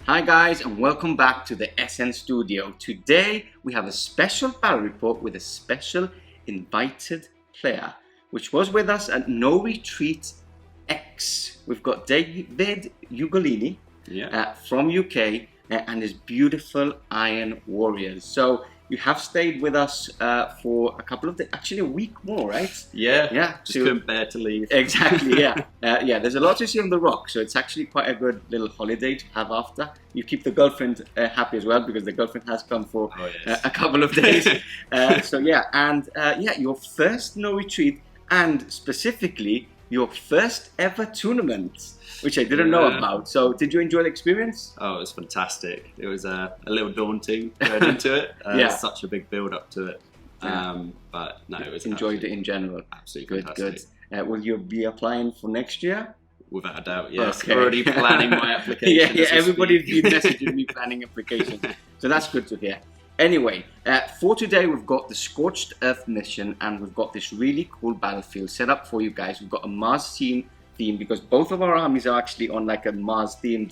Hi guys, and welcome back to the SN Studio. Today we have a special battle report with a special invited player, which was with us at No Retreat X. We've got David Ugolini from UK and his beautiful Iron Warriors. So you have stayed with us for a couple of days, actually a week more, right? Yeah. Just couldn't bear to leave. Exactly, yeah. There's a lot to see on the rock, so it's actually quite a good little holiday to have after. You keep the girlfriend happy as well, because the girlfriend has come for a couple of days. Your first No Retreat, and specifically your first ever tournament, which I didn't know about. So did you enjoy the experience? Oh, it was fantastic. It was a little daunting going into it. Such a big build up to it. But no, it was enjoyed it in general. Absolutely fantastic. Good. Will you be applying for next year? Without a doubt, yes. Okay. Already planning my application. Everybody's been messaging me planning applications. So that's good to hear. Anyway, for today we've got the Scorched Earth mission, and we've got this really cool battlefield set up for you guys. We've got a Mars theme because both of our armies are actually on like a Mars themed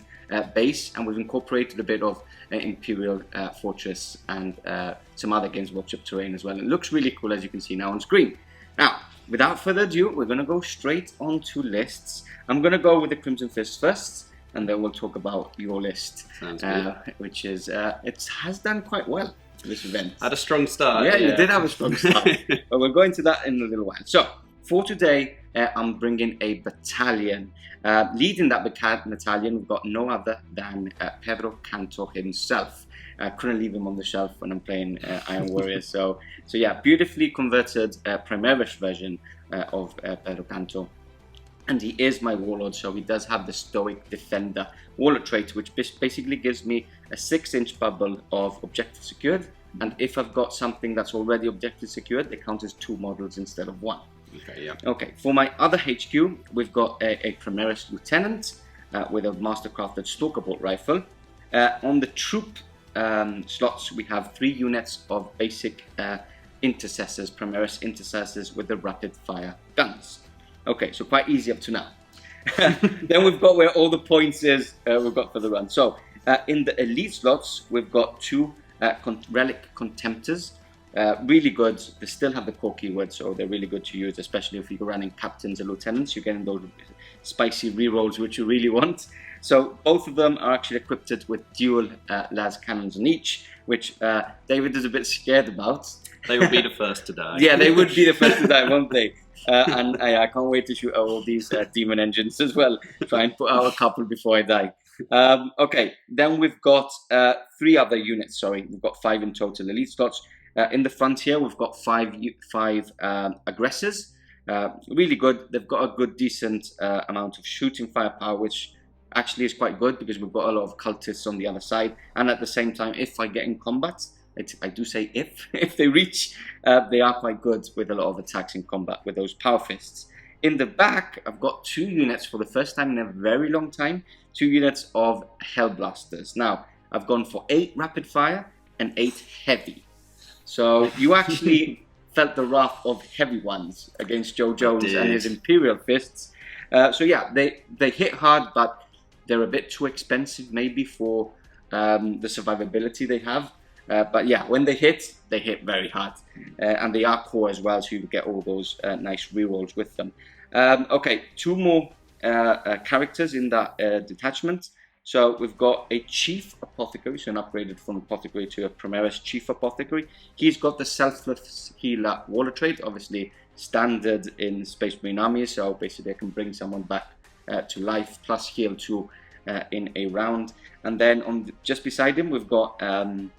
base, and we've incorporated a bit of Imperial Fortress and some other Games Workshop terrain as well. It looks really cool, as you can see now on screen. Now, without further ado, we're going to go straight onto lists. I'm going to go with the Crimson Fist first, and then we'll talk about your list. Sounds good. Which is, it has done quite well, this event. Had a strong start. Yeah, you did have a strong start. But we'll go into that in a little while. So, for today, I'm bringing a battalion. Leading that battalion, we've got no other than Pedro Canto himself. Couldn't leave him on the shelf when I'm playing Iron Warriors. So yeah, beautifully converted Primaris version of Pedro Canto. And he is my warlord, so he does have the Stoic Defender warlord trait, which basically gives me a 6-inch bubble of objective secured. And if I've got something that's already objective secured, they count as 2 models instead of 1. Okay, yeah. Okay, for my other HQ, we've got a Primaris Lieutenant with a Mastercrafted Stalker Bolt Rifle. On the troop slots, we have 3 units of basic intercessors, Primaris intercessors with the rapid fire guns. Okay, so quite easy up to now. Then we've got where all the points is we've got for the run. So in the elite slots, we've got 2 Relic Contemptors. Really good. They still have the core keyword, so they're really good to use, especially if you're running captains and lieutenants. You're getting those spicy rerolls which you really want. So both of them are actually equipped with dual las cannons on each, which David is a bit scared about. They would be the first to die. Yeah, they would be the first to die, won't they? And I can't wait to shoot all these demon engines as well. Try and put out a couple before I die. Okay, then we've got 3 other units. Sorry, we've got 5 in total elite slots. In the front here, we've got 5 aggressors. Really good. They've got a good, decent amount of shooting firepower, which actually is quite good because we've got a lot of cultists on the other side. And at the same time, if I get in combat, I do say if they reach, they are quite good with a lot of attacks in combat with those power fists. In the back, I've got 2 units for the first time in a very long time, 2 units of Hellblasters. Now, I've gone for 8 rapid fire and 8 heavy. So you actually felt the wrath of heavy ones against Joe Jones and his Imperial Fists. So yeah, they hit hard, but they're a bit too expensive maybe for the survivability they have. But yeah, when they hit very hard. And they are core as well, so you get all those nice rerolls with them. Okay, 2 more characters in that detachment. So we've got a Chief Apothecary, so an upgraded from Apothecary to a Primaris Chief Apothecary. He's got the Selfless Healer warlord trait, obviously standard in Space Marine armies, so basically I can bring someone back to life, plus heal 2 in a round. And then just beside him, we've got an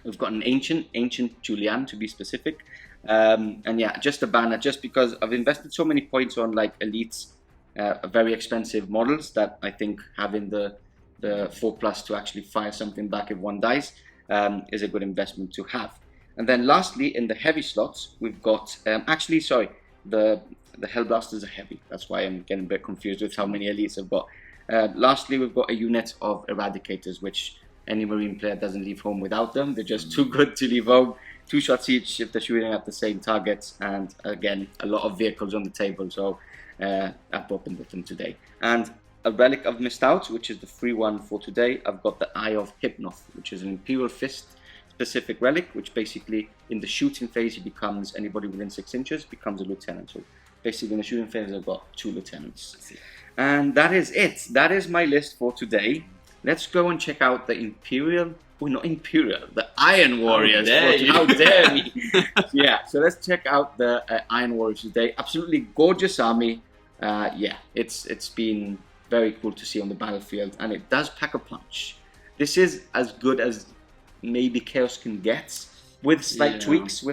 Ancient Julian to be specific. And yeah, just a banner, just because I've invested so many points on like elites, very expensive models, that I think having the 4+ to actually fire something back if one dies is a good investment to have. And then lastly, in the heavy slots, we've got the Hellblasters are heavy. That's why I'm getting a bit confused with how many elites I've got. Lastly, we've got a unit of Eradicators, which any Marine player doesn't leave home without them. They're just too good to leave home. 2 shots each if they're shooting at the same targets, and again, a lot of vehicles on the table, so I brought them with them today. And a Relic of Missed Out, which is the free one for today. I've got the Eye of Hypnoth, which is an Imperial Fist specific relic, which basically in the shooting phase he becomes, anybody within 6 inches becomes a lieutenant. So basically in the shooting phase I've got 2 lieutenants. And that is it. That is my list for today. Let's go and check out the Imperial, not Imperial, the Iron Warriors. How dare me? Yeah, so let's check out the Iron Warriors today. Absolutely gorgeous army. Yeah, it's been very cool to see on the battlefield, and it does pack a punch. This is as good as maybe Chaos can get, with slight tweaks.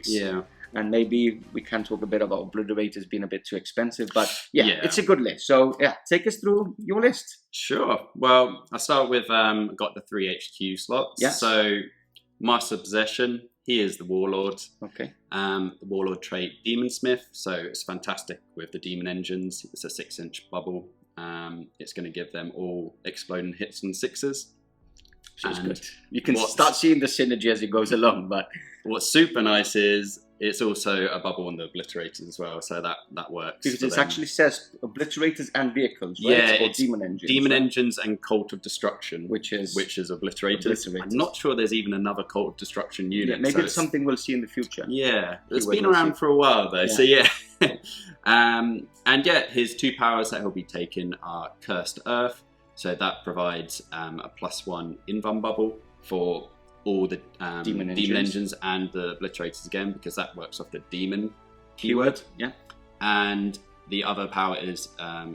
Yeah. And maybe we can talk a bit about Obliterators being a bit too expensive, but yeah, it's a good list. So yeah, take us through your list. Sure. Well, I'll start with got the 3 HQ slots. Yeah. So Master Possession, he is the Warlord. Okay. The Warlord trait Demonsmith, so it's fantastic with the Demon Engines. It's a 6-inch bubble. It's going to give them all exploding hits and 6s. Which is good. You can start seeing the synergy as it goes along, but what's super nice is it's also a bubble on the Obliterators as well, so that works. Because it actually says Obliterators and Vehicles, right? Yeah, it's Demon Engines. Demon Engines and Cult of Destruction, which is Obliterators. I'm not sure there's even another Cult of Destruction unit. Yeah, maybe it's something we'll see in the future. Yeah, it's been around for a while though, so yeah. And yeah, his 2 powers that he'll be taking are Cursed Earth, so that provides a +1 invuln bubble for all the demon engines and the Obliterators again, because that works off the demon keyword. Yeah. And the other power is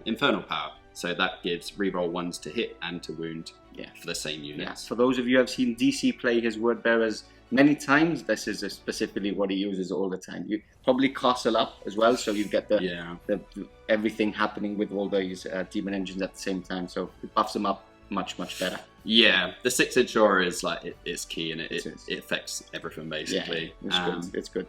Infernal Power, so that gives reroll 1s to hit and to wound for the same units. Yeah. For those of you who have seen DC play his word bearers many times, this is specifically what he uses all the time. You probably castle up as well, so you get the everything happening with all these demon engines at the same time, so it buffs them up much better. Yeah, the 6-inch aura is like it's key, and it affects everything basically. Yeah, it's good.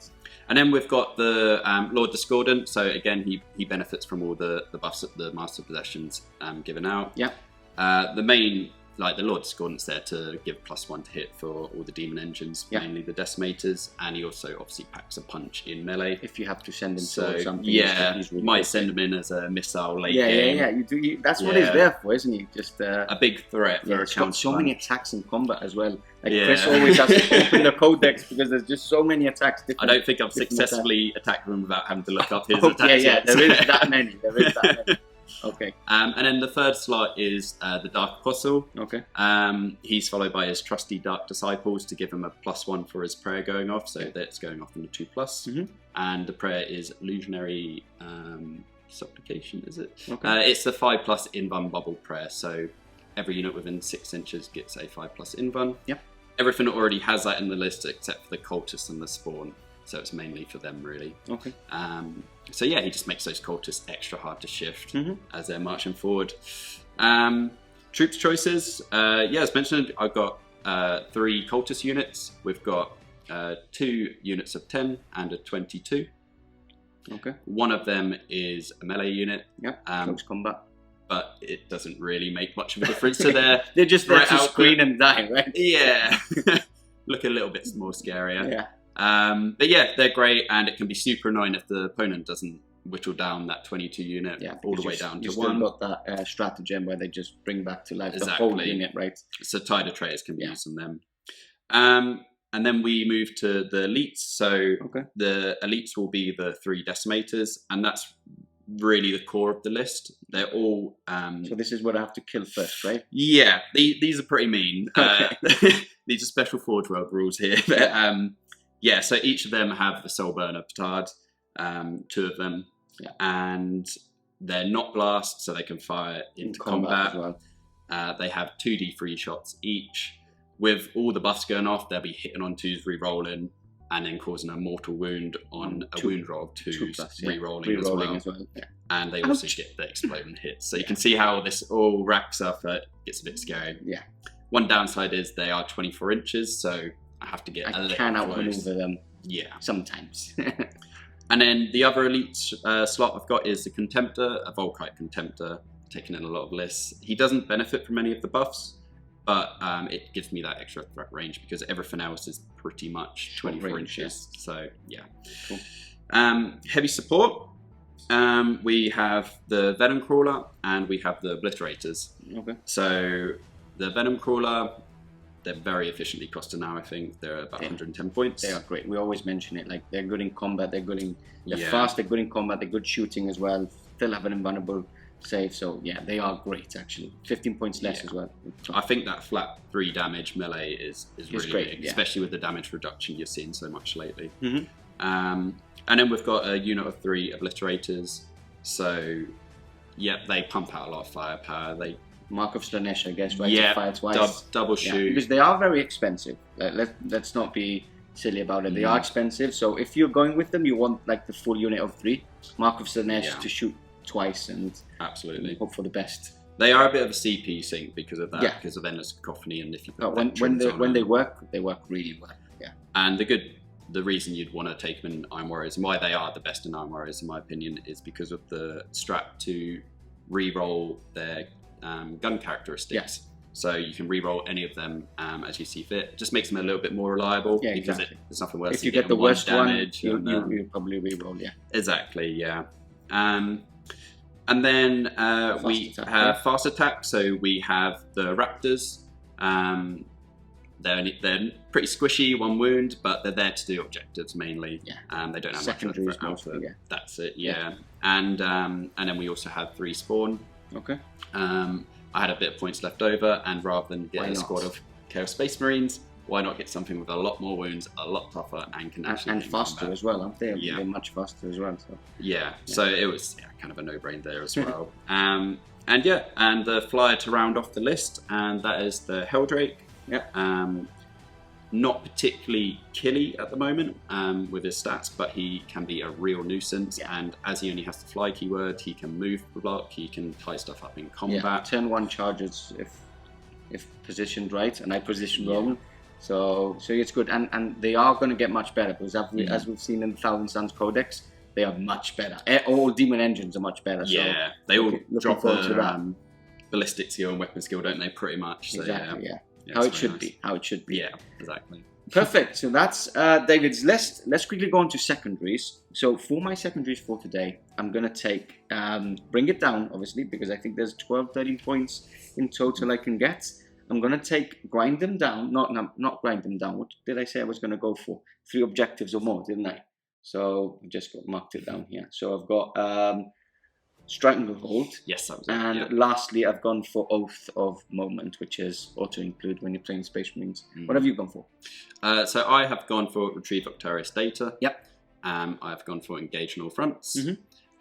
And then we've got the Lord Discordant. So again, he benefits from all the buffs that the Master Possessions given out. Yeah. The main, like the Lord Discordant's there to give +1 to hit for all the demon engines, mainly the Decimators, and he also obviously packs a punch in melee. If you have to send him to something, he's really might send him in as a missile late game. Yeah. You do. That's what he's there for, isn't he? Just a big threat. Yeah, he's got so many attacks in combat as well. Like Chris always has to open the codex because there's just so many attacks. I don't think I've successfully attacked him without having to look up his attacks. Yeah, there is that many. Okay. And then the third slot is the Dark Apostle. Okay. He's followed by his trusty Dark Disciples to give him a +1 for his prayer going off, so that's going off in a 2+. And the prayer is Illusionary Supplication, is it? Okay. It's the 5+ invuln bubble prayer, so every unit within 6 inches gets a 5+ invuln. Yep. Everything already has that in the list except for the Cultists and the Spawn. So it's mainly for them, really. Okay. So yeah, he just makes those cultists extra hard to shift as they're marching forward. Troops choices. As mentioned, I've got 3 cultist units. We've got 2 units of 10 and a 22. Okay. One of them is a melee unit. Yep. Close combat. But it doesn't really make much of a difference to their They're just there to screen and die, right? Yeah. Look a little bit more scarier. Yeah. But yeah, they're great, and it can be super annoying if the opponent doesn't whittle down that 22 unit all the way down to 1. You've still got that stratagem where they just bring back to life the whole unit, right? So Tide of Traitors can be used on them. And then we move to the elites. So the elites will be the 3 Decimators, and that's really the core of the list. They're all... so this is what I have to kill first, right? Yeah, these are pretty mean. These are special Forge World rules here. But, so each of them have the Soul Burner Petard, 2 of them, and they're not blast, so they can fire into combat. As well. They have 2d3 shots each. With all the buffs going off, they'll be hitting on 2s, re-rolling, and then causing a mortal wound on a wound roll of 2s, re-rolling as well. Yeah. And they also get the exploding hits. So you can see how this all racks up. It gets a bit scary. Yeah. One downside is they are 24 inches, so I have to get a little close. I can outmaneuver them. Yeah. Sometimes. And then the other elite slot I've got is the Contemptor, a Volkite Contemptor, taking in a lot of lists. He doesn't benefit from any of the buffs, but it gives me that extra threat range because everything else is pretty much 24 inches. So, yeah. Cool. Heavy support. We have the Venom Crawler and we have the Obliterators. Okay. So the Venom Crawler, they're very efficiently costed now. I think they're about 110 points. They are great. We always mention it. Like they're good in combat. They're fast. They're good in combat. They're good shooting as well. Still have an invulnerable save. So yeah, they are great actually. 15 points less as well. I think that flat 3 damage melee is really great, big, especially with the damage reduction you're seeing so much lately. Mm-hmm. And then we've got a unit of 3 Obliterators. So yeah, they pump out a lot of firepower. They Mark of Slanesh, I guess, right? To fire twice. Double shoot. Because they are very expensive. Let's not be silly about it. They are expensive. So if you're going with them, you want like the full unit of 3. Mark of Slanesh to shoot twice and absolutely hope for the best. They are a bit of a CP sink because of that, because of Endless Cacophony, and if you put when they work really well. Yeah. And the reason you'd want to take them in Iron Warriors, and why they are the best in Iron Warriors, in my opinion, is because of the strat to re-roll their gun characteristics. Yes. So you can re-roll any of them as you see fit. It just makes them a little bit more reliable. Yeah, because exactly. There's nothing worse. If you get the worst damage, one, you probably re-roll. Yeah. Exactly. Yeah. And then we have fast attack. So we have the Raptors. They're pretty squishy, 1 wound, but they're there to do objectives mainly. Yeah. They don't have Secondaries much for alpha. mostly, That's it. Yeah. And then we also have 3 spawn. Okay. I had a bit of points left over, and rather than get a squad of Chaos Space Marines, why not get something with a lot more wounds, a lot tougher, and can actually and faster as well, aren't they? They're much faster as well. So. Yeah. So it was kind of a no-brainer there as well. And the flyer to round off the list, and that is the Helldrake. Yeah. Not particularly killy at the moment with his stats, but he can be a real nuisance. And as he only has the fly keyword, he can move the block, he can tie stuff up in combat. Yeah, turn 1 charges if positioned right, and I position wrong. So it's good, and they are going to get much better because as we've seen in the Thousand Suns Codex, they are much better. All demon engines are much better. Yeah, so they all drop the ballistic skill and weapon skill, don't they? Pretty much. So, exactly. Yeah. How it should be. How it should be. Yeah, exactly. Perfect. So that's David's list. Let's quickly go on to secondaries. So for my secondaries for today, I'm going to take, bring it down, obviously, because I think there's 12, 13 points in total I can get. I'm going to grind them down. Not grind them down. What did I say I was going to go for? 3 objectives or more, didn't I? So I just marked it down here. So I've got Stranglehold. Yes, that was it. And lastly, I've gone for Oath of Moment, which is auto-include when you're playing Space Marines. What have you gone for? So I have gone for Retrieve Octarius Data. Yep. I've gone for Engage on all fronts.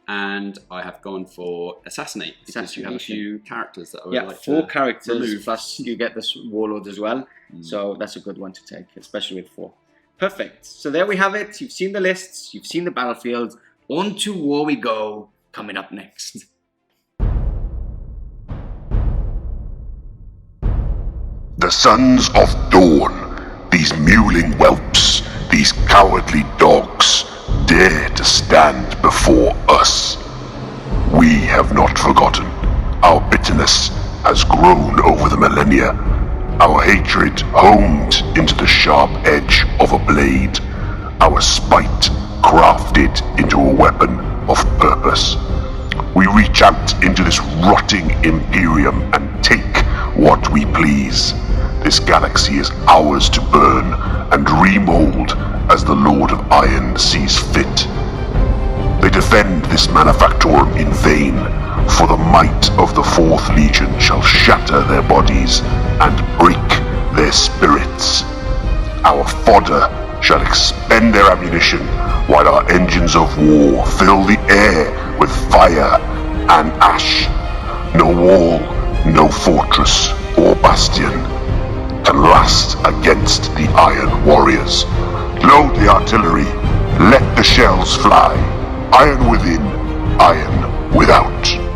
And I have gone for Assassinate, because you have a few characters that I would like to 4 characters, remove. plus you get this Warlord as well. So that's a good one to take, especially with 4. Perfect. So there we have it. You've seen the lists. You've seen the battlefield. On to war we go. Coming up next. The Sons of Dorn, these mewling whelps, these cowardly dogs, dare to stand before us. We have not forgotten. Our bitterness has grown over the millennia. Our hatred honed into the sharp edge of a blade. Our spite crafted into a weapon of purpose. We reach out into this rotting imperium and take what we please. This galaxy is ours to burn and remold as the Lord of Iron sees fit. They defend this manufactorum in vain, for the might of the 4th Legion shall shatter their bodies and break their spirits. Our fodder shall expend their ammunition, while our engines of war fill the air with fire and ash. No wall, no fortress or bastion can last against the Iron Warriors. Load the artillery, let the shells fly. Iron within, iron without.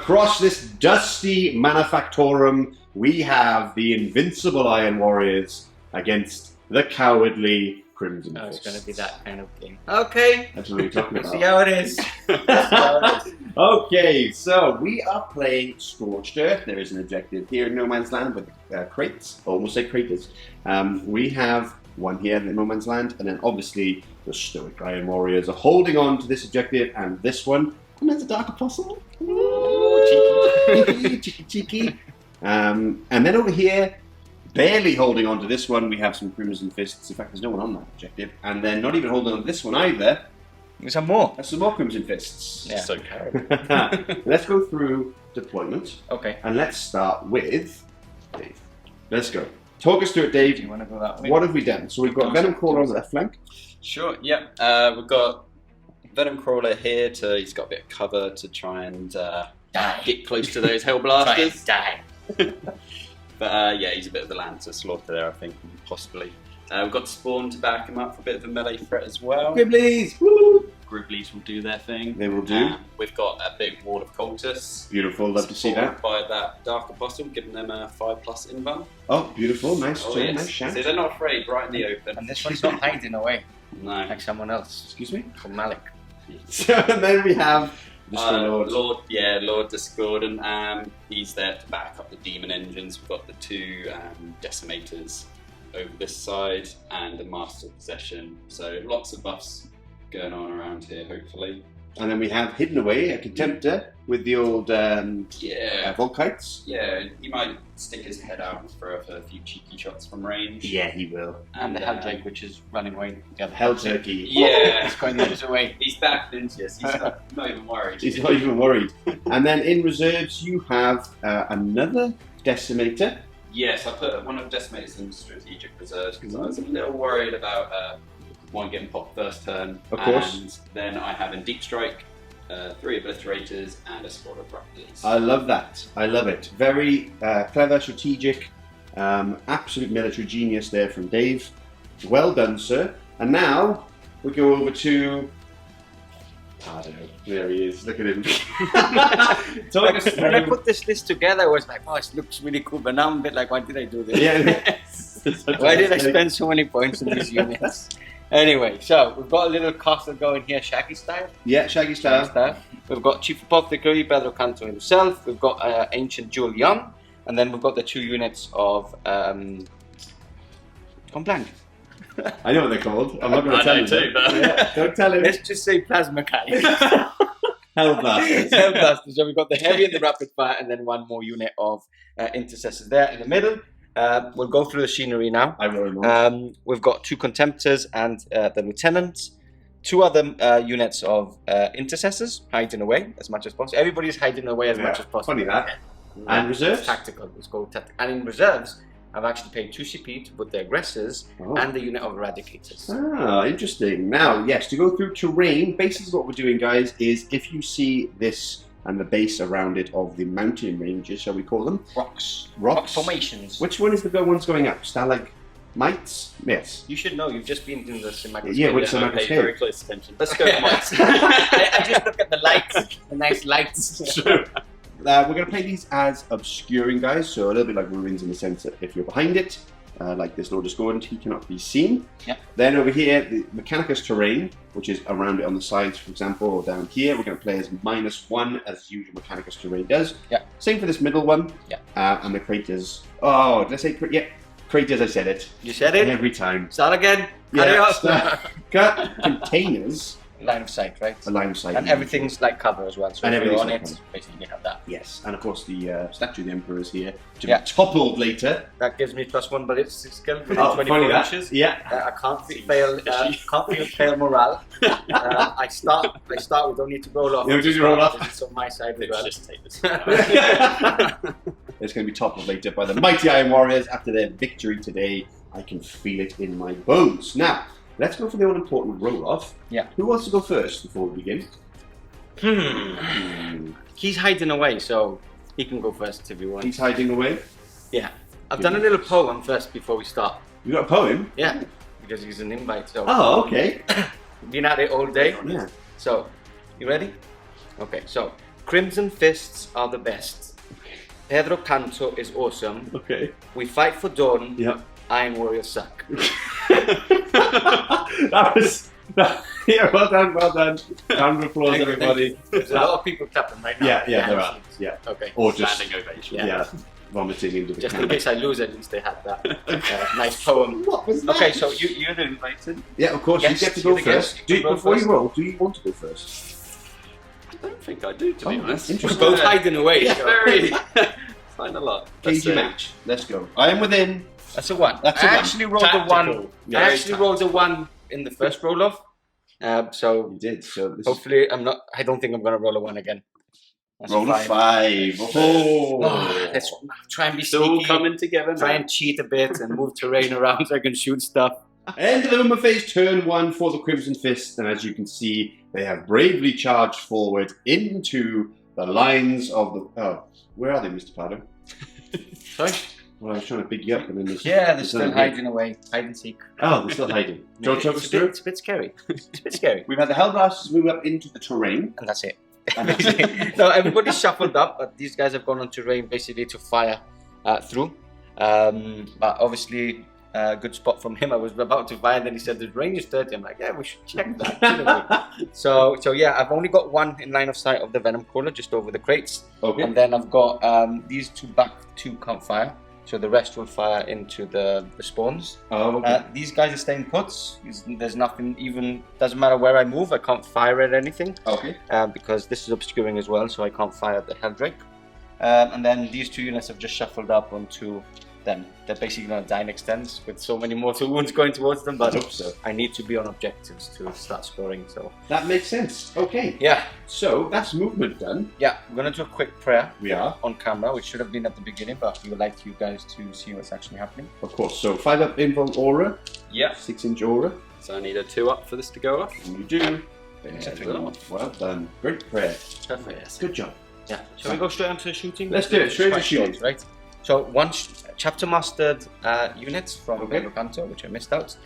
across this dusty manufactorum, we have the invincible Iron Warriors against the cowardly Crimson Oh, it's Fists. going to be that kind of game. Okay. That's what we're talking about. See how it is. Okay, so we are playing Scorched Earth. There is an objective here in No Man's Land with crates, almost like craters. We have one here in No Man's Land, and then obviously the stoic Iron Warriors are holding on to this objective and this one. And there's a Dark Apostle. Ooh, cheeky, cheeky. And then over here, barely holding on to this one, we have some Crimson Fists. In fact, there's no one on that objective. And then not even holding on to this one either. There's some more. There's some more Crimson Fists. Yeah. So cowardly. Let's go through deployment. Okay. And let's start with Dave. Let's go. Talk us through it, Dave. Do you want to go that way? What have we done? So we've got Venom Crawler on the left flank. Sure, yeah. We've got Venom Crawler here he's got a bit of cover to try and Die. get close to those Hell Try and Blasters. die. But yeah, he's a bit of the land to slaughter there, I think, possibly. We've got Spawn to back him up for a bit of a melee threat as well. Gribblies! Woo! Griblies will do their thing. They will do. We've got a big Wall of Cultists. Beautiful, love to see that. By that Dark Apostle, giving them a 5+ invuln. Oh, beautiful, nice Oh, turn, yes. nice shout. So they're not afraid, right in the open. And this one's not hiding away No. like someone else. Excuse me? Called Malik. So, and then we have the Lord. Lord Discordant. He's there to back up the demon engines. We've got the 2 decimators over this side and a Master of Possession. So lots of buffs going on around here, hopefully. And then we have hidden away a Contemptor with the old Yeah. Volkites. Yeah, he might stick his head out for a few cheeky shots from range. Yeah, he will. And the Helldrake, which is running away. The other Hell Helldrake. Turkey. Yeah. It's going the other way. He's backed into us. He's not even worried. He's not even worried. And then in reserves, you have another Decimator. Yes, I put one of the Decimators in strategic reserves because I was a little worried about one getting popped first turn. Of course. And then I have in Deep Strike 3 Obliterators and a squad of Raptors. I love that. I love it. Very clever, strategic, absolute military genius there from Dave. Well done, sir. And now we go over to Pardo. There he is. Look at him. Talk us When I through. put this list together, I was like, oh, it looks really cool. But now I'm a bit like, why did I do this? Yeah. Why did I spend so many points on these units? Anyway, so we've got a little castle going here, Shaggy style. Yeah, Shaggy style. We've got Chief Apothecary, Pedro Canto himself. We've got Ancient Julian. And then we've got the 2 units of... Gone blank. I know what they're called. I'm not going to I tell know him. too, but- Yeah, don't tell him. Let's just say Plasma Kai. Hell blasters. Hellblasters. So we've got the heavy and the rapid fire, and then one more unit of intercessors there in the middle. We'll go through the scenery now. I will not. We've got 2 contemptors and the lieutenant. 2 other units of intercessors hiding away as much as possible. Everybody's hiding away as much as possible. Funny that. And reserves? Tactical. Let's go tactical. And in reserves, I've actually paid 2 CP to put the aggressors Oh. and the unit of eradicators. Ah, interesting. Now, yes, to go through terrain, basically what we're doing, guys, is if you see this and the base around it of the mountain ranges, shall we call them? Rocks. Rocks. Rock formations. Which one is the one's going up? Stalagmites? Yes. You should know. You've just been in the Symmetric. Yeah, which I Symmetric pay scale? very close attention. Let's go for mites. I just look at the lights, the nice lights. True. We're going to play these as obscuring, guys, so a little bit like ruins in the sense that if you're behind it, like this Lord Discordant, he cannot be seen. Yep. Then over here, the Mechanicus terrain, which is around it on the sides, for example, or down here, we're going to play as -1, as usual Mechanicus terrain does. Yeah. Same for this middle one. Yeah. And the craters. Oh, did I say craters? I said it. You said it. Every time. Start again. Yeah, Adios. start. Cut containers. Line of sight, right? A line of sight. And everything's like cover as well. So And if you're on everything's it, like basically you have that. Yes, and of course the statue of the Emperor is here to Yeah. be toppled later. That gives me +1 ballistic skill for Oh, 24 funny that. inches. Yeah. I can't fail morale. I start. We don't need to roll off. You don't need to roll off. It's on my side as Let's well. just take this. It's going to be toppled later by the mighty Iron Warriors after their victory today. I can feel it in my bones. Now, let's go for the all-important roll-off. Yeah. Who wants to go first before we begin? He's hiding away, so he can go first if you want. He's hiding away. Yeah. I've done a little poem first before we start. You got a poem? Yeah. Because he's an invite, so. Oh, okay. Been at it all day. Yeah. So, you ready? Okay, so Crimson Fists are the best. Pedro Canto is awesome. Okay. We fight for Dawn. Yep. Iron Warriors suck. That was. Yeah, well done. Round of applause, everybody. There's a lot of people clapping right now. Yeah, there are. Yeah. Okay. Or just Standing ovation. yeah, vomiting into the Just in camera. case I lose, at least they had that nice poem. What was that? Okay, so you're invited. Yeah, of course. Guest, you get to you're go the guest. first. You can go Before first. you roll, do you want to go first? I don't think I do, to be honest. We're Interesting. both hiding away. Yeah, so- very. Find a lot. Cagey match. Let's go. I am within. That's a 1. That's a I one. actually rolled a Tactical. 1. Yeah, I very actually rolled a 1 in the first roll off. So You did. So this hopefully I'm not. I don't think I'm gonna roll a 1 again. That's roll a 5. Oh, let's try and be It's all sneaky. coming together now. Try and cheat a bit and move terrain around so I can shoot stuff. End of the Rumor phase, turn 1 for the Crimson Fist, and as you can see, they have bravely charged forward into the lines of the. Oh, where are they, Mr. Pardo? Sorry? Well, I was trying to pick you up, and then there's. Yeah, they're there's still nothing here. hiding away, hide and seek. Oh, they're still hiding. Do you want to talk us It's through? it's a bit scary. It's a bit scary. We've had the Hellblasters move up into the terrain. And that's it. No, everybody's shuffled up, but these guys have gone on terrain basically to fire through. But obviously, good spot from him. I was about to fire, and then he said the range is 30. I'm like, yeah, we should check that. shouldn't we? So yeah, I've only got 1 in line of sight of the Venom Crawler, just over the crates. Okay. And then I've got these 2 back, 2 can't fire. So the rest will fire into the spawns. Oh, okay. These guys are staying puts. There's nothing, even doesn't matter where I move, I can't fire at anything. Okay. Because this is obscuring as well, so I can't fire at the Helldrake. And then these 2 units have just shuffled up onto them. They're basically going to die next turns with so many mortal wounds going towards them, but I hope so. I need to be on objectives to start scoring. So That makes sense. Okay. yeah, So that's movement done. we're going to do a quick prayer We are, on camera, which should have been at the beginning, but we would like you guys to see what's actually happening. of course. So 5 up invuln aura, Yeah. 6-inch aura. So I need a 2 up for this to go off. And you do. It's a There, 3 off. well done. Great prayer. Perfect. Good job. Yeah. Shall we go straight on to shooting? Let's do it. Straight to Quite shooting. short, right? So one chapter mastered units from Okay. Pedro Canto, which I missed out.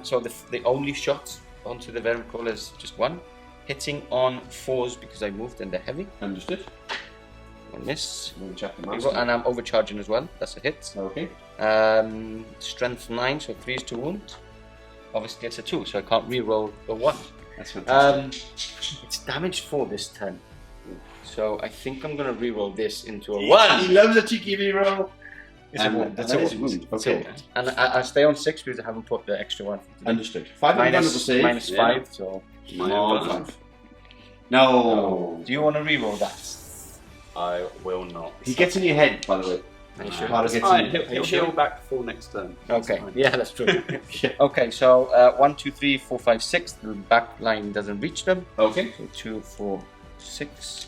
So the only shot onto the Venom Crawler is just 1. Hitting on 4s because I moved and they're heavy. Understood. I miss. We'll check the And master. I'm overcharging as well. That's a hit. Okay. Strength 9, so 3 is to wound. Obviously it's a 2, so I can't re-roll a 1. That's fantastic. It's damage 4 this turn. So I think I'm going to re-roll this into a 1. He loves a cheeky reroll. It's a wound. That's that a is wound. wound. It's a Okay. wound. And I stay on 6 because I haven't put the extra 1. Understood. 5 vulnerable save. Minus Yeah. 5, so... Mine Oh, are 5. No. Do you want to re-roll that? I will not. He gets in your head, by the way. Are you sure? Pardo It's gets fine. in. He'll heal back full next turn. That's Okay, fine. yeah, that's true. Yeah. Okay, so 1, 2, 3, 4, 5, 6. The back line doesn't reach them. Okay. So 2, 4, 6.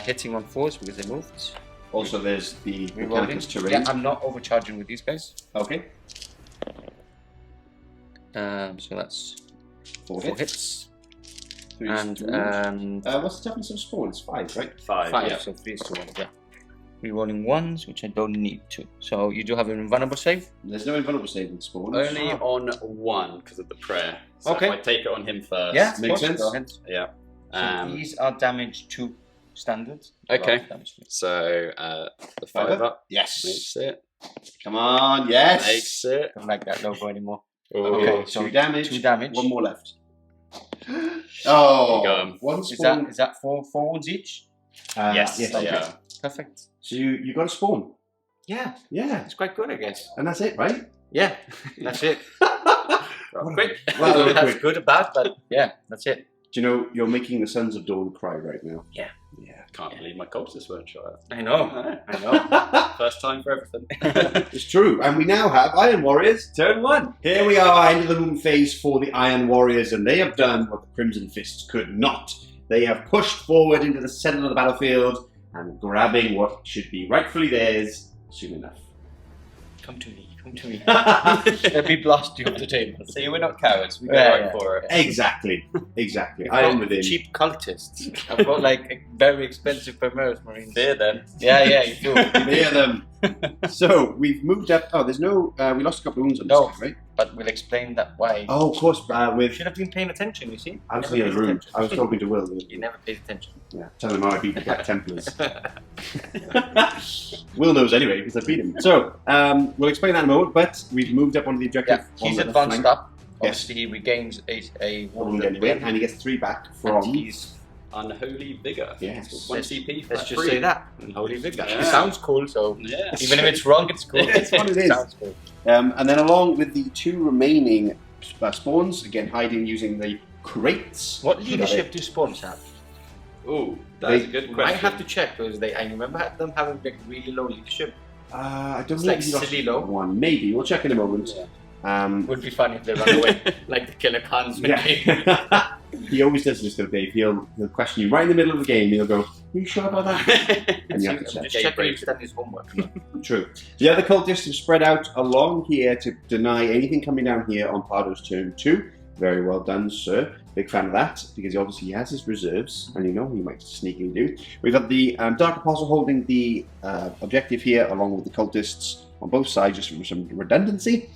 Hitting on 4s because they moved. Also, there's the Re-rolling. Mechanicus terrain. Yeah, I'm not overcharging with these guys. Okay. So that's 4 4 hits. hits. 3 is And to wound. What's the toughness of spawns? 5, right? 5. 5, Yeah. so 3 is to 1, yeah. Rerolling 1s, which I don't need to. So you do have an invulnerable save? There's no invulnerable save in spawns. Only on 1 because of the prayer. So Okay. if I take it on him first. Yeah, of makes course, sense. go ahead. Yeah. So these are damage 2 standard. Okay. Rather damage 3. So the 5 5 up Yes. makes it. Come on. Yes. Makes it. Don't like that logo anymore. Okay. Okay, So so 2 damage. 2 damage. 1 more left. Oh. There you go. 1 Is spawn. that 4 wounds each? Yes. Yes. they Okay. are. Perfect. So you got a spawn. Yeah, Yeah. it's quite good, I guess. And that's it, right? Yeah, that's it. Quick. Well, That's quick. good or bad, but yeah, that's it. Do you know you're making the Sons of Dorn cry right now? Yeah. Yeah. Can't believe my cultists weren't shot I know. at. I know. First time for everything. It's true. And we now have Iron Warriors. Turn 1. Here we are, end of the moon phase for the Iron Warriors, and they have done what the Crimson Fists could not. They have pushed forward into the center of the battlefield and grabbing what should be rightfully theirs soon enough. Come to me. Come to me. Let me blast you off the table. See, we're not cowards. We go Yeah, right yeah. for it. Exactly. Exactly. I I've am got within. cheap cultists. I've got like a very expensive Primaris Marines. There then. Yeah, you do. Near them. So we've moved up. Oh, there's no. We lost a couple of wounds on this No. one, right? but we'll explain that why. Oh, of course. You With should have been paying attention, you see. I was in the other room. I was talking to Will. You never paid attention. Yeah, tell him how I beat the Black Templars. Will knows anyway because I beat him. So we'll explain that in a moment. But we've moved up onto the objective. Yeah, he's on the advanced flank. up. Yes. Obviously, he regains a Wound anyway, and he gets 3 back from. And he's Unholy Vigor. Yes. 1 CP. Let's flat just free. say that. Unholy Vigor. Yeah. It sounds cool, so Yeah. even if it's wrong, it's cool. It's what it is. Sounds cool. And then along with the 2 remaining spawns, again hiding using the crates. What leadership do spawns have? Oh, that's a good I question. have to check because I remember them having like really low leadership. I don't It's know like if he lost silly low. one. Maybe we'll check in a moment. Would be funny if they run away like the killer cons. Yeah. He always does this, though, Dave. He'll question you right in the middle of the game. He'll go, "Are you sure about that?" And you have to check. Just checking he's done his homework. True. The other cultists have spread out along here to deny anything coming down here on Pardo's turn 2. Very well done, sir. Big fan of that, because obviously he has his reserves, and you know he might sneakily do. We've got the Dark Apostle holding the objective here, along with the cultists on both sides, just for some redundancy.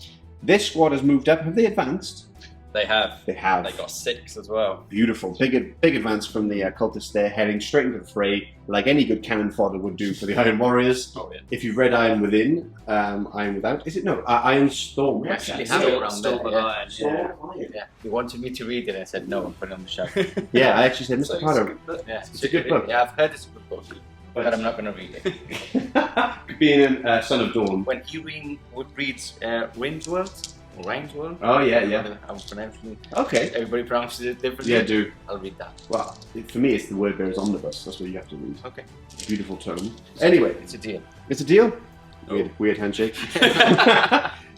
This squad has moved up. Have they advanced? They have. They have. They got 6 as well. Beautiful. Big advance from the cultists there, heading straight into the fray, like any good cannon fodder would do for the Iron Warriors. Oh, yeah. If you've read Iron Within, Iron Without, is it? No, Iron Storm. We actually That's have it. it around Storm there. of Iron, Storm yeah. of Iron. Yeah, he wanted me to read it. I said no and put it on the shelf. Yeah, I actually said, So Mr. it's a Pardo, good book. Yeah, it's a good book. Yeah, I've heard it's a good book, but I'm not going to read it. Being a Son of Dawn. When Ewing reads Wayne's World, or Ryan's World, Oh, yeah. I'm pronouncing it. Okay. Everybody pronounces it differently. Yeah, do. I'll read that. Well, for me, it's the Word Bearers Omnibus. That's what you have to read. Okay. Beautiful tone. Anyway, It's a deal. it's a deal. Oh. Weird handshake.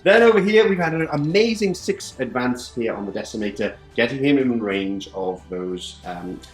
Then over here, we've had an amazing 6 advance here on the Decimator, getting him in range of those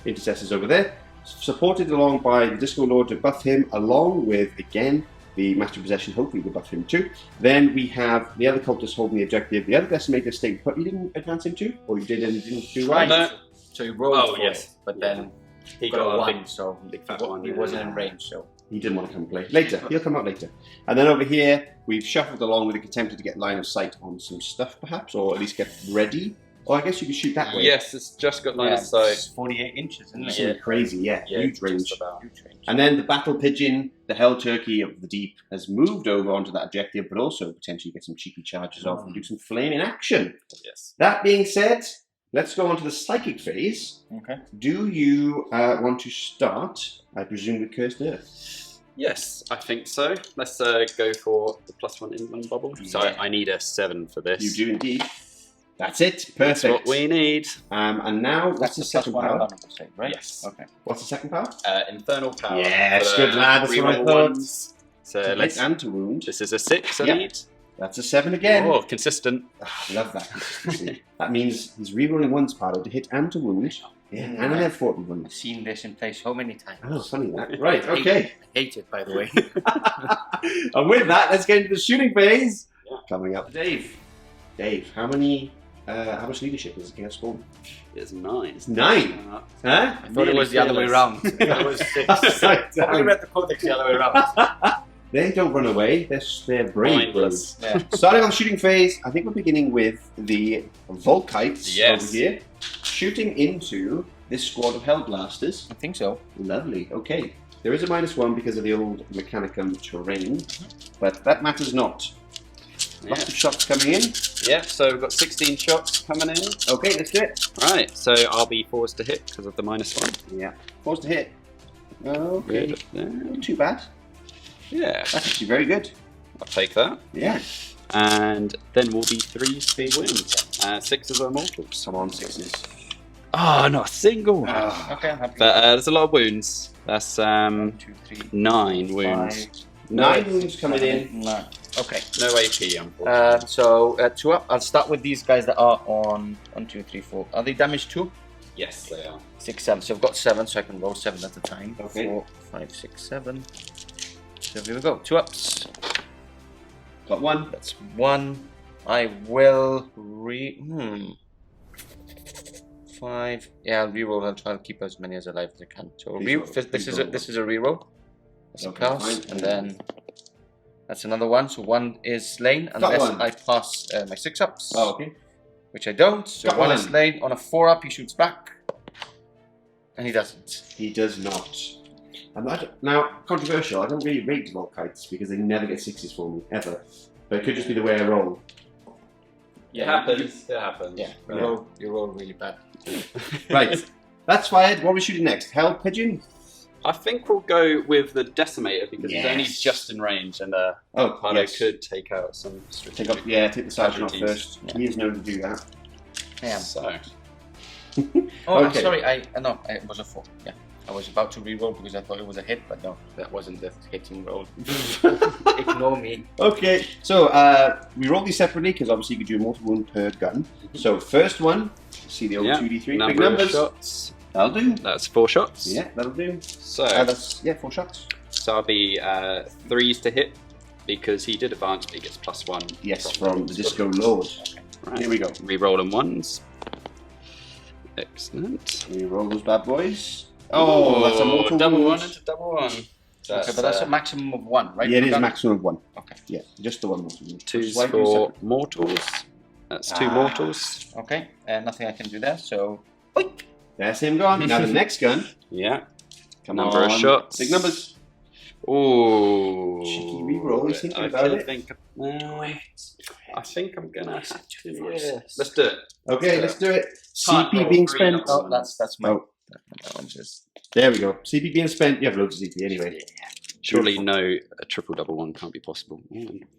intercessors over there. Supported along by the Disco Lord to buff him, along with, again, the Master of Possession, hopefully to buff him too. Then we have the other cultists holding the objective. The other Decimator stayed put. You didn't advance him too? Or you did and didn't do right? No. So he rolled Oh, for yes. it, but Yeah. then He got a a 1, big, so big fat one. he wasn't in range, so. He didn't want to come play. Later. He'll come out later. And then over here, we've shuffled along with attempted to get line of sight on some stuff, perhaps, or at least get ready. Or I guess you could shoot that way. Yes, it's just got line of It's sight. 48 inches, isn't it? Something crazy, yeah. Huge range. just about. Huge range. And then the Battle Pigeon, the Hell Turkey of the Deep, has moved over onto that objective, but also potentially get some cheeky charges off and do some flaming action. Yes. That being said, let's go on to the Psychic phase. Okay. Do you want to start, I presume, with Cursed Earth? Yes, I think so. Let's go for the +1 inland bubble. So Yeah. I need a 7 for this. You do indeed. That's it. Perfect. That's what we need. And now, what's the second +1 power? vulnerable save, right? Yes. Okay. What's the second power? Infernal power. Yes, for good lad, that's what I reroll thought. ones. So To let's. hit and to wound. This is a 6 I Yep. need. That's a 7 again. Oh, consistent. I love that consistency. That means he's rerolling one's Pardo to hit and to wound. Yeah, and an F40 I've wound. seen this in play so many times. Oh, funny that. Right, okay. I hate it, by the way. And with that, let's get into the shooting phase. Yeah. Coming up. Dave, how much leadership is the King of Spawn? It's 9. It's 9. Huh? I thought it was the other way around. It was 6. Upside down. Probably read the codex the other way around. They don't run away. They're brave. Mindless. Yeah. Starting on the shooting phase, I think we're beginning with the Volkites Yes. over here, shooting into this squad of Hellblasters. I think so. Lovely. Okay. There is a -1 because of the old Mechanicum terrain, but that matters not. Lots of shots coming in. Yeah, so we've got 16 shots coming in. Okay, let's do it. Right, so I'll be forced to hit because of the -1. Yeah. Forced to hit. Okay. Good. Not too bad. Yeah, That's actually very good. I'll take that. Yeah. And then we'll be 3 speed wins. 6 are mortals. Come on, 6s. Oh, not a single. Okay, I'm happy. But there's a lot of wounds. That's 1, 2, 3, 9 wounds. 9 wounds coming in. 9. Okay. No AP, unfortunately. So 2 up. I'll start with these guys that are on 1, 2, 3, 4. Are they damaged 2? Yes, they are. 6, 7. So I've got 7, so I can roll 7 at a time. Okay. 4, 5, 6, 7. So here we go. 2 ups. Got 1. That's 1. I will 5. Yeah, I'll reroll. I'll try to keep as many as alive as I can. So Please roll. this is a reroll. That's a Okay, pass, fine. and then That's another one. So one is slain unless I pass my 6-ups. Oh, okay. Which I don't. So Got one one. is slain. On a 4-up, he shoots back. And he doesn't. He does not. Now, controversial, I don't really rate Volkites because they never get 6s for me, ever. But it could just be the way I roll. It happens. It happens. Yeah, you roll really bad. Right. That's fired. What are we shooting next? Hell Pigeon? I think we'll go with the Decimator because he's only Yes. just in range, and Pardo could take out some strategic. Take the sergeant off casualties. first. He is known to do that. So, Oh, Okay. sorry. No, it was a 4. Yeah. I was about to re-roll because I thought it was a hit, but no, that wasn't the hitting roll. Ignore me. Okay, so we roll these separately because obviously you could do a mortal wound per gun. So first one, see the old 2d3 big number numbers. of shots. That'll do. That's 4 shots. Yeah, that'll do. So, That's 4 shots. so I'll be 3s to hit because he did advance, but he gets +1. Yes, from the Disco Lord. Right. Here we go. Rerolling 1s. Excellent. We roll those bad boys. Oh, that's a mortal double wound. 1 into double 1. Okay, but that's a maximum of 1, right? Yeah, it is a Gun? maximum of 1. Okay. Yeah, just the one mortal wound. 2s Why do for separate? mortals. That's 2 mortals. Okay, nothing I can do there, so... There's him gone. Now the next gun. Yeah. Come Number on. of shots. Big numbers. Ooh. Cheeky reroll, he's thinking I about it. I think I'm gonna have to do this. Let's do it. Okay, let's do it. Can't CP roll being 3 spent. numbers. Oh, that's my... Oh, That one's just... there we go. CP being spent. You have loads of CP anyway. Surely no, a triple double 1 can't be possible.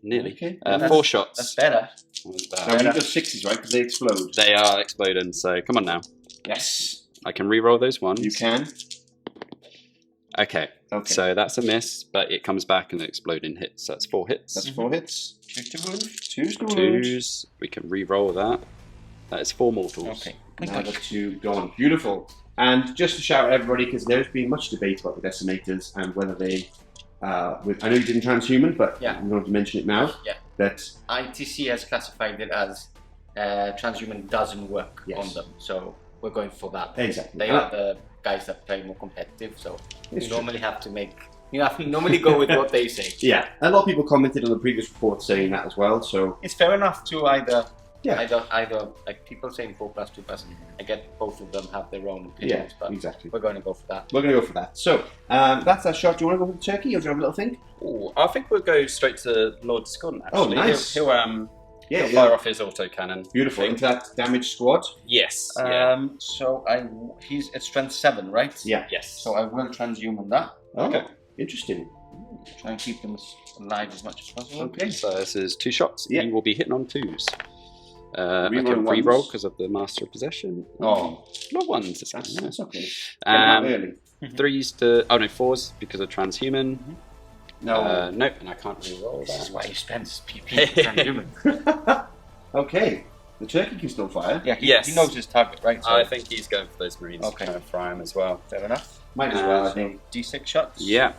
Nearly. Okay. 4 shots. That's better. Was Now that? we got 6s, right? Because they explode. They are exploding, so come on now. Yes. I can re-roll those ones. You can. Okay. Okay. So that's a miss, but it comes back and exploding hits. So that's 4 hits. That's 4 hits. 2 to wound. 2's the wound. 2s. We can re-roll that. That is 4 mortals. Okay. Now the 2 gone. Beautiful. And just to shout at everybody, because there's been much debate about the Decimators and whether they... I know you didn't transhuman, but Yeah. I'm going to mention it now. Yeah. That ITC has classified it as transhuman doesn't work Yes. on them, so we're going for that. exactly. They are the guys that play more competitive, so It's you true. normally have to make... You have to normally go with what they say. Yeah, a lot of people commented on the previous report saying that as well. So It's fair enough to either Yeah. either like people saying 4+, 2+. I get both of them have their own yeah, opinions, but exactly. we're going to go for that. We're going to go for that. So that's our shot. Do you want to go for the turkey, or do you have a little thing? Ooh, I think we'll go straight to Lord Scotland. Oh, Actually, nice. He'll Yeah, fire off his autocannon. Beautiful. Into that damage squad. Yes. Yeah. So he's at strength 7, right? Yeah. Yes. So I will transhuman that. Oh, Okay. interesting. Try and keep them alive as much as possible. Okay. So this is 2 shots. Yeah. He will be hitting on 2s. I Reroll can ones. re-roll because of the Master of Possession. Oh, Not 1s. It's that's okay. Get out Um, early. 3s to... Oh no, 4s because of transhuman. No. Nope, and I can't re-roll This is that. why he spends PP transhuman. Okay. The turkey can still fire. Yeah, Yes. he knows his target, right? So I think he's going for those Marines. Okay. Kind of fry him as well. fair enough. Might as well, I think. D6 shots. Yeah.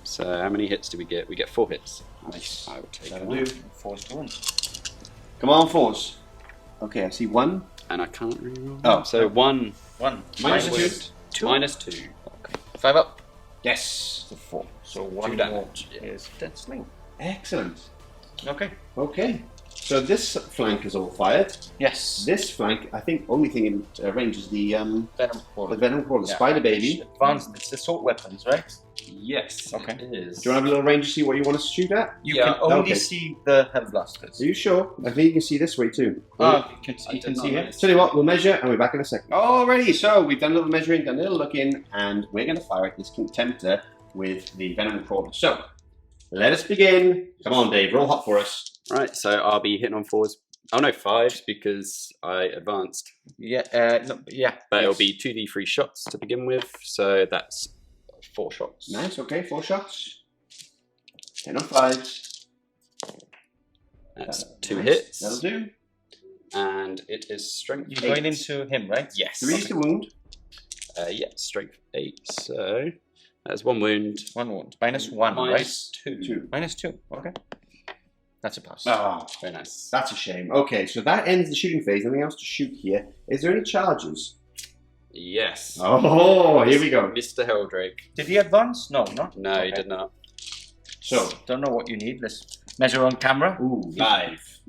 So how many hits do we get? We get 4 hits. Nice. I would take That'll that. do. 4's to wound. Come on, 4s. Okay, I see 1. And I can't re-roll. Oh. So 1. 1. Minus Minus 2. Minus 2. Okay. 5 up. Yes. So 4. So 1 more damage, yeah. is dead sling. Excellent. Okay. Okay. So this flank is all fired. Yes. This flank, I think, only thing in range is the Venom the Crawler. venom crawler, the Yeah. spider baby. Advanced, it's assault weapons, right? Yes. Okay. It is. Do you want to have a little range to see what you want us to shoot at? You Yeah, can only okay. see the Hell Blasters. Are you sure? I think you can see this way too. You can, I you can did see not it. notice. Tell you what, we'll measure and we're back in a second. Alrighty, so we've done a little measuring, done a little looking, and we're going to fire at this contemptor with the venom crawler. So let us begin. Come on, Dave, roll hot for us. Right, so I'll be hitting on 4s. Oh no, 5s because I advanced. Yeah, no, yeah. But it'll yes. be 2d3 shots to begin with, so that's 4 shots. Nice, okay, 4 shots. 10 on 5s. That's 2 Nice. hits. That'll do. And it is strength You're 8. going into him, right? Yes. 3 to wound. Yeah, strength 8. So that's 1 wound. 1 wound. -1, Minus right? 2. 2. -2. Okay. That's a pass. Ah, Very nice. that's a shame. Okay, so that ends the shooting phase. Nothing else to shoot here. Is there any charges? Yes. Oh, here we go. Mr. Heldrake. Did he advance? No, not. No, he did not. So, don't know what you need. Let's measure on camera. ooh, live.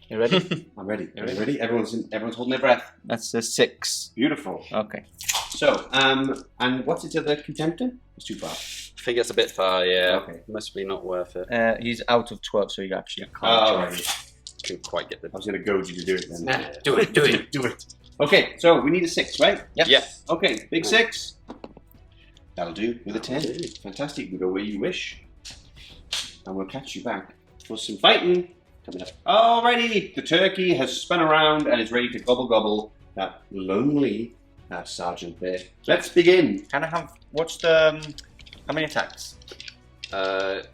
You ready? I'm ready. Are you ready? Everyone's holding their breath. That's a 6. Beautiful. Okay. So, and what's it to the contemptor? It's too far. I think it's a bit far, yeah. Okay. Must be not worth it. He's out of 12, so you actually can't. Oh, join. right. Could quite get the. I was going to goad you to do it then. Nah, do it. Do it. Okay, so we need a 6, right? Yes. Yeah. Okay, big 6. That'll do with a 10. Fantastic. You can go where you wish. And we'll catch you back for some fighting coming up. Alrighty, the turkey has spun around and is ready to gobble that lonely sergeant there. Let's begin. Can I have? What's the? How many attacks? 5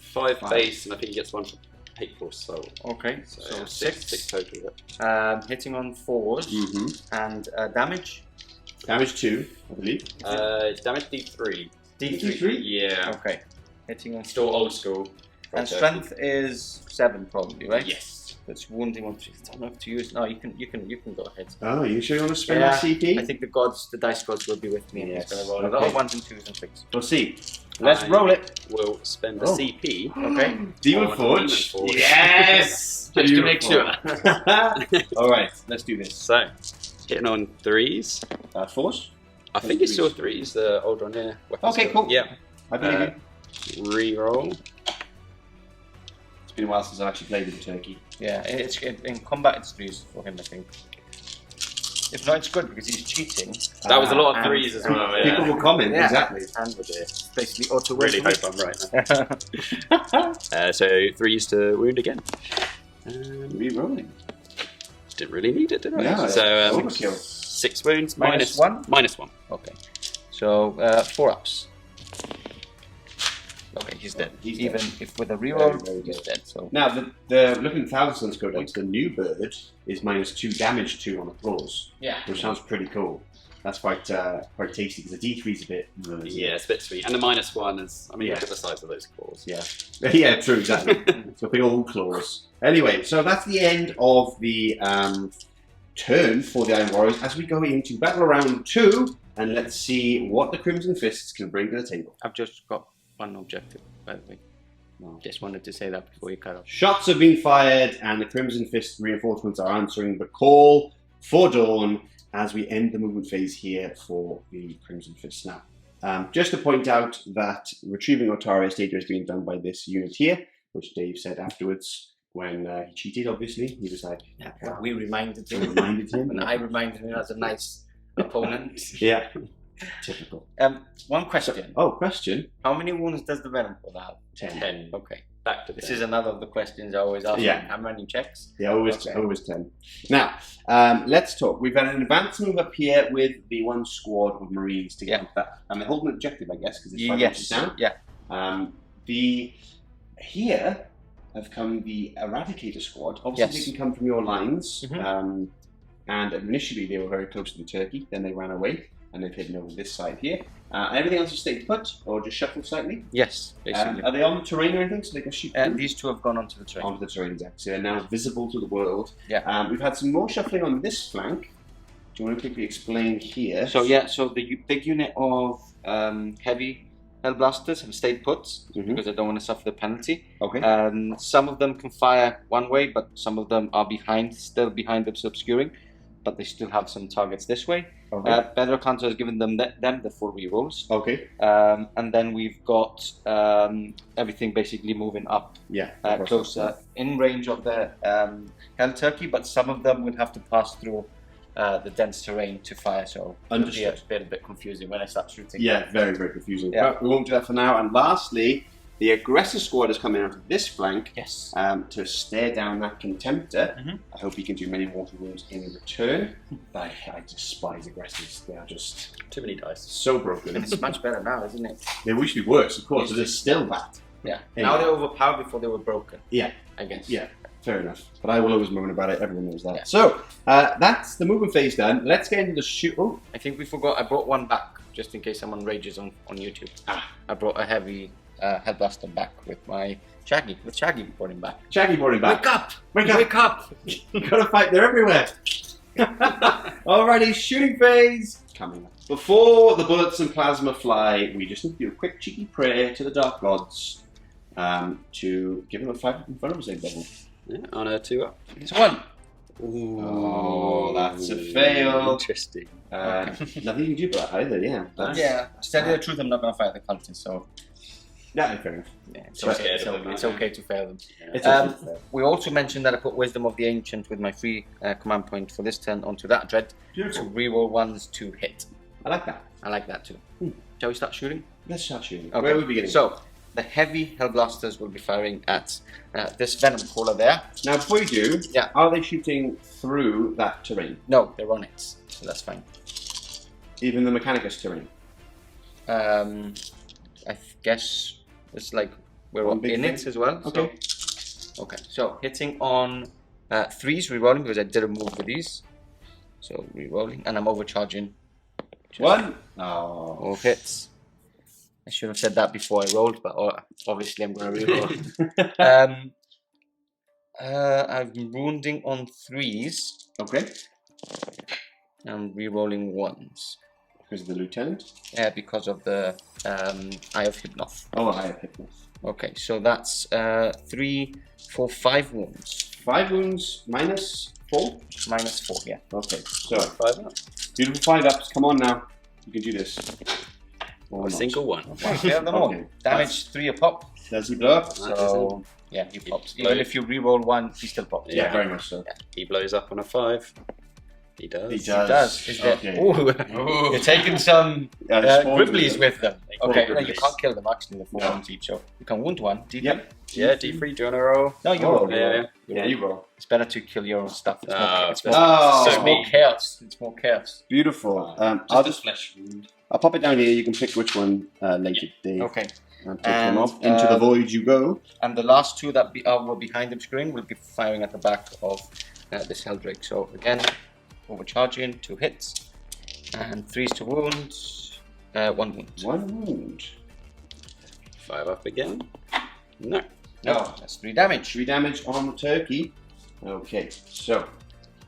base, and I think he gets 1 for hate force. So Okay, so, so yeah, 6. 6 total. Hitting on 4s and damage. Damage 2, I believe. Damage D3. D3? Yeah. Okay, hitting on Still 4s. old school. And strength is 7 probably, right? Yes. That's wounding on 3. I don't know if to use. No, you can go ahead. Oh, you sure you want to spend Yeah, that CP? I think the dice gods will be with me. And Yes, he's going to roll a okay. lot of 1s and 2s and 6s. We'll see. Let's I roll it. We'll spend the Oh. CP. Okay. Demon Oh, Forge. Demon Forge. Yes! Just to make Beautiful. Alright, let's do this. So, hitting on 3s. Force? I think it's still 3s, the old one here. Weapon Okay, skill. cool. Yeah. I believe you. Reroll. It's been a while since I've actually played with the turkey. Yeah, in combat it's 3s for him, I think. If not, it's good because he's cheating. That was a lot of and- 3s as well. Yeah. People will comment, Yeah. exactly. And with it, basically auto Really win. hope I'm right now. So 3s to wound again. Rerolling. Didn't really need it, did I? Yeah, so overkill. 6 wounds. Minus 1? Minus 1. Okay. So 4 ups. Okay, he's dead. He's Even dead. if with a reroll, Very he's dead. dead. So Now, the looking at Thousands Codex, the new bird is minus 2 damage 2 on applause, yeah. which sounds pretty cool. That's quite tasty because the D3 is a bit. Yeah, it's a bit sweet. And the minus 1 is, I mean, Yeah. look at the size of those claws. Yeah. Yeah, true, exactly. So big old claws. Anyway, so that's the end of the turn for the Iron Warriors as we go into battle round 2, and let's see what the Crimson Fists can bring to the table. I've just got one objective, by the way. Just wanted to say that before you cut off. Shots have been fired, and the Crimson Fist reinforcements are answering the call for dawn as we end the movement phase here for the Crimson Fist. Now, just to point out that retrieving Otarius data is being done by this unit here, which Dave said afterwards when he cheated, obviously. He was like, Yeah, we reminded we him. reminded him. And I reminded him as a nice opponent. Yeah, typical. One question. Oh, question. How many wounds does the Venom Pod have? 10. 10. Okay. Back to This 10. is another of the questions I always ask. Yeah. How many checks? Yeah, always, Okay. always 10. Now, let's talk. We've had an advance move up here with the one squad of Marines to get that. And they're holding an objective, I guess, because it's 5 inches down. Yeah. Here have come the Eradicator squad. Obviously, Yes. they can come from your lines. Mhm. And initially, they were very close to the turkey. Then they ran away, and they've hidden over this side here. Everything else is stayed put, or just shuffled slightly. Yes, basically. Are they on the terrain or anything, so they can shoot through? These two have gone onto the train. Onto the terrain, exactly. So they're now visible to the world. Yeah. We've had some more shuffling on this flank. Do you want to quickly explain here? So the big unit of heavy Hellblasters have stayed put Mhm. because they don't want to suffer the penalty. Okay. Some of them can fire one way, but some of them are still behind obscuring, but they still have some targets this way. Okay. Better Counter has given them the 4 rerolls. Okay. And then we've got everything basically moving up Yeah. closer in range of the Hell Turkey, but some of them will have to pass through the dense terrain to fire, so Understood. it's a bit confusing when I start shooting. Yeah, very, very confusing. Yeah. But we won't do that for now. And lastly, the aggressor squad is coming out of this flank Yes. to stare down that contemptor. Mhm. I hope he can do many water wounds in return. I despise aggressors. They are just Too many dice. so broken. It's much better now, isn't it? They wish to be worse, of course, but they're still bad. Yeah. Anyway. Now they're overpowered before they were broken. Yeah. I guess. Yeah, fair enough. But I will always moan about it. Everyone knows that. Yeah. So that's the movement phase done. Let's get into the shoot. Oh, I think we forgot. I brought one back just in case someone rages on YouTube. I brought a heavy Hellblaster back with my Shaggy. With Shaggy brought him back. Shaggy brought him back. Wake up! Wake up! Wake up! You gotta fight. They're everywhere. Alrighty, shooting phase coming up. Before the bullets and plasma fly, we just need to do a quick cheeky prayer to the Dark Gods to give them a 5 in front of save double. Yeah, on a 2 up. It's 1. Ooh, Oh, that's a fail. Interesting. Nothing you can do about that either, yeah. Yeah, to tell you the truth, I'm not going to fight the cultists, so Yeah, fair enough. yeah, it's, So okay, scared it's, of okay, them, it's aren't okay to fail them. It's Um, okay. We also mentioned that I put Wisdom of the Ancient with my free command point for this turn onto that dread to Beautiful. reroll ones to hit. I like that. I like that too. Shall we start shooting? Let's start shooting. Okay. Where are we beginning? So, the heavy Hellblasters will be firing at this Venom Caller there. Now, before you do, Yeah. are they shooting through that terrain? No, they're on it, so that's fine. Even the Mechanicus terrain? I guess it's like we're One big in thing? it as well. Okay. So, okay, so hitting on 3s, rerolling because I didn't move with these. So rerolling, and I'm overcharging. One. Oh. All hits. I should have said that before I rolled, but obviously I'm going to reroll. I'm wounding on 3s. Okay. I'm rerolling 1s. Because of the lieutenant? Because of the Eye of Hypnoth. Oh, I have hit this. Okay, so that's 3, 4, 5 wounds. 5 wounds minus 4? Minus 4, yeah. Okay, so 5 up. beautiful 5 ups. Come on now. You can do this. Or A not. single one. Okay, fail them all. Okay. Damage 3 a pop. Does he blow up? So, yeah, he pops. blows. Even if you reroll 1, he still pops. Yeah, Yeah. very much so. He blows up on a 5. He does. He He does. Is there... Okay. Ooh. You're taking some Gribblies with them. Okay, no, you Gribblies. can't kill them actually, the 4 No. wounds each, so you can wound 1. D3. Yep. Yeah, D3, do you want to roll? No, you Oh, roll. yeah. Yeah, you roll. It's better to kill your own stuff. It's more, Oh, it's more, Oh, it's more chaos. It's more chaos. beautiful. Just a flesh wound. I'll pop it down here. You can pick which one later, Dave. Okay. And take them And, off. Into the void you go. And the last 2 that were behind the screen will be firing at the back of this Helldrake. So again, overcharging, 2 hits, and 3s to wound, 1 wound. 1 wound. 5 up again. No. No, that's 3 damage. 3 damage on the turkey. Okay, so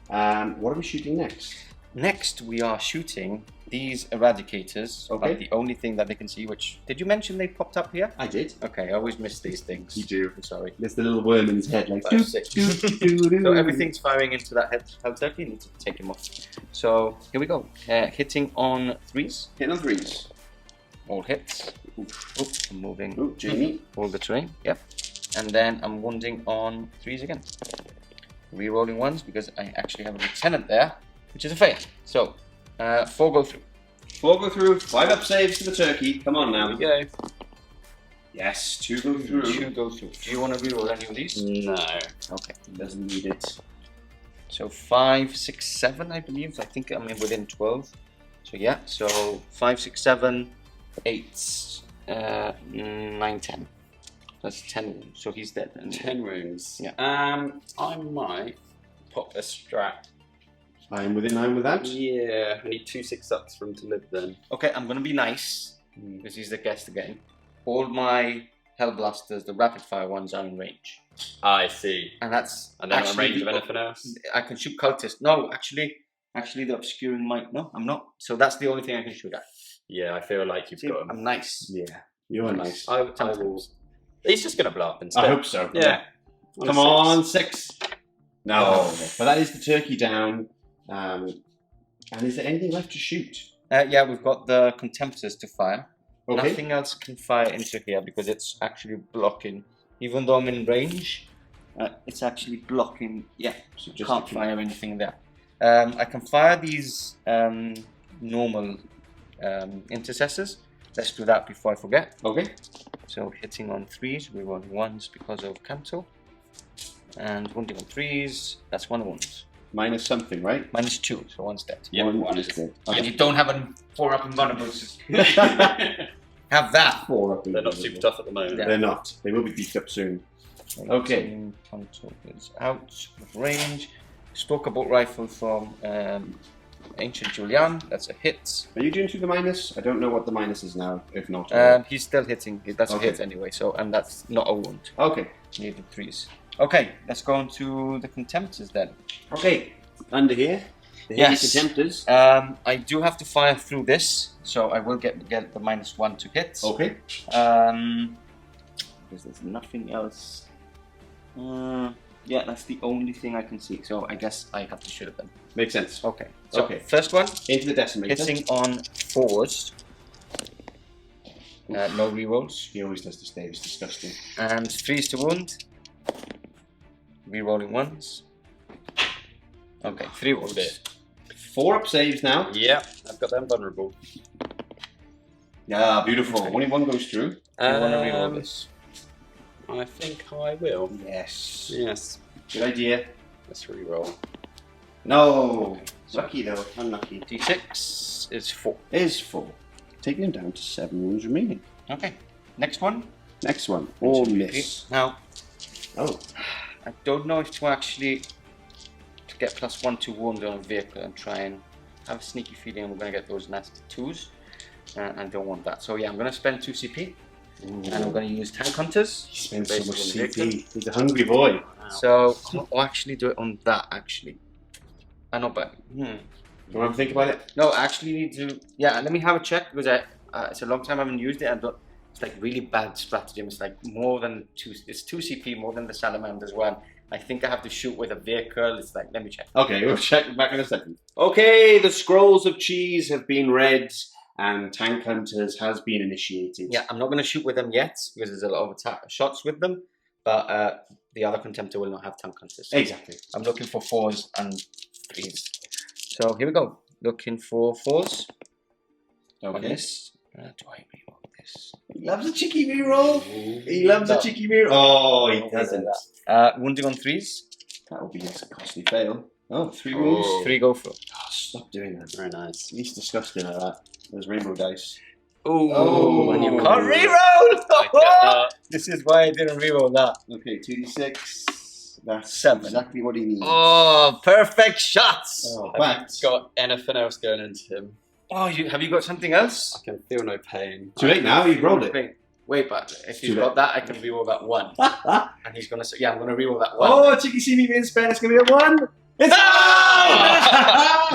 what are we shooting next? Next, we are shooting these Eradicators. Okay. But the only thing that they can see, which did you mention they popped up here? I did. Okay, I always miss these things. You do. I'm sorry. There's the little worm in his head, like. 5, 6. So everything's firing into that Hell Turkey. You need to take him off. So here we go. Hitting on 3s. Hit on 3s. All hits. Oop, I'm moving Oh, Jamie. all the terrain. Yep. And then I'm wounding on 3s again. Rerolling 1s because I actually have a lieutenant there, which is a fail. So 4 go through. 4 go through. 5 up saves to the turkey. Come on now. Here we go. Yes, 2 go through. 2 go through. Do you want to reroll any of these? No. Okay. Doesn't need it. So 5, 6, 7, I believe. I think I'm within 12. So yeah. So 5, 6, 7, 8, 9, 10. That's 10 wounds. So he's dead. And 10 wounds. Yeah. I might pop a strat. I'm within line with that. Yeah, I need 2 6-ups for him to live then. Okay, I'm gonna be nice because he's the guest again. All my Hellblasters, the rapid fire ones, are in range, I see. and that's And then on actually range of anything else? I can shoot cultists. No, actually, the obscuring might. No, I'm not. So that's the only thing I can shoot at. Yeah, I feel like you've See, got him. I'm nice. Yeah, you're nice. I will. Sometimes. He's just going to blow up instead. I hope so. Yeah. Come on, 6. No. But that is the turkey down. And is there anything left to shoot? Yeah, we've got the Contemptors to fire. Okay. Nothing else can fire into here because it's actually blocking. Even though I'm in range, it's actually blocking. Yeah, So just can't fire anything there. I can fire these normal intercessors. Let's do that before I forget. Okay. So hitting on 3s, we roll 1s because of cancel. And wounding on 3s, that's 1 wound. Minus something, right? Minus 2, so 1's dead. Yeah, one is dead. And you don't have a 4 up invulnerables. Have that. 4 up. They're not super tough at the moment. Yeah. They're not. They will be beefed up soon. Okay. Cancel is out of range. Stalker bolt rifle from Ancient Julian. That's a hit. Are you doing through the minus? I don't know what the minus is now, if not. He's still hitting. That's Okay. a hit anyway. So and that's not a wound. Okay. Needed 3s. Okay, let's go on to the Contemptors then. Okay. Under here. The Yes. Contemptors. I do have to fire through this, so I will get the -1 to hit. Okay. Because there's nothing else. Yeah, that's the only thing I can see. So I guess I have to shoot at them. Makes sense. Okay. So Okay. first one, Into the Decimator. hitting on 4s. No rerolls. He always does this, Dave. It's disgusting. And 3s to wound. Rerolling 1s. Okay, 3 wounds. 4 up saves now. Yeah, I've got them vulnerable. Yeah, beautiful. Only 1 goes through. I want to reroll this. I think I will. Yes. Yes. Good idea. Let's reroll. No. Lucky though. Unlucky. D6 is 4. Is 4. Taking him down to 7 wounds remaining. Okay. Next one. Next one. All miss. Now, Oh. I don't know if to actually get +1 to wound on a vehicle and try and have a sneaky feeling I'm going to get those nasty 2s. I don't want that. So yeah, I'm going to spend 2 CP. And I'm going to use Tank Hunters. He spends so much Basically, CP. He's a hungry boy. So I'll actually do it on that actually. I know, but You want to think about it? no, I actually need to. Yeah, let me have a check because it's a long time I haven't used it. And it's like really bad stratagem. It's like more than 2. It's 2 CP more than the Salamander's one. I think I have to shoot with a vehicle. It's like, let me check. Okay, we'll check back in a second. Okay, the scrolls of cheese have been read and Tank Hunters has been initiated. Yeah, I'm not going to shoot with them yet because there's a lot of shots with them. But the other Contemptor will not have Tank Hunters. So Exactly. I'm looking for 4s and 3s. So here we go. Looking for 4s. On Okay. this. Do I reroll this? He loves a cheeky reroll. He loves a cheeky reroll. Oh, he doesn't. Wounding on 3s. That would be a costly fail. Oh, 3 wounds. 3 go through. Oh, stop doing that. Very nice. He's disgusting like that. Those rainbow dice. Oh, and you Oh. can't reroll! This is why I didn't reroll that. Okay, 2d6. That's 7. exactly what he needs. Oh, perfect shots! Oh, Have but you got anything else going into him? Oh, have you got something else? I can feel no pain. too late now. You've rolled it. Wait, but if Too you've late. got that, I can reroll that 1. And he's gonna say, yeah, I'm gonna reroll that 1. Oh, cheeky CV being spent. It's gonna be a 1. It's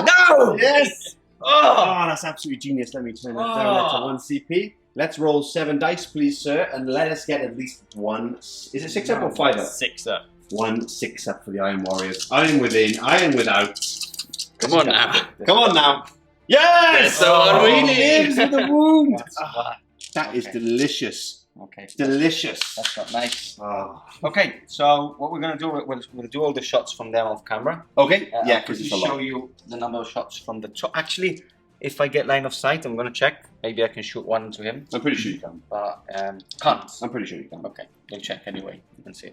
No! Yes. Oh! Oh, that's absolutely genius. Let me turn that down to 1 CP. Let's roll 7 dice, please, sir, and let us get at least 1. Is it 6 up or 5 up? 6 up. 1 6 up for the Iron Warriors. Iron within, iron without. Come on now. Come on now. Yes! That's the one we He need. lives with the wound. That's why. That is Okay. delicious. Okay. Delicious. That's not nice. Oh. Okay, so what we're gonna do, we'll do all the shots from them off camera. Okay. I'll Yeah, because quickly it's a show lot. you the number of shots from the top. Actually, if I get line of sight, I'm gonna check. Maybe I can shoot 1 to him, I'm pretty sure you can. but can't. I'm pretty sure you can. Okay, we'll check anyway. You can see.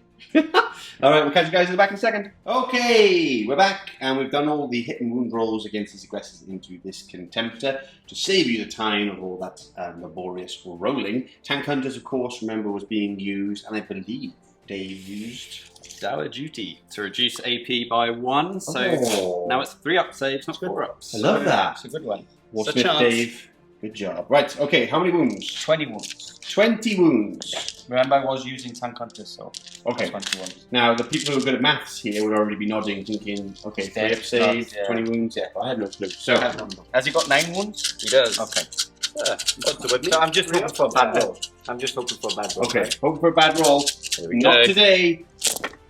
All right, we'll catch you guys in the back in a second. Okay, we're back, and we've done all the hit and wound rolls against these aggressors into this Contemptor to save you the time of all that laborious rolling. Tank Hunters, of course, remember, was being used, and I believe Dave used... Dower duty to reduce AP by 1. So Oh. now it's 3 up saves, not 4 ups. I love that. It's a good one. Warsmith, chance. Dave, good job. Right, okay, how many wounds? 20 wounds. 20 wounds. Remember, I was using Tank Hunters, so Okay. 20 wounds. Now, the people who are good at maths here would already be nodding, thinking, okay, 3 up saves, Yeah. 20 wounds. Yeah, I had no clue. So, Has he got 9 wounds? He does. Okay. Yeah, So I'm just looking for a bad roll. I'm just looking for a bad roll. okay, hope for a bad roll. Here we Not go. today.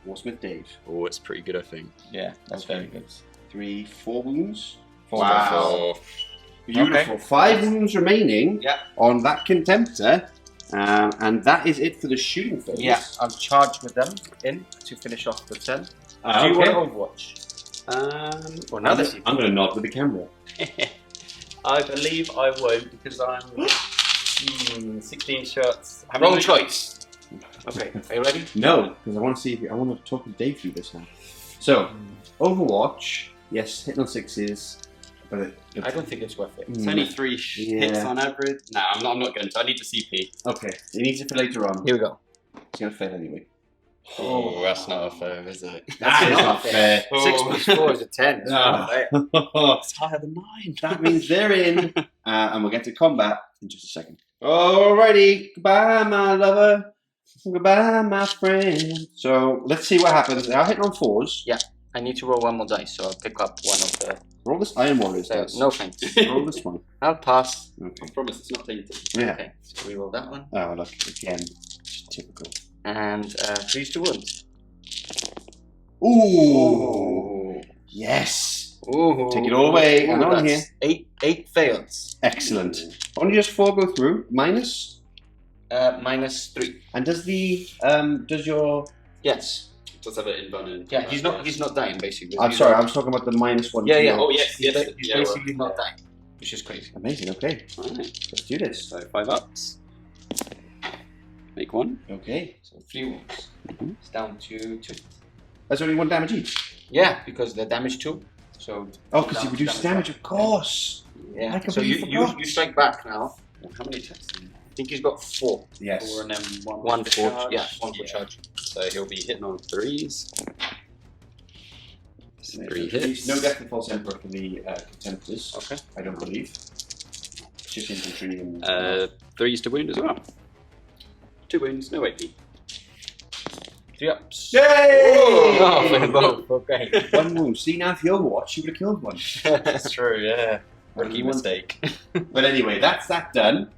Warsmith Dave. Oh, it's pretty good, I think. Yeah, that's very good. 3, 4 wounds. Wow. Beautiful. 5 wounds remaining Yeah. on that Contemptor. And that is it for the shooting phase. Yeah, I'll charge with them in to finish off the 10. Do you Okay. want Overwatch? Or another CP? I'm going to nod with the camera. I believe I won't because I'm 16 shots. How Wrong many- choice. Okay, are you ready? No, because I want to see if I want to talk to Dave through this now. So, Overwatch, yes, hitting on 6s, but I don't think it's worth it. It's only 3 hits Yeah. on average. No, I'm not going to. I need the CP. okay, it needs it for later on. Here we go. It's going to fail anyway. Oh, that's not a fair, is it? That is not fair. 6 plus 4 is a 10. It's not fair. It's higher than 9. That means they're in, and we'll get to combat in just a second. Alrighty, goodbye, my lover. Goodbye, my friend. So let's see what happens. They are hitting on 4s. Yeah. I need to roll one more dice, so I'll pick up one of the. Roll this Iron Warriors dice. No thanks. Roll this one. I'll pass. Okay. I promise it's not tainted. Yeah. Okay, so we roll that one. Oh, look, again. Typical. And 3 to wounds. Ooh! Yes! Ooh. Take it all away. And on here. That's 8 fails. Excellent. Only just 4 go through. Minus? -3. And does the, does your... Yes. Does have it in bone. Yeah, he's not dying, basically. I'm sorry, I was talking about the -1. Yeah, yeah. Oh, yes, He's yes. he's basically not dying, which is crazy. Amazing, okay. Alright, Let's do this. so 5 ups. Make 1. Okay. So 3 wounds. It's down to 2. That's only 1 damage each. Yeah, because the damage 2. So. Oh, because you reduce damage, of course. Yeah. I So completely you forgot. strike back now. How many attacks? I think he's got 4. Yes. 4 and then 1 1 for for charge. yeah, 1 for charge. So he'll be hitting on 3s. 3 There's hits. no death and false emperor for the contemptors. Okay. I don't believe. Just infantry and... 3s to wound as well. 2 wounds, no AP. 3 ups. Yay! Oh, for both. Okay. 1 wound. See, now if you overwatch, you would have killed one. That's true, yeah. Rookie mistake. But anyway, that's that done.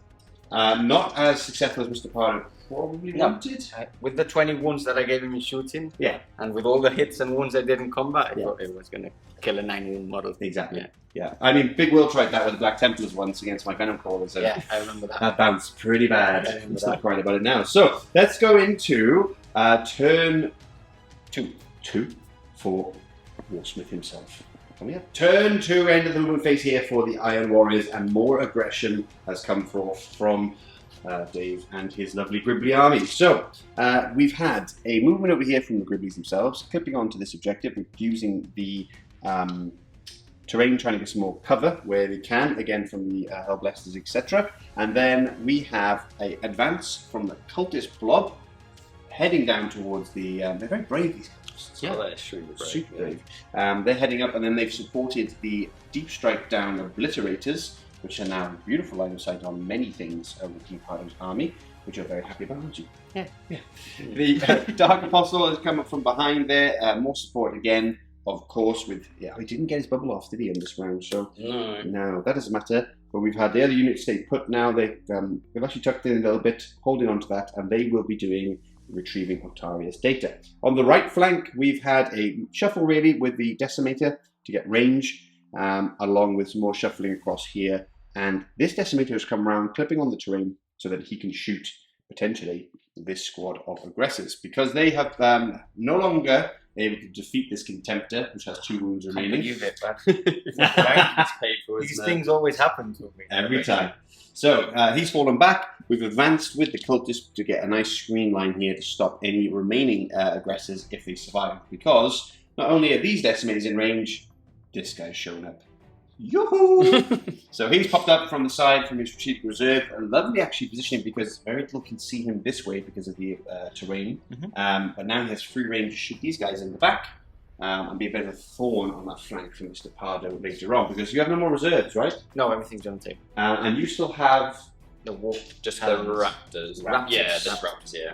Not as successful as Mr. Pardo probably No. wanted. With the 20 wounds that I gave him in shooting, Yeah. and with all the hits and wounds I did in combat, I Yeah. thought it was going to kill a 9 wound model. Exactly. Yeah. Yeah. I mean, Big Will tried that with the Black Templars once against my Venom Crawlers. Yeah, I remember that. That bounced pretty bad. I remember Let's that. not cry about it now. So let's go into turn 2 for Warsmith himself. Can we have turn 2 end of the movement phase here for the Iron Warriors, and more aggression has come from Dave and his lovely Gribbly army. So we've had a movement over here from the Gribblies themselves, clipping onto this objective, using the terrain, trying to get some more cover where they can, again from the Hellblasters, etc. And then we have a advance from the Cultist blob, heading down towards the... they're very brave, these cultists. Yeah, they're extremely brave. Super brave. They're heading up, and then they've supported the Deep Strike Down Obliterators, which are now beautiful line of sight on many things over King Pardo's army, which are very happy about, aren't you? Yeah. The Dark Apostle has come up from behind there, more support again, of course, with... Yeah, he didn't get his bubble off, did he, in this round? So, no, that doesn't matter. But we've had the other units stay put now. They've actually tucked in a little bit, holding on to that, and they will be doing retrieving Octaria's data. On the right flank, we've had a shuffle, really, with the Decimator to get range, along with some more shuffling across here. And this Decimator has come around, clipping on the terrain so that he can shoot, potentially, this squad of aggressors. Because they have no longer able to defeat this Contemptor, which has 2 wounds remaining. Believe it, man. It's painful, These isn't it? things always happen to me. Every time. So he's fallen back. We've advanced with the cultist to get a nice screen line here to stop any remaining aggressors if they survive. Because not only are these decimators in range, this guy's shown up. Yoo-hoo! So he's popped up from the side from his strategic reserve, and lovely actually positioning because very little can see him this way because of the terrain. But now he has free range to shoot these guys in the back. And be a bit of a thorn on that flank for Mr. Pardo later on, because you have no more reserves, right? No, everything's on the table. And you still have The wolf just The has Raptors. Raptors. Yeah, the Raptors, yeah.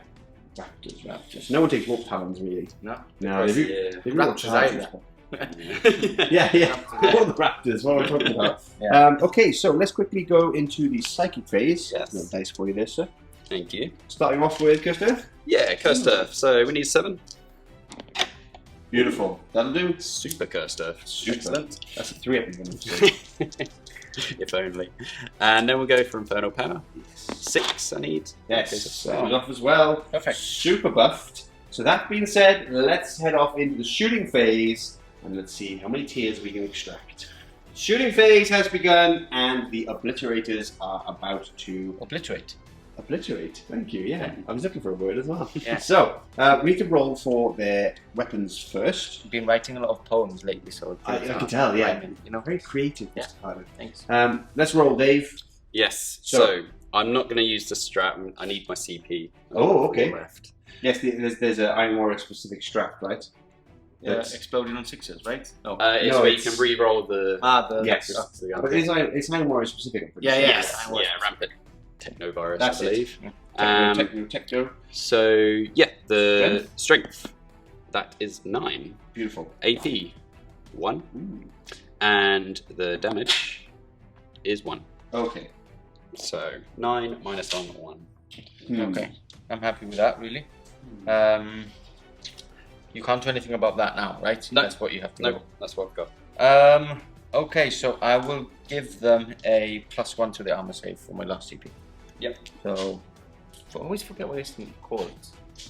Raptors. No one takes wolf talons, really. No. No, they do. Yeah. They do all Raptors charges. either. Yeah. All the Raptors. What am I talking about? Yeah. Okay, so let's quickly go into the psychic phase. Yes. No dice for you there, sir. Thank you. Starting off with Cursed Earth. Yeah, Cursed Earth. So we need 7. Beautiful. That'll do. Super Cursed Earth. Super. Excellent. That's a 3 up again. If only. And then we'll go for Infernal Power. 6 I need. Yes, Okay, that was off as well. Perfect. Super buffed. So that being said, let's head off into the shooting phase and let's see how many tiers we can extract. Shooting phase has begun and the obliterators are about to Obliterate. obliterate. Thank you, yeah. I was looking for a word as well. Yeah. So, we need to roll for their weapons first. I've been writing a lot of poems lately, so I can tell, yeah. rhyming, you know. Very creative, Yeah. Mr. Pardo. Thanks. Let's roll, Dave. Yes. So- So I'm not going to use the strap. I need my CP. Oh, okay. Left. Yes, there's an Iron Warrior specific strap, right? That's- Exploding on 6s, right? No. It's No, where it's- you can re-roll the. The Yes. the gun. But it's Iron Warrior specific. I'm pretty Yeah, sure. yeah. Yes. I was- Yeah, rampant technovirus, That's I it. believe. Techno. So yeah, the strength that is 9. Beautiful. AP 1, and the damage is 1. Okay. So 9 minus 1. Okay, I'm happy with that. Really. You can't do anything about that now, right? No. That's what you have to. No, that's what I've got. Okay, so I will give them a +1 to the armor save for my last CP. Yep. So I always forget what it's called.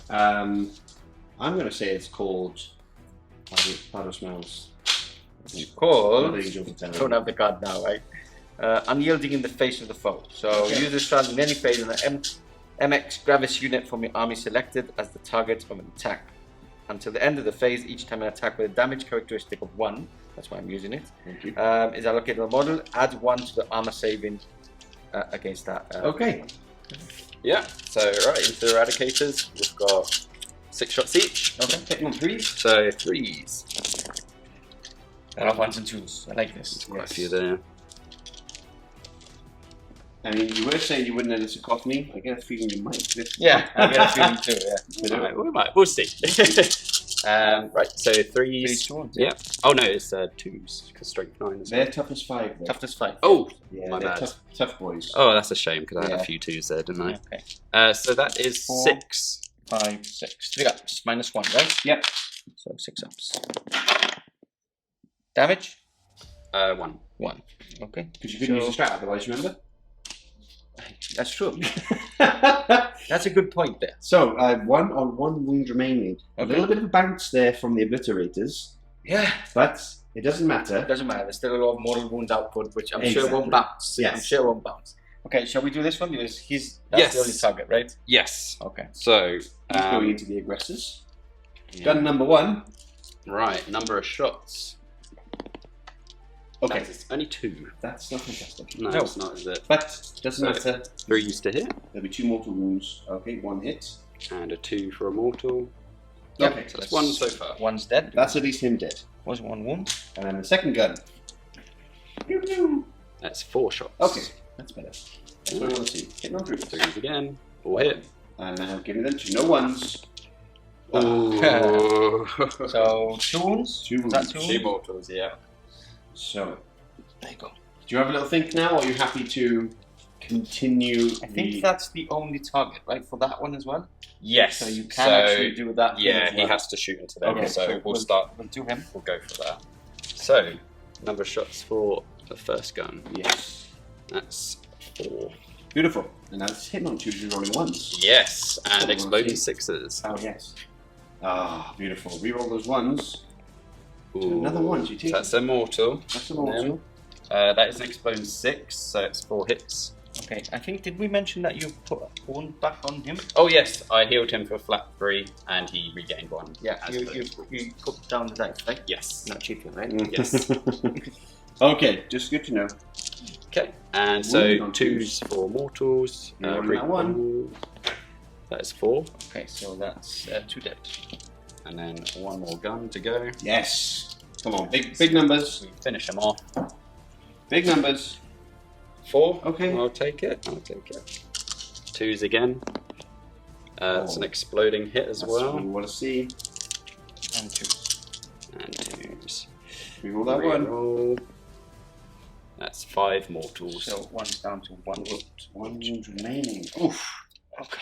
I'm going to say it's called Pardo smells. It's called. Not Angel of the I don't have the card now, right? Unyielding in the face of the foe. So use this card in any phase and an MX Gravis unit from your army selected as the target of an attack. Until the end of the phase, each time an attack with a damage characteristic of 1, that's why I'm using it, Thank you. is allocated to a model, add 1 to the armor saving against that. Okay. Yeah, so right, into the Eradicators, we've got 6 shots each. Okay. Hitting on 3s. So 3s. I love 1s and 2s. I like this. Quite a few there. I mean, you were saying you wouldn't let us across me. I get a feeling you might. Yeah, I get a feeling too. Yeah. Right, we might. We'll see. Right, so 3s. 3s. Yeah. Oh no, it's 2s because strength 9 is. They're toughness 5. Though. Toughness 5. Oh, Yeah, my they're bad. tough boys. Oh, that's a shame because I had Yeah. a few 2s there, didn't I? Okay. So that is 4. 6. 5, 6. 3 ups. -1, right? Yep. So 6 ups. Damage? 1. 1. Okay. Because you couldn't use the strat otherwise, remember? That's true. That's a good point there. So, 1 on 1 wound remaining. A little bit of a bounce there from the Obliterators, Yeah. but it doesn't matter. It doesn't matter. There's still a lot of mortal wound output, which I'm sure Exactly. won't bounce. Yes. I'm sure won't bounce. Okay, shall we do this one? Because that's the only target, right? Yes. Okay. So, He's going into the aggressors. yeah. Gun number 1. Right, number of shots. Okay, That is only 2. that's not fantastic. No, No. it's not, is it? But doesn't So- matter. 3 to hit, There'll be 2 mortal wounds. Okay, 1 hit. and a 2 for a mortal. Yep. Okay, So that's 1 so far. One's dead. That's at least him dead. Was 1 wound. And then the second gun. Pew, pew. That's 4 shots. Okay, that's better. That's what I want to see. Hitting on 3. 3s again. 4 hit. And now giving them to no ones. Oh. So 2 wounds. 2 Is wounds. that 2 wounds? mortals, yeah. So, There you go. do you have a little think now, or are you happy to continue I think that's the only target, right, for that one as well. Yes. So you can actually do that. thing Yeah, as he well. has to shoot into them. Okay, so so we'll start. We'll do him. We'll go for that. So, number of shots for the first gun. Yes. That's 4. Beautiful. And that's hitting on 2s and rolling 1s. Yes, and Oh, exploding okay. 6s. Oh, yes. Ah, beautiful. Reroll those 1s. Ooh. Another 1, you take. That's a mortal. That's a mortal. That is an exploding 6, so it's 4 hits. Okay. I think did we mention that you put a wound back on him? Oh yes, I healed him for flat 3, and he regained 1. Yeah. as You the- put down the dice, right? Yes. Not cheating, right? Yes. Okay, just good to know. Okay, and so Wound on 2s for mortals. Yeah, rolling that one. That is 4, Okay. So that's 2 dead. and then 1 more gun to go. Yes. Come on, big numbers. We finish him off. Big numbers. 4. Okay. I'll take it. 2s again. It's an exploding hit as That's what we well. want to see. And 2. And 2s. Reroll that one. Reroll. That's 5 mortals. So 1's down to 1 wound. 1 wound remaining. Oof. Okay.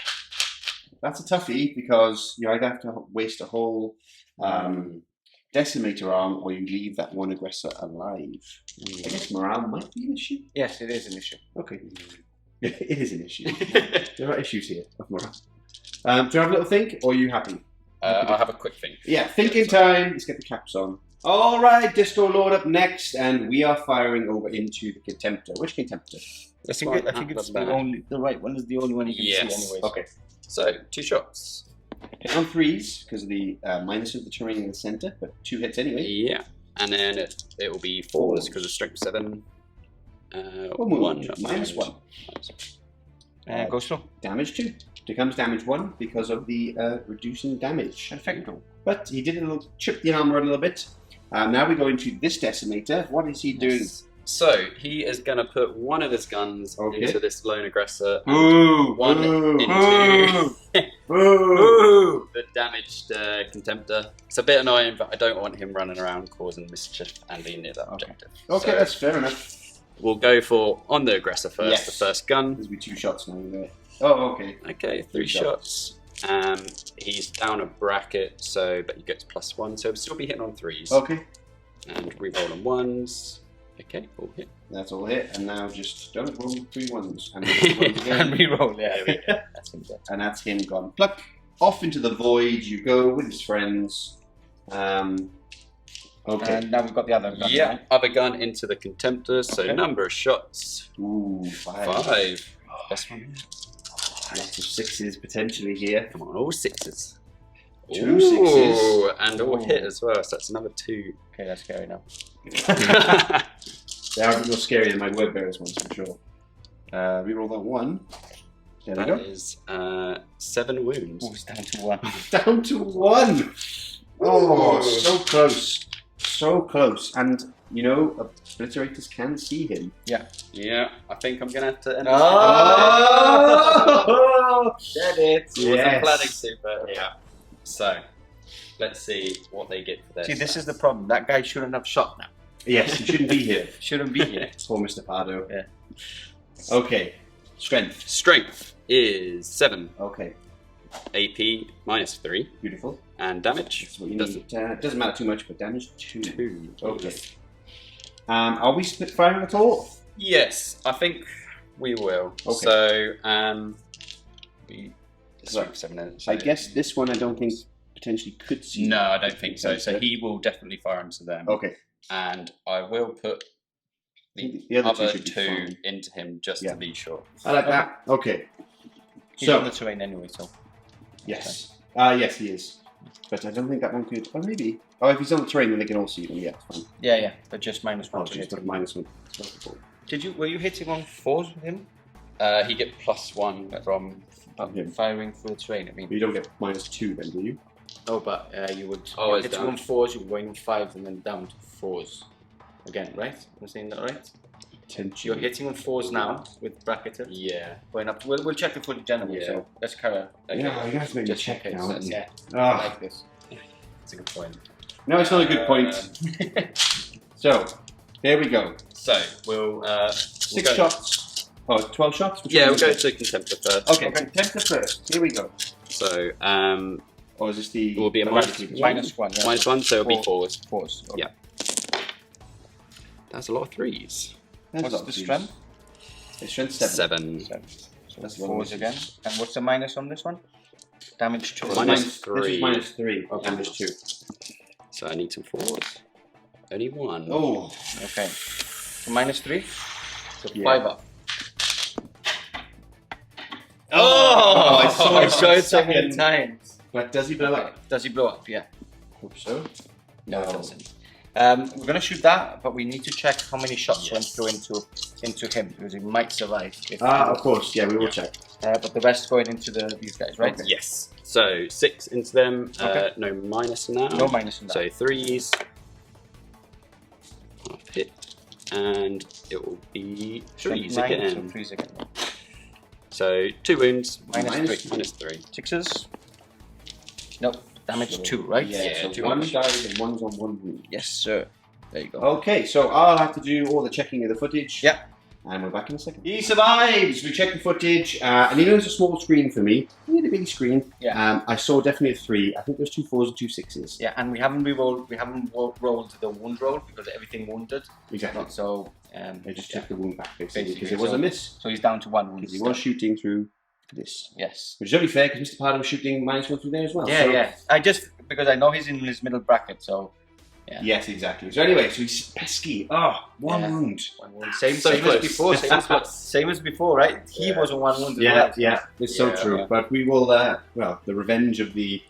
That's a toughie because you either have to waste a whole decimator arm or you leave that one aggressor alive. I guess morale might be an issue. Yes, it is an issue. Okay. It is an issue. There are issues here of morale. Do you have a little think or are you happy? I'll have a quick think. Yeah, thinking time. Let's get the caps on. All right, Distro Lord up next, and we are firing over into the Contemptor. Which Contemptor? I think it's the right one is the only one you can see anyways. Okay. So, 2 shots. Hit on 3s because of the minus of the terrain in the center, but 2 hits anyway. Yeah. And then it will be 4s because of strength 7. One wound. Minus 1. Go slow. Damage 2. Becomes damage 1 because of the reducing damage. Perfecto. But he did a little chip the armor a little bit. Now we go into this Decimator. What is he doing? So he is going to put one of his guns Okay. into this lone aggressor. And Ooh, one ooh, into the damaged Contemptor. It's a bit annoying, but I don't want him running around causing mischief and being near that objective. Okay, So that's fair enough. we'll go for on the aggressor first, Yes. the first gun. There's be 2 shots now. Isn't there? Oh, okay. Okay, 3 3 shots. He's down a bracket, but he gets +1, so he'll still be hitting on 3s. Okay, And re-roll on 1s. Okay, all hit. that's all hit. And now just don't roll 3 ones. And then ones again. And reroll, yeah. That's him dead. And that's him gone. Pluck. Off into the void you go with his friends. Okay. And now we've got the other gun. Yeah, right? other gun into the Contemptor, so Okay. number of shots. Ooh, 5. 5. Best one. Lots of 6s potentially here. Come on, all 6s. 2 Ooh, 6s. and all Ooh. hit as well, so that's another 2. Okay, that's scary now. They are a bit more scary than my word bearers ones for sure. Reroll that 1. There we That go. is 7 wounds. Oh, it's down to 1. Down to 1. Oh, so close. So close. And, you know, obliterators can see him. Yeah, I think I'm going to have to end Oh! Dead it. Wasn't Yes. planning to, but yeah. So, let's see what they get for this. See, this is the problem. That guy shouldn't have shot now. Yes, he shouldn't be here. Shouldn't be here. Poor Mr. Pardo. Yeah. Okay. Strength. Strength is 7. Okay. AP -3. Beautiful. And damage That's what you does need. Doesn't matter too much, but damage 2. 2. Okay. Are we split firing at all? Yes, I think we will. Okay. So, We- Right. 7. I guess this one I don't think potentially could see. No, I don't think so. So he will definitely fire into them. Okay. And I will put The the other two other should be 2 fine. into him just Yeah. to be sure. I like that. Okay. He's on So, the terrain anyway, so. yes. Yes, he is. But I don't think that one could. Oh, maybe. Oh, if he's on the terrain, then they can all see him. Yeah, it's fine. Yeah, but just -1 Oh, to just hit. put -1. Were you hitting on 4s with him? He get +1 from. Him. Firing through the terrain, I mean. You don't get -2 then, do you? No, but you would Oh, it's hit down. on 4s, you're going on 5s, and then down to 4s. Again, right? Am I saying that right? Potentially. You're hitting on 4s now with bracketed. Yeah. Going up. We'll check the footage anyway, Yeah. so let's carry on. Yeah, you're gonna have to make me Just check in case. now. Yeah, Ah, like this. That's a good point. no, it's not a good point. So, here we go. So, we'll. 6 go- shots. Oh, 12 shots? Which Yeah, one we'll is go it? to Contemptor first. Okay, Contemptor first. Here we go. So, Or is this the. It will be a the minus- radical one? -1. Yeah. -1, so it'll be 4s. 4s. Okay. Yeah. That's a lot of 3s. That's What's not the huge. strength? It's strength 7. 7. 7. So That's 4s again. And what's the minus on this one? Damage 2. Minus 3. -3. Okay. Damage 2. So I need some 4s. Only 1. Oh, Okay. So -3. So Yeah. 5 up. Oh, I saw it so so many times. but does he blow up? Does he blow up? Yeah. Hope so. No, it doesn't. We're gonna shoot that, but we need to check how many shots went through into him because he might survive. If Of course, yeah, we will check. but the rest going into these guys, right? Okay. Yes. So 6 into them. Okay. No minus now. No minus on that. So 3s. Half hit. And it will be 3s Nine, again. So 3s again. So 2 wounds. Minus 3. -3. 6s. Nope. Damage 2, right? Yeah, so 2 one damage. dies and one's on 1 wound. Yes, sir. There you go. Okay, so I'll have to do all the checking of the footage. Yeah. And we're back in a second. He survives! We checked the footage, and even though it's a small screen for me, we need a big screen. Yeah. I saw definitely a 3. I think there's 2 4s and 2 6s. Yeah, and we haven't re-rolled. We haven't rolled the wound roll because everything wounded. Exactly. Not so. I just took the wound back, basically, Basically, because it was so- a miss. So he's down to 1 wound. Because he was shooting through this. Yes. Which is only fair, because Mr. Pardo was shooting -1 through there as well. Yeah, so, yeah. I just because I know he's in his middle bracket, so yeah. Yes, exactly. So anyway, so he's pesky. Oh, 1 Yeah. wound. 1 wound. Same So as close. before. Same as before, right? He Yeah. was on 1 wound as Yeah, well. yeah, it's so Yeah. true. But we will, well, the revenge of the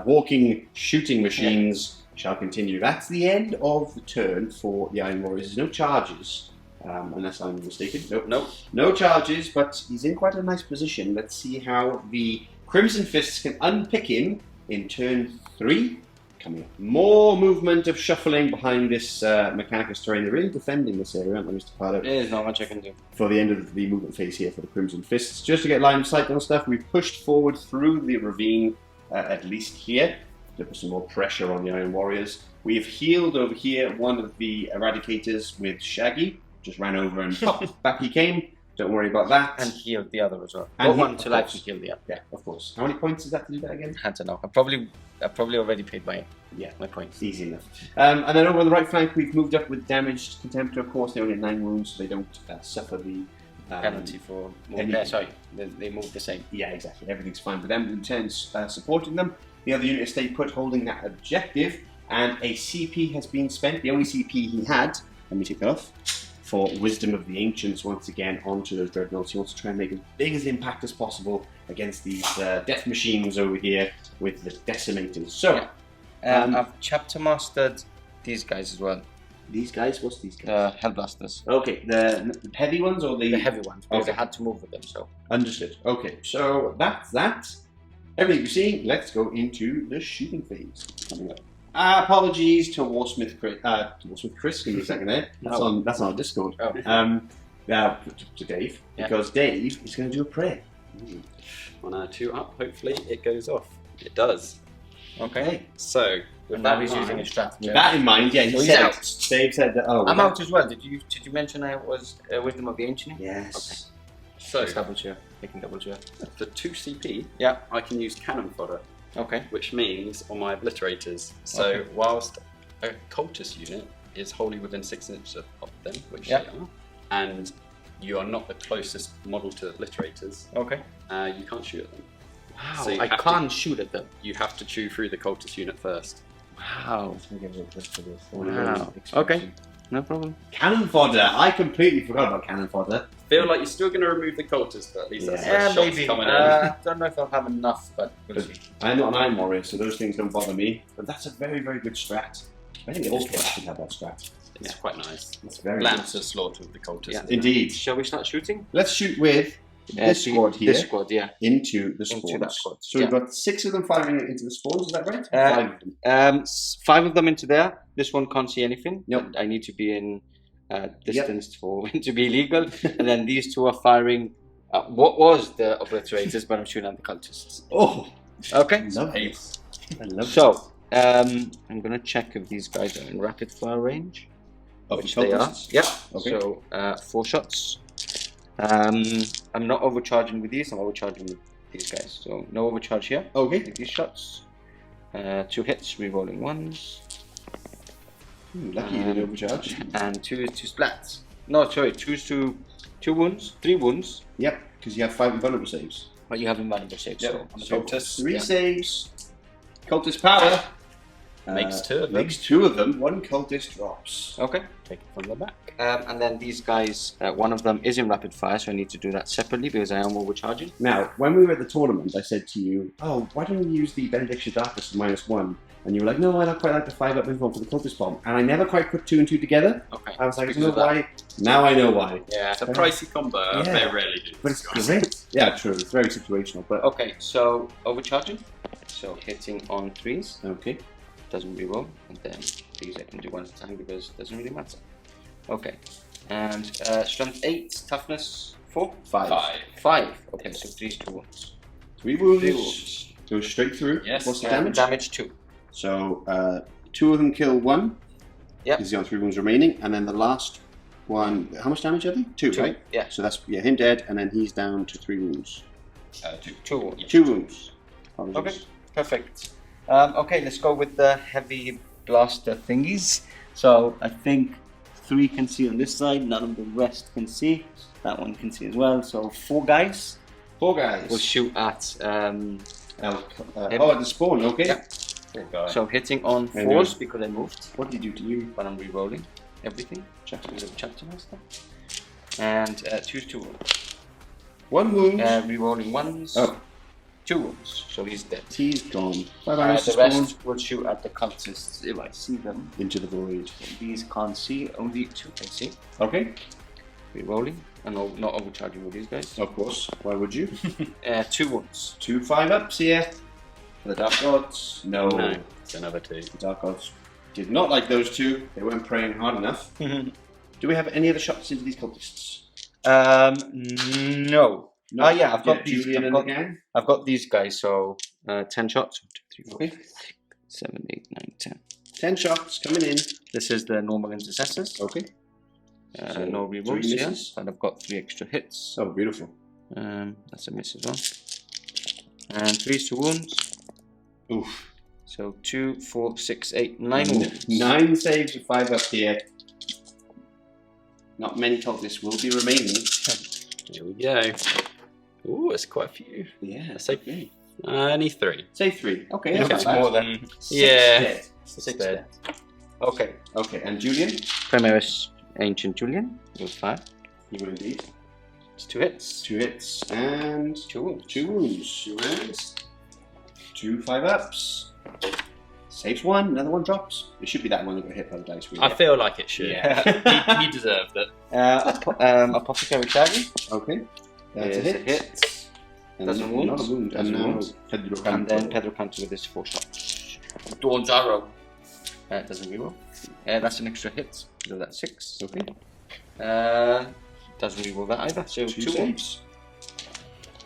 walking shooting machines shall continue. That's the end of the turn for the Iron Warriors. There's no charges, unless I'm mistaken. Nope. Nope. No charges, but he's in quite a nice position. Let's see how the Crimson Fists can unpick him in turn 3. coming up. More movement of shuffling behind this Mechanicus terrain. They're really defending this area, aren't they, Mr. Pardo? There's not much I can do. For the end of the movement phase here for the Crimson Fists. Just to get line of sight on stuff, we've pushed forward through the ravine, at least here, to put some more pressure on the Iron Warriors. We've healed over here one of the Eradicators with Shaggy. Just ran over and pop, back he came. Don't worry about that. And healed the other as well. And One to actually heal the other. Yeah, of course. How many points is that to do that again? I don't know. I probably already paid my Yeah, my points. easy enough. And then over on the right flank, we've moved up with damaged Contemptor. Of course, they only have 9 wounds, so they don't suffer the Penalty for they move the same. Yeah, exactly. Everything's fine with them. Lieutenant's supporting them. The other unit stayed put, holding that objective, and a CP has been spent. The only CP he had. Let me take that off. For Wisdom of the Ancients, once again, onto those Dreadnoughts. He wants to try and make as big an impact as possible against these death machines over here with the Decimators. So, I've chapter mastered these guys as well. these guys? What's these guys? Hellblasters. Okay, the heavy ones or The heavy ones, because Okay. I had to move with them, so. Understood. Okay, so that's that. Everything you're seeing, let's go into the shooting phase coming up. Apologies to Warsmith Chris, give me a second there. That's on Discord. Oh. To Dave, Yeah. because Dave is going to do a prayer. On 2 up, hopefully it goes off. It does. Okay. So, With that, he's using a stratagem. With that in mind, yeah, So he he's said, out. Dave said that. Oh, I'm out as well. Did you mention I was Wisdom of the Ancient? Yes. so Let's double check. I can double check. for 2 CP, Yeah. I can use cannon fodder, Okay. which means on my obliterators. So Okay. whilst a cultist unit is wholly within 6 inches of them, which Yeah. they are, and you are not the closest model to obliterators, Okay. you can't shoot at them. Wow. So you I have can't shoot at them. You have to chew through the cultist unit first. Wow. Wow. Wow. Okay. No problem. Cannon fodder. I completely forgot about cannon fodder. Feel like you're still going to remove the cultist, but at least that's Yeah, less shots maybe. coming in. Don't know if I'll have enough, but we'll see. I'm not an Iron Warrior, so those things don't bother me. But that's a very, very good strat. I think all strats should have that strat. It's quite nice. It's very Lancer slaughter of the cultists. Yeah. Indeed. Shall we start shooting? Let's shoot with this squad here This squad, yeah. into the Into spawns. that squad, So we've got 6 of them firing into the spawns, is that right? 5 of them. 5 of them into there. This one can't see anything. Yep. I need to be in distance for it to be illegal. And then these 2 are firing what was the obliterators, but I'm shooting at the cultists. Oh, Okay. lovely. I love So, I'm going to check if these guys are in rapid fire range. Which they are. Yep. Okay. So, 4 shots. I'm not overcharging with these, I'm overcharging with these guys. So, no overcharge here. Okay. With these shots. 2 hits, re-rolling 1s. Lucky you didn't overcharge. And 2 splats. No, sorry, 2 wounds, 3 wounds. Yep, because you have 5 invulnerable saves. But you have invulnerable saves. Yep. So, I'm So cultist. 3 Yeah. saves. Cultist power. Makes 2 of them. Makes 2 of them. 1 cultist drops. Okay, take it from the back. And then these guys, one of them is in rapid fire, so I need to do that separately because I am overcharging. Now, when we were at the tournament, I said to you, oh, why don't we use the Benediction Darkness -1? And you were like, no, I don't quite like the 5-up info for the cultist bomb. And I never quite put 2 and 2 together. Okay. I was like, I Because don't know of that. why. Now I know why. Yeah. It's a pricey combo. Yeah. They rarely do. But it's great. Yeah, true. It's very situational. But Okay, so overcharging. So hitting on 3s. okay. Doesn't re-roll. And then these I can do 1 at a time because it doesn't really matter. Okay. And strength 8, toughness 4? 5. 5. Okay, so 3 2 wounds. 3 wounds. 3 wounds. Go straight through. Yes. What's the Yeah, damage? Damage 2. So 2 of them kill 1. Yep. Because you have 3 wounds remaining, and then the last one. How much damage are they? 2, 2, right? yeah. So that's him dead, and then he's down to 3 wounds. 2 wounds. 2 wounds. Okay, Apologies. perfect. Okay, let's go with the heavy blaster thingies. So I think 3 can see on this side, none of the rest can see. That one can see as well. So 4 guys 4 guys. will shoot at. at the spawn. Okay. Yeah. So hitting on And 4s because I moved. What did he do to you? But I'm re-rolling everything. Chapter master. And 2 wounds. 1 wound. Re-rolling 1s. Oh. 2 wounds. So he's dead. He's gone. Bye-bye, Mr. The Spawn. rest will shoot at the cultists if I see them. Into the void. These can't see, only 2 can see. Okay. Re-rolling, and not overcharging with these guys. Of course. Why would you? 2 wounds. 2 5-ups here. For the Dark Gods? No. No, it's another 2. The Dark Gods did not like those 2. They weren't praying hard enough. Do we have any other shots into these cultists? No. No. Yeah, I've got these. Julian and the gang. I've got these guys. So 10 shots. 1, 2, 3, 4, Okay. 5, 6, 7, 8, 9, 10. 10 shots coming in. This is the normal intercessors. Okay. So no three rerolls, yeah. misses. And I've got 3 extra hits. Oh, beautiful. That's a miss as well. And 3 to wounds. Oof. So 2, 4, 6, 8, 9 wounds. 9 saves with 5 up here. Not many cultists will be remaining. Here we go. Ooh, it's quite a few. Yeah. Let's say Okay. only 3. Say 3. Okay, It's that's not more bad. than 6 Yeah. dead. 6 dead. Okay. Okay, and Julian? Primaris Ancient Julian with 5. You will indeed. It's 2 hits. 2 hits and 2 wounds. 2 wounds. 2 wounds. 2 5-ups. Saves 1, another 1 drops. It should be that one that got hit by the dice wheel. I feel like it should. Yeah. he deserved it. Apothecary Shaggy. Okay. That's a Is hit. And Doesn't wound. Not a wound. Doesn't and now wound. Pedro And then Canto. Pedro Canto with his 4 shots. Dawn's Arrow. Doesn't reroll. That's an extra hit. So that's 6. Okay. Doesn't reroll that either. So 2 saves. wounds.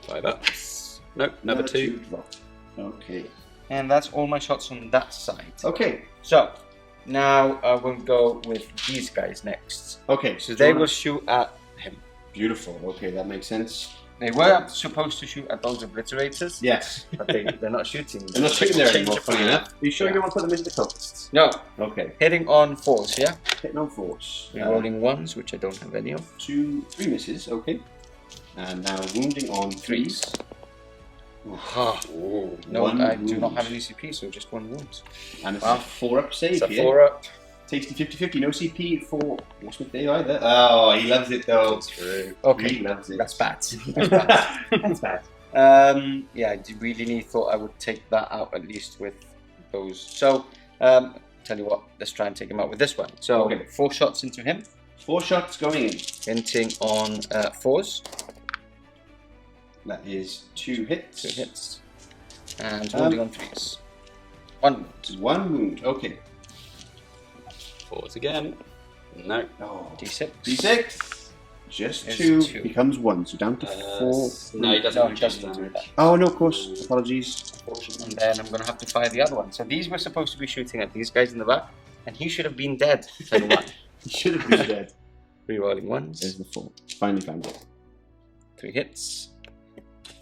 5 ups. Nope, another 2. dropped. Okay. And that's all my shots on that side. Okay. So now we'll go with these guys next. Okay. So they will shoot at him. Beautiful. Okay, that makes sense. They were supposed to shoot at those obliterators, Yes. but they're not shooting. They're not shooting there Change anymore, of funny plan. enough. Are you sure Yeah. you want to put them into the cultists? No, Okay. hitting on 4s, yeah? Hitting on 4s. Rolling 1s, which I don't have any of. 2, 3 misses. Okay. And now wounding on 3s. 3s. No, One I do not wound. have any CP, so just 1 wound. And it's Wow. a 4-up save It's a here. 4 up. Tasty 50-50. No CP for Warsmith Day either. Oh, he loves it though. True. Okay, He loves it. that's bad. That's bad. That's bad. Yeah, I really thought I would take that out at least with those. So, tell you what, let's try and take him out with this one. So, Okay. 4 shots into him, 4 shots going in. hinting on 4s, That is 2 hits. 2 hits, and wounding on 3s. 1 wound. 1 wound. Okay. 4s again. No. Oh. D6. D6. Just It's 2 2. becomes 1, so down to 4. No, he doesn't No, he reduce doesn't do damage. that. Oh no, of course. Apologies. And then I'm going to have to fire the other one. So these were supposed to be shooting at these guys in the back, and he should have been dead. Turn 1. He should have been dead. Rerolling 1s, There's the 4. Finally found it. 3 hits,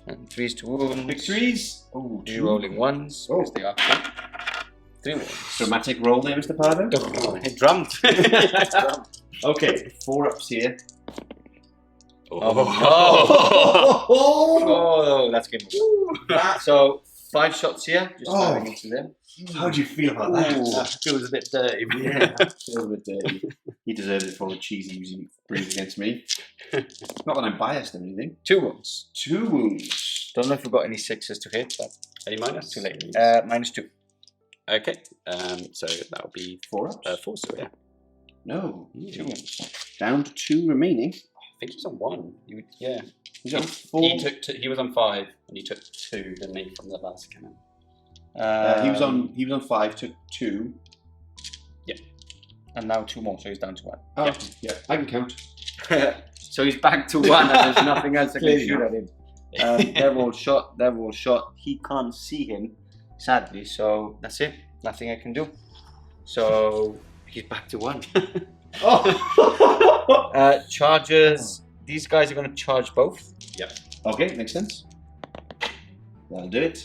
and 3s to wound. Big 3s. Oh, 2. Rerolling 1s, Oh. because they are 3. 3 wounds. Dramatic roll there, Mr. Pardo. It drummed. Okay, 4 ups here. Oh, Oh, that's good. So 5 shots here, just Oh. firing into them. how do you feel about that? That feels a bit dirty. Yeah, a little bit dirty. He deserves it for all the cheese he usually brings against me. Not that I'm biased or anything. 2 wounds. 2 wounds. Don't know if we've got any 6s to hit, but Any minus? too late. -2. Okay. So that'll be 4 ups? 4 still, yeah. No. 2 wounds. Down to 2 remaining. I think he's on 1. Yeah. He's on 4. He was on 5, and he took 2, didn't he, from the last cannon? He was on 5, took 2. and now 2 more, so he's down to 1. Oh, Yeah. yeah, I can count. So he's back to 1, and there's nothing else I can Clearly shoot not. at him. They're all shot. They're all shot. He can't see him, sadly. So that's it. Nothing I can do. So he's back to 1. Oh! Charges. These guys are going to charge both. Okay, makes sense. That'll do it.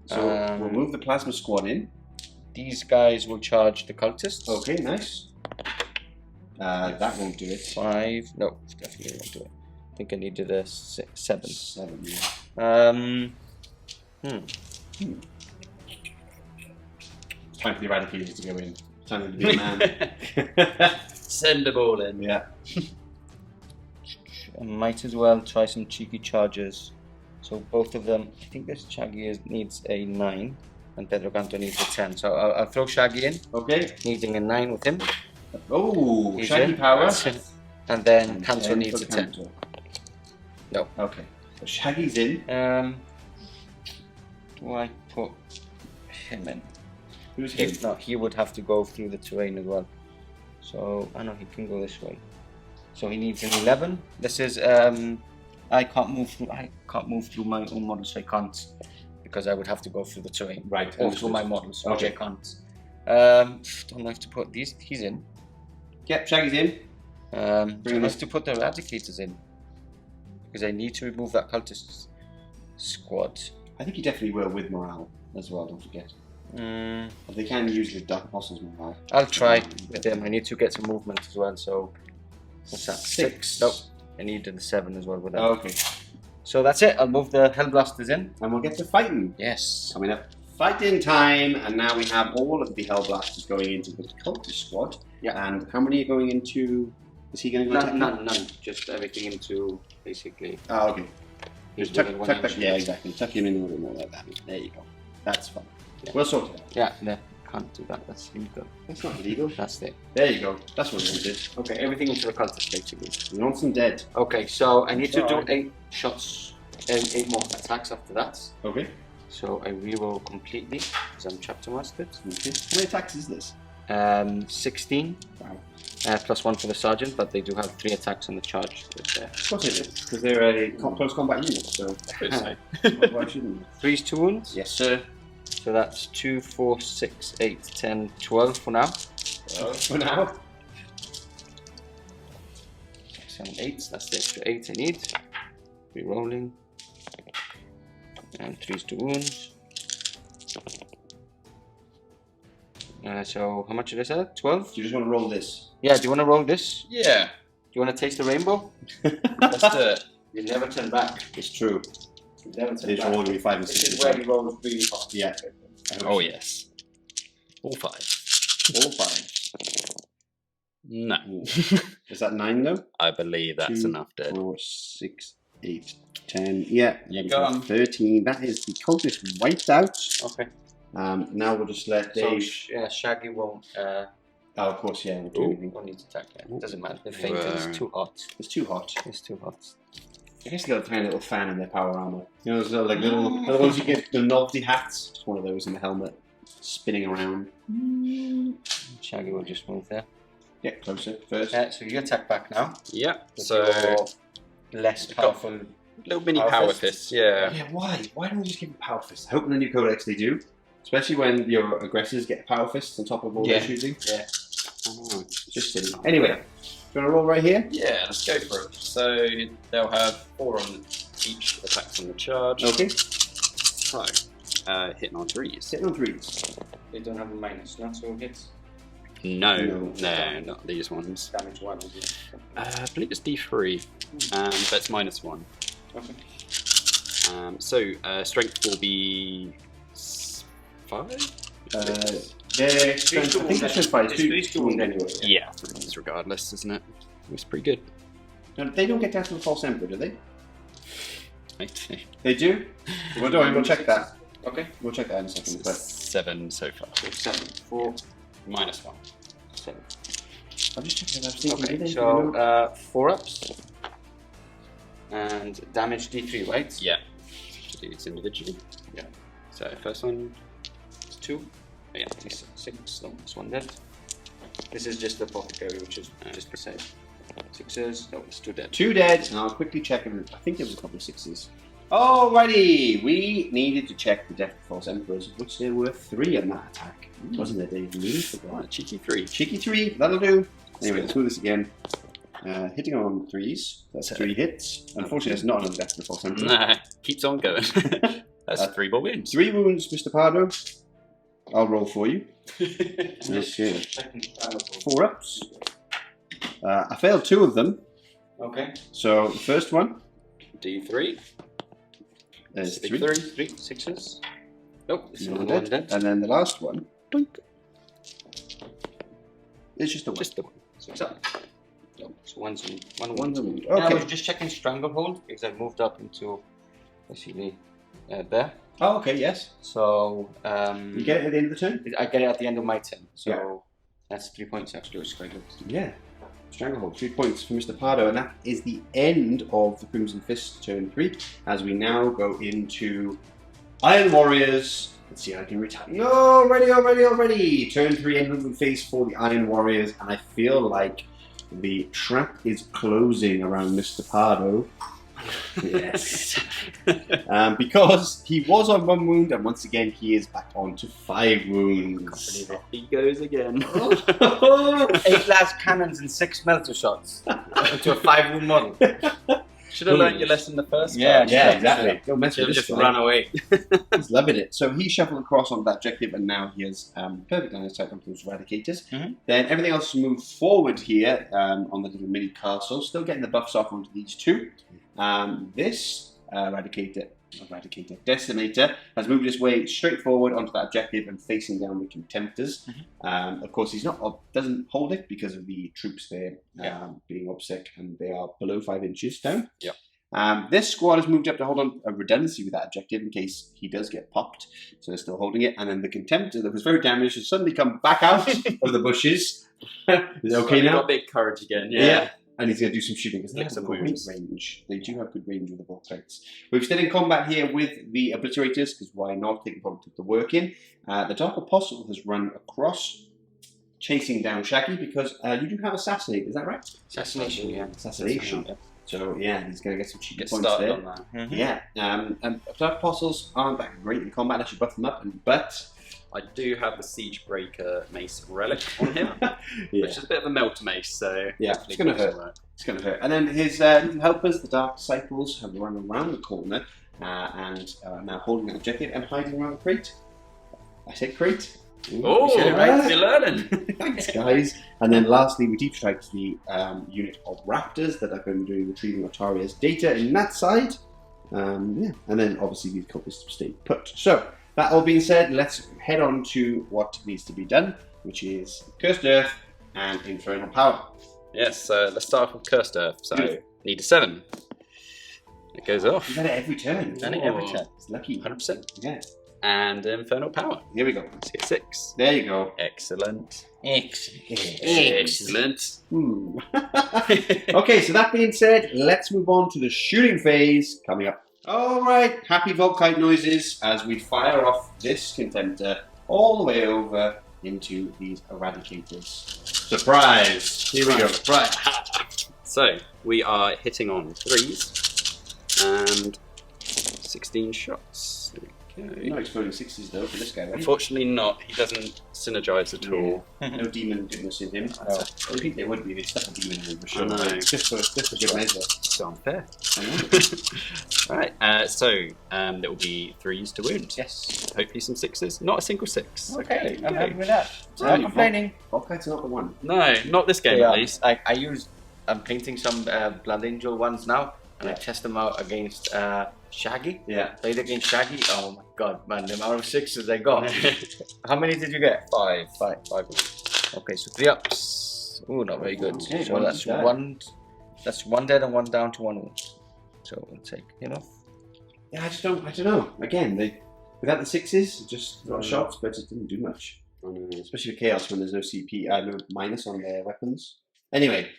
So we'll move the plasma squad in. These guys will charge the cultists. Okay, nice. That won't do it. 5. No, definitely won't do it. I think I needed a 7. 7, yeah. Time for the eradicators to go in. Time for the big man. Send them all in. Yeah. I might as well try some cheeky charges. So both of them, I think this Shaggy needs a 9 and Pedro Canto needs a 10. So I'll throw Shaggy in, Okay. needing a 9 with him. Oh, He's shaggy in. power. And then And Canto 10 needs for a 10. Canto. No. Okay. So Shaggy's in. Do I put him in. Who's him? If not, he would have to go through the terrain as well. So I know he can go this way. So he needs an 11. This is I can't move through my own model, so I can't, because I would have to go through the terrain. Right. Or through my models, which I Okay. can't. Don't have to put these. He's in. Yep, Shaggy's in. Do I have to put the eradicators in? Because I need to remove that cultist squad. I think you definitely will with morale as well, don't forget. But they can use the Dark Apostles morale. I'll try with them. I need to get some movement as well, so what's that? 6. Nope. I needed the 7 as well with that. Oh, okay. So that's it. I'll move the Hellblasters in. And we'll get to fighting. Yes. Coming up. Fighting time, and now we have all of the Hellblasters going into the cultist squad. Yeah. And how many are going into? Is he going to go? None. Just everything into basically. Oh, okay. Just tuck one that. inch. Yeah, exactly. Tuck him in a little more like that. There you go. That's fine. Yeah. We'll sort it out. Yeah, no, can't do that. That's illegal. That's not illegal. That's it. There you go. That's what we wanted. Okay, everything into the cultist basically. We want some dead. Okay, so I need to do Alright. 8 shots and 8 more attacks after that. Okay. So I reroll completely because I'm chapter mastered. Okay. How many attacks is this? 16. Wow. Plus 1 for the sergeant, but they do have 3 attacks on the charge. Of course it is, because they're a close combat unit, so why shouldn't you? 3's 2 wounds. Yes, sir. So that's 2, 4, 6, 8, 10, 12 for now. For now. 7, 8. That's the extra 8 I need. Rerolling. And 3's 2 wounds. So how much did I say? 12? Do you just want to roll this? Yeah, do you want to roll this? Yeah, Do you want to taste the rainbow? let's do it. You never turn back. It's true. You never turn It's all back. going to be 5 and This 6. is where he rolls really hot. Yeah. Oh yes. All 5. All 5. No, Is that 9 though? I believe that's 2, enough, dead. 4, 6, 8, 10. Yeah. You we've go got on. 13. That is the cultist wiped out. Okay. Now we'll just let So Dave. Shaggy won't. Oh, of course, yeah. We'll do anything. Won't need to attack. Yeah. It doesn't matter. The faint is too hot. It's too hot. It's too hot. I guess they got a tiny little fan in their power armor. You know, those little, like little ones you get the novelty hats. Just one of those in the helmet, spinning around. Shaggy will just move there. Get closer first. So you attack back now. Yeah. With So your less powerful. little mini Power power fists? fists. Yeah. Yeah, why? Why don't we just give them power fists? I hope in the new codex they do. Especially when your aggressors get power fists on top of all Yeah. their shooting. Yeah. Oh, just silly. Anyway, do you want to roll right here? Yeah, let's go for it. So they'll have 4 on each attacks on the charge. Okay. So, hitting on 3s. Sitting on 3s. They don't have a minus, not so hits. No, No. no, not these ones. Damage 1, is it? I believe it's D3, but it's -1. Okay. So strength will be 5. Their strength, I think their strength 5 is 2 wound anyway. Yeah, it's regardless, isn't it? It's pretty good. Now, they don't get down to the false emperor, do they? Okay. They do? Well, don't worry, we'll check that. Okay. We'll check that in a second. But 7 so far. So 7, 4, -1. 7. I'm just checking. I was thinking, Okay, did they so 4 ups. And damage D3, right? Yeah. To do these individually. Yeah. So first one. It's 2. Oh, yeah, D6. So this one dead. This is just the apothecary, which is just the same. 6s. No, it's 2 dead. 2 dead, and I'll quickly check them. I think there was a couple of 6s. Alrighty, we needed to check the death of false emperors, of which there were 3 on that attack. Wasn't there, Dave? Right, cheeky 3. Cheeky 3, that'll do. Anyway, let's do this again. Hitting on 3s, that's 3 hits. Unfortunately, it's not another death of the false emperor. Nah, keeps on going. That's 3 more wins. 3 wounds, Mr. Pardo. I'll roll for you. Okay. 4 ups. I failed 2 of them. Okay. So the first one D3. is Stick 3. 3 6s. Nope, this is One another one dead. dead. And then the last one Doink. is just a 1. Just the one. So, no, so one's one. One wound. I was Okay. just checking stranglehold because I moved up into basically there. Oh, okay, yes. So You get it at the end of the turn? I get it at the end of my turn. So Yeah. that's 3 points actually, which is quite good. Yeah. Stranglehold, 3 points for Mr. Pardo, and that is the end of the Crimson Fist turn 3, as we now go into Iron Warriors Let's see how I can retire. Already. Turn 3 end movement phase for the Iron Warriors, and I feel like the trap is closing around Mr. Pardo. Yes. Because he was on 1 wound, and once again he is back on to 5 wounds. He goes again. 8 last cannons and 6 melter shots into a 5 wound model. Should have learned your lesson the first time. Yeah, exactly. Don't mess with Should have this just guy. run away. He's loving it. So he shuffled across on that objective, and now he has perfect line of sight onto those Eradicators. Then everything else moves forward here on the little mini castle, still getting the buffs off onto these 2. This Decimator has moved his way straight forward onto that objective and facing down the Contemptors. Of course, he's doesn't hold it because of the troops there being upset, and they are below 5 inches down. This squad has moved up to hold on a redundancy with that objective in case he does get popped, so they're still holding it. And then the Contemptor that was very damaged has suddenly come back out of the bushes. Is it okay now? Got big courage again. Yeah. And he's going to do some shooting because they have good range. They do have good range with the bolt threats. We've stayed in combat here with the Obliterators because why not? They can probably put the work in. The Dark Apostle has run across, chasing down Shaggy because you do have Assassinate. Is that right? Assassination, yeah. Assassination. So yeah, he's going to get some cheeky points started there. on that. Yeah. And Dark Apostles aren't that great in combat unless you buff them up, but I do have the Siege Breaker Mace Relic on him, which is a bit of a melter mace, so yeah, it's going to hurt. It's going to hurt. And then his little helpers, the Dark Disciples, have run around the corner and are now holding an objective and hiding around the crate. I said crate. Oh, right, you're learning. Thanks, guys. And then lastly, we deep strike the unit of Raptors that are going to be retrieving Otaria's data in that side. And then obviously these cultists stay put. So, that all being said, let's head on to what needs to be done, which is Cursed Earth and Infernal Power. Yes, let's start off with Cursed Earth. So, need a 7. It goes off. You got it every turn. Done it every turn. It's lucky. 100%. Yeah. And Infernal Power. Here we go. Let's get 6. There you go. Excellent. Excellent. Okay, so that being said, let's move on to the shooting phase coming up. Alright, happy Volkite noises as we fire off this Contemptor all the way over into these Eradicators. Surprise! Here we go. Right. So, we are hitting on 3s and 16 shots. Okay. No exploding 60s though for this guy, right? Unfortunately not. He doesn't synergize at all. No demon goodness in him. I think there would be if they stuck a demon in him for sure. I know. Just for good measure. So unfair. Right, there will be 3s to wound. Yes. Hopefully some 6s. Not a single 6. Okay, I'm happy with that. Right, Not complaining. Volkite's not the one. No, not this game at least. I'm painting some Blood Angel ones now, and I test them out against Shaggy. Yeah. Played against Shaggy. Oh my god, man, the amount of 6s I got. How many did you get? 5. 5. Okay, so 3 ups. Ooh, not very good. Okay, so one that's dead. That's 1 dead and 1 down to 1 wound. So we'll take Yeah, I don't know. Again, without the 6s, just got shots, but it didn't do much. Especially with Chaos when there's no CP, no minus on their weapons. Anyway,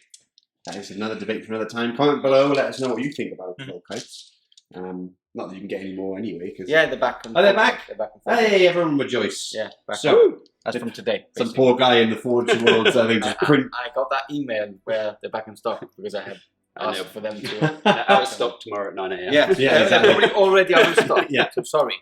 that is another debate for another time. Comment below, let us know what you think about Volkites. Not that you can get any more anyway. Cause they're back. Oh, they're back? They're back and forth. Hey, everyone rejoice. Yeah, back. So, that's from today. some basically. poor guy in the Forge Worlds, I think, just print. I got that email where they're back in stock because I had asked for them to. Out of stock tomorrow at 9 a.m. Yeah, They're exactly. already out of stock. Yeah. So sorry.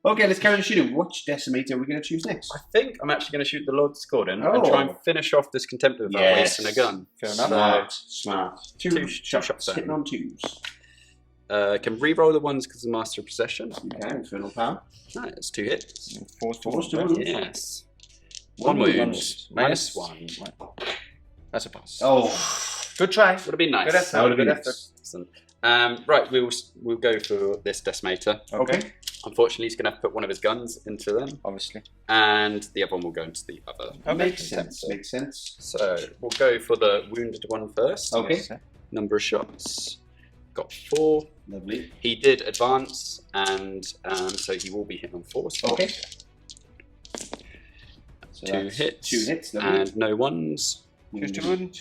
Okay, let's carry on shooting. Which Decimator are we going to choose next? I think I'm actually going to shoot the Lord Discordant and try and finish off this Contemptor without wasting a gun. Fair enough. Smart. Two shots shots hitting on 2s. Can re-roll the ones because of Master of Possession. Okay, Infernal Power. Right, it's 2 hits. Force to wound. Yes. 1 wound. wound. Minus 1. That's a pass. Oh, Good try. Would have been nice. Good effort. that would have been Good nice. Excellent. Right, we'll go for this Decimator. Okay. Unfortunately, he's going to have to put one of his guns into them, Obviously. and the other one will go into the other. Makes sense. Makes sense. So we'll go for the wounded one first. Okay. Number of shots. Got 4. Lovely. He did advance, and so he will be hit on 4 spots. Okay. So 2 that's hits. 2 hits. Lovely. And no 1s. Just a wound.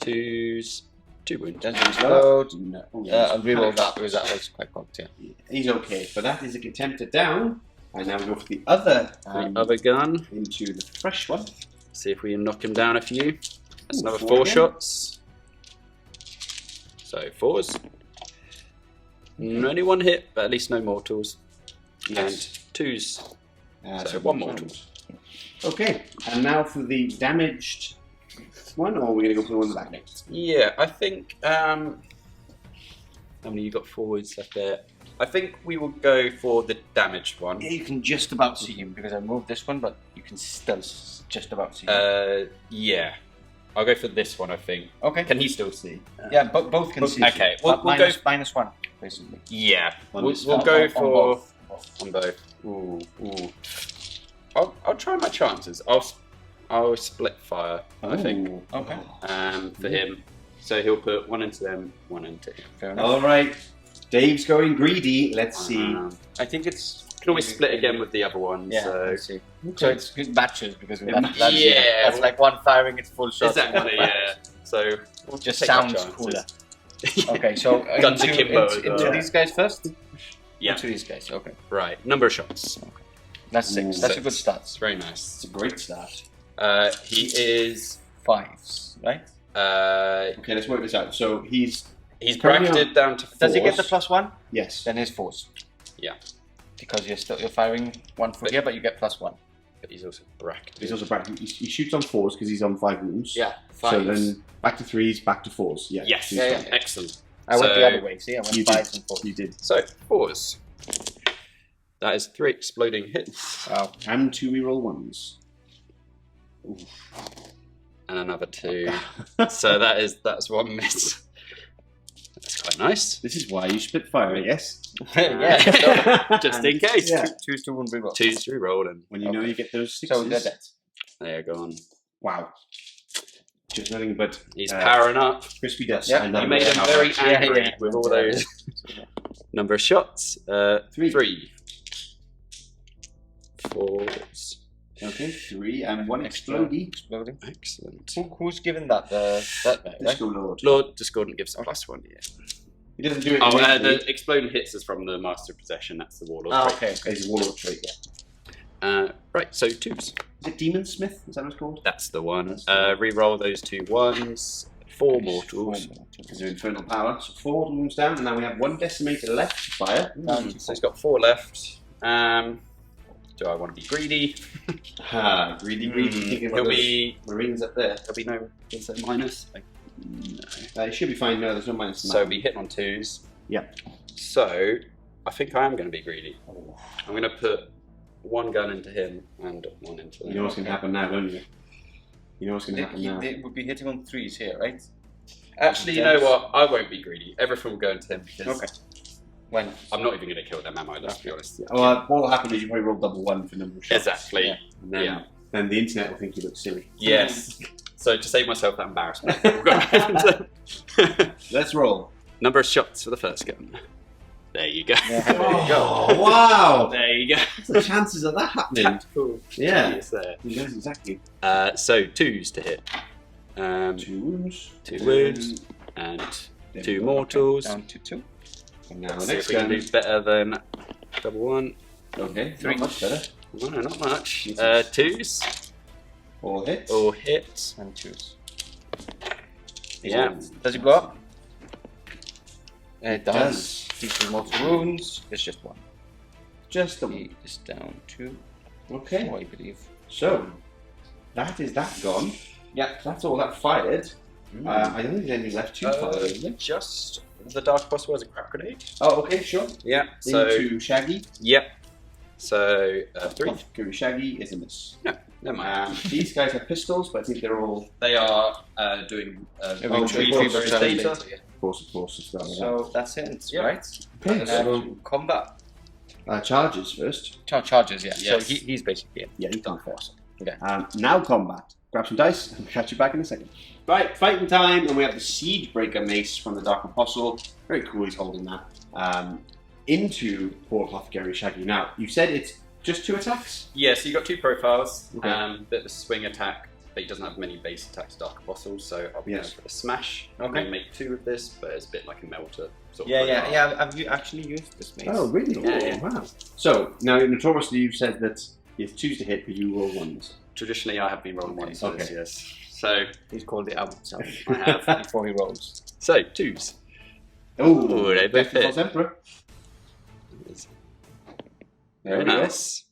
2s. 2 wounds. Doesn't explode. No. Oh, I'll reroll that because that was quite cocked, yeah. He's okay, but that is a contemptor down. And now we go for the other gun. into the fresh one. See if we can knock him down a few. That's another 4 4 shots. So 4s. Only 1 hit, but at least no mortals. Yes. And 2s. So 1 mortal. Okay, and now for the damaged one, or are we going to go for the one in the back next? Yeah, I think. How many you got forwards left there? I think we will go for the damaged one. Yeah, you can just about see him because I moved this one, but you can still just about see him. Yeah. I'll go for this one, I think. Okay. Can he still see? Yeah, but both can see. Okay, We'll go minus 1, basically. Yeah. On We'll this go on for both. on both. Ooh. I'll try my chances. I'll split fire, I think. Okay. For him. So he'll put 1 into them, 1 into him. Fair enough. All right, Dave's going greedy. Let's see. I think it's... Can always split again with the other one. Yeah, So. let's see. So it's good batches because Yeah, that's like one firing, it's full shot. Exactly, yeah. So we'll Just take our sounds chances. cooler. Okay, so Guns into, akimbo as into well. these guys first? Yeah. Into these guys, okay. Right. Number of shots. That's 6. That's a good start. It's very nice. It's a great start. He is. 5s, right? Okay, let's work this out. So he's bracketed down to 4s. Does he get the +1? yes. Then it's 4s. Yeah. Because you're firing 1 for here, but you get +1. But he's also bracketed. He's also bracketed. He shoots on 4s because he's on 5 wounds. Yeah, 5s. So then back to 3s, back to 4s. Yeah. Yes. Yeah. Excellent. I went So- the other way, see? I went You 5s did. and 4s. You did. So 4s. That is 3 exploding hits. Wow. And 2 reroll 1s. And another 2. So that's 1 miss. That's quite nice. This is why you split fire, yes? Yeah. Just in case. Yeah. Choose to wound reroll. 2's re-rolled and When you know you get those 6s. So they're dead. there you go on. Wow. Just nothing but He's powering up. crispy dust. Yeah, and You then made him how- very Yeah, angry yeah. with all those. Number of shots. 3. 3. 4s. Okay, 3 and 1 explodey. Exploding. Excellent. Who's given that? That guy, right? Disco Lord. Lord Discordant gives a +1 here. He doesn't do it. Oh, immediately. the exploding hits is from the Master of Possession. That's the Warlord. Ah, trait. okay. He's a warlord trait, yeah. Right, so 2s. Is it Demon Smith? Is that what it's called? That's the one. That's the one. Re-roll those 2 1s. 4 mortals. Because of infernal power. So 4 wounds down, and now we have 1 decimator left to fire. So he's got 4 left. Do I want to be greedy? Ha, greedy. Thinking about He'll those be. Marines up there. There'll be no. Is there minus? No. It should be fine. No, there's no minus. So be hitting on 2s. Yeah. So I think I am going to be greedy. I'm going to put 1 gun into him and 1 into You know what's going to happen now, don't you? You know what's going to happen now. They would be hitting on 3s here, right? Actually, you know what? I won't be greedy. Everything will go into him because Okay. When? I'm not even going to kill them, am I? Let's be honest. Well, what will happen is you probably roll double 1 for number of shots. Exactly. Yeah. And then, then the internet will think you look silly. Yes. So to save myself that embarrassment, we'll go ahead and- Let's roll. number of shots for the first gun. There you go. Yeah, there you go. Oh, wow! There you go. What's the chances of that happening? Tactical Yeah. genius there. Yes, exactly. So 2s to hit. 2 wounds. 2 wounds and 2 mortals. Down to 2. And now the See if next we can gun. do better than double 1. Okay, 3. not much better. No, not much. 2s. All hits. All hits. And 2s. Yeah. Does it go up? It does. does. Decent multiple wounds. It's just 1. Just the He one. is down to Okay. 4, I believe. So, that is that gone. Yeah, that's all that fired. I don't think there's anything left to fire. is there? Just the Dark Apostle was a crap grenade. Oh, okay, sure. Yeah. So Into Shaggy. yep. So 3. Curry Shaggy is a miss. No, never mind. These guys have pistols, but I think they're all. They are doing retrieve data. Of course, it's got So that's it, Yeah. right? Okay, so Combat. charges first. Charges, yeah. Yes. So he's basically in. Yeah, you've done first. Okay. Now combat. Grab some dice and catch you back in a second. Right, fighting time, and we have the Siege Breaker Mace from the Dark Apostle. Very cool, he's holding that. Into poor Apothecary Shaggy. Now, you said it's just 2 attacks? Yeah, so you got 2 profiles. Okay. Bit of a swing attack. but he doesn't have many base attacks, Dark Apostles, so I'll be Yeah. going for the smash. Okay. I'm going to make 2 of this, but it's a bit like a melter. Sort of Yeah. Have you actually used this mace? Oh, really? Yeah. Wow. So, now notoriously you've said that you have 2s to hit, but you roll 1s. Traditionally, I have been rolling 1s for this, Okay. yes. So, He's called it out himself. I have. Before he rolls. So, 2s. Oh, they both hit. False Emperor. There Very we go. nice.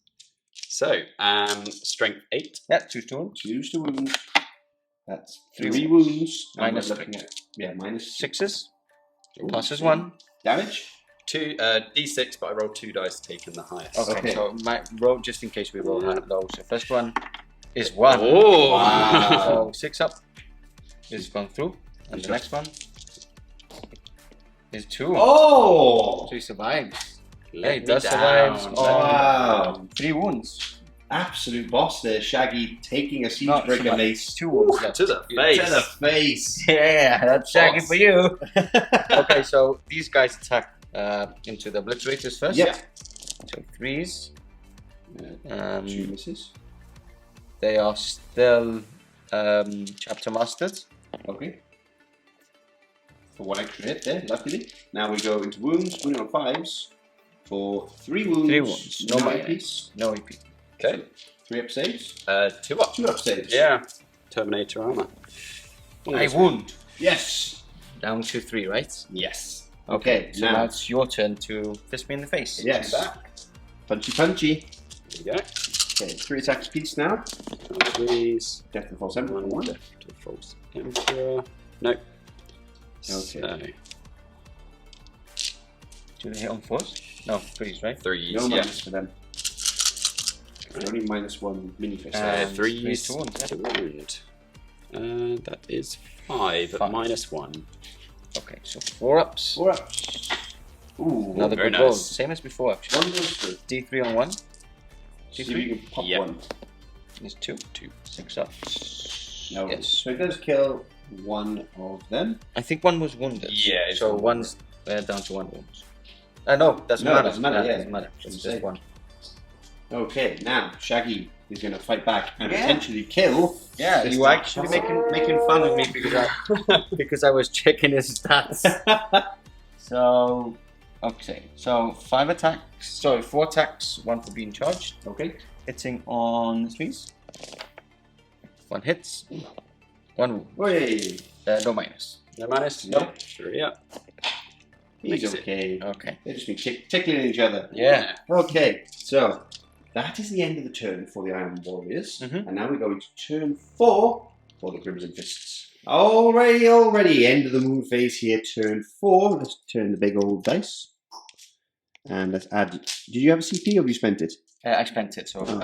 So, strength 8. Yeah, 2 stones. 2s to wound. That's 3 3 wounds. And Minus we're looking at, minus 6s. Ooh, Pluses 1. damage. 2 D6, but I rolled 2 dice to take in the highest. Okay, so my roll, just in case we roll low. So first one is 1. Oh! Wow. So 6 up is gone through. And the next one is 2. Oh! So he survives. Let Yeah, he me does down. survive. Wow. 3 wounds. Absolute boss there, Shaggy, taking a Not so Siegebreaker much. mace 2 wounds left. To the face. to the face. Yeah, that's shaggy Boss. for you. Okay, so these guys attack into the obliterators first. Yeah. So 3s. 2 misses. They are still chapter masters. Okay. For 1 extra hit there, luckily. Now we go into wounds, wounding on 5s. For 3 wounds. 3 wounds. No minus. minus. No EP. Okay. 3 up saves. 2 up. 2 up saves. Yeah. Terminator armor. I wound. Yes. Down to 3, right? Yes. Okay, So now it's your turn to fist me in the face. Yes. Back. Punchy punchy. There you go. Okay, 3 attacks apiece now. 3s. Death of the False Emperor for 1. Death to the False Emperor. Nope. Okay. So, Do they hit on 4s? No, 3s, right? 3s. No yeah. minus for them. And only -1 mini fist. And 3s. 3s to wound, yeah. to wound. That is 5 at 5. -1. Okay, so 4 ups. 4 ups. Ooh, Another very good roll. nice. Same as before, actually. 1 goes through. D3 on 1. See if you can pop Yeah. 1. Is 2. 6 ups. No. Yes. So it does kill 1 of them. I think 1 was wounded. Yeah, it's So wounded. 1's down to 1 wounds. No, doesn't No, it matter. doesn't matter, yeah. Doesn't matter. It's Doesn't just say. 1. Okay, now Shaggy is going to fight back and Yeah. potentially kill. Yeah, this you were time. actually making fun of me because I was checking his stats. So, okay, so 5 attacks. Sorry, 4 attacks. 1 for being charged. Okay. Hitting on 3s. 1 hits. 1 wound. Wait. No minus. No minus? No. 3 up. He's Makes it. okay. Okay. They've just been tickling each other. Yeah. Okay, so that is the end of the turn for the Iron Warriors. Mhm. And now we go into turn 4 for the Crimson Fists. Already, end of the moon phase here, turn 4. Let's turn the big old dice. And let's add. Did you have a CP or have you spent it? I spent it, so Oh.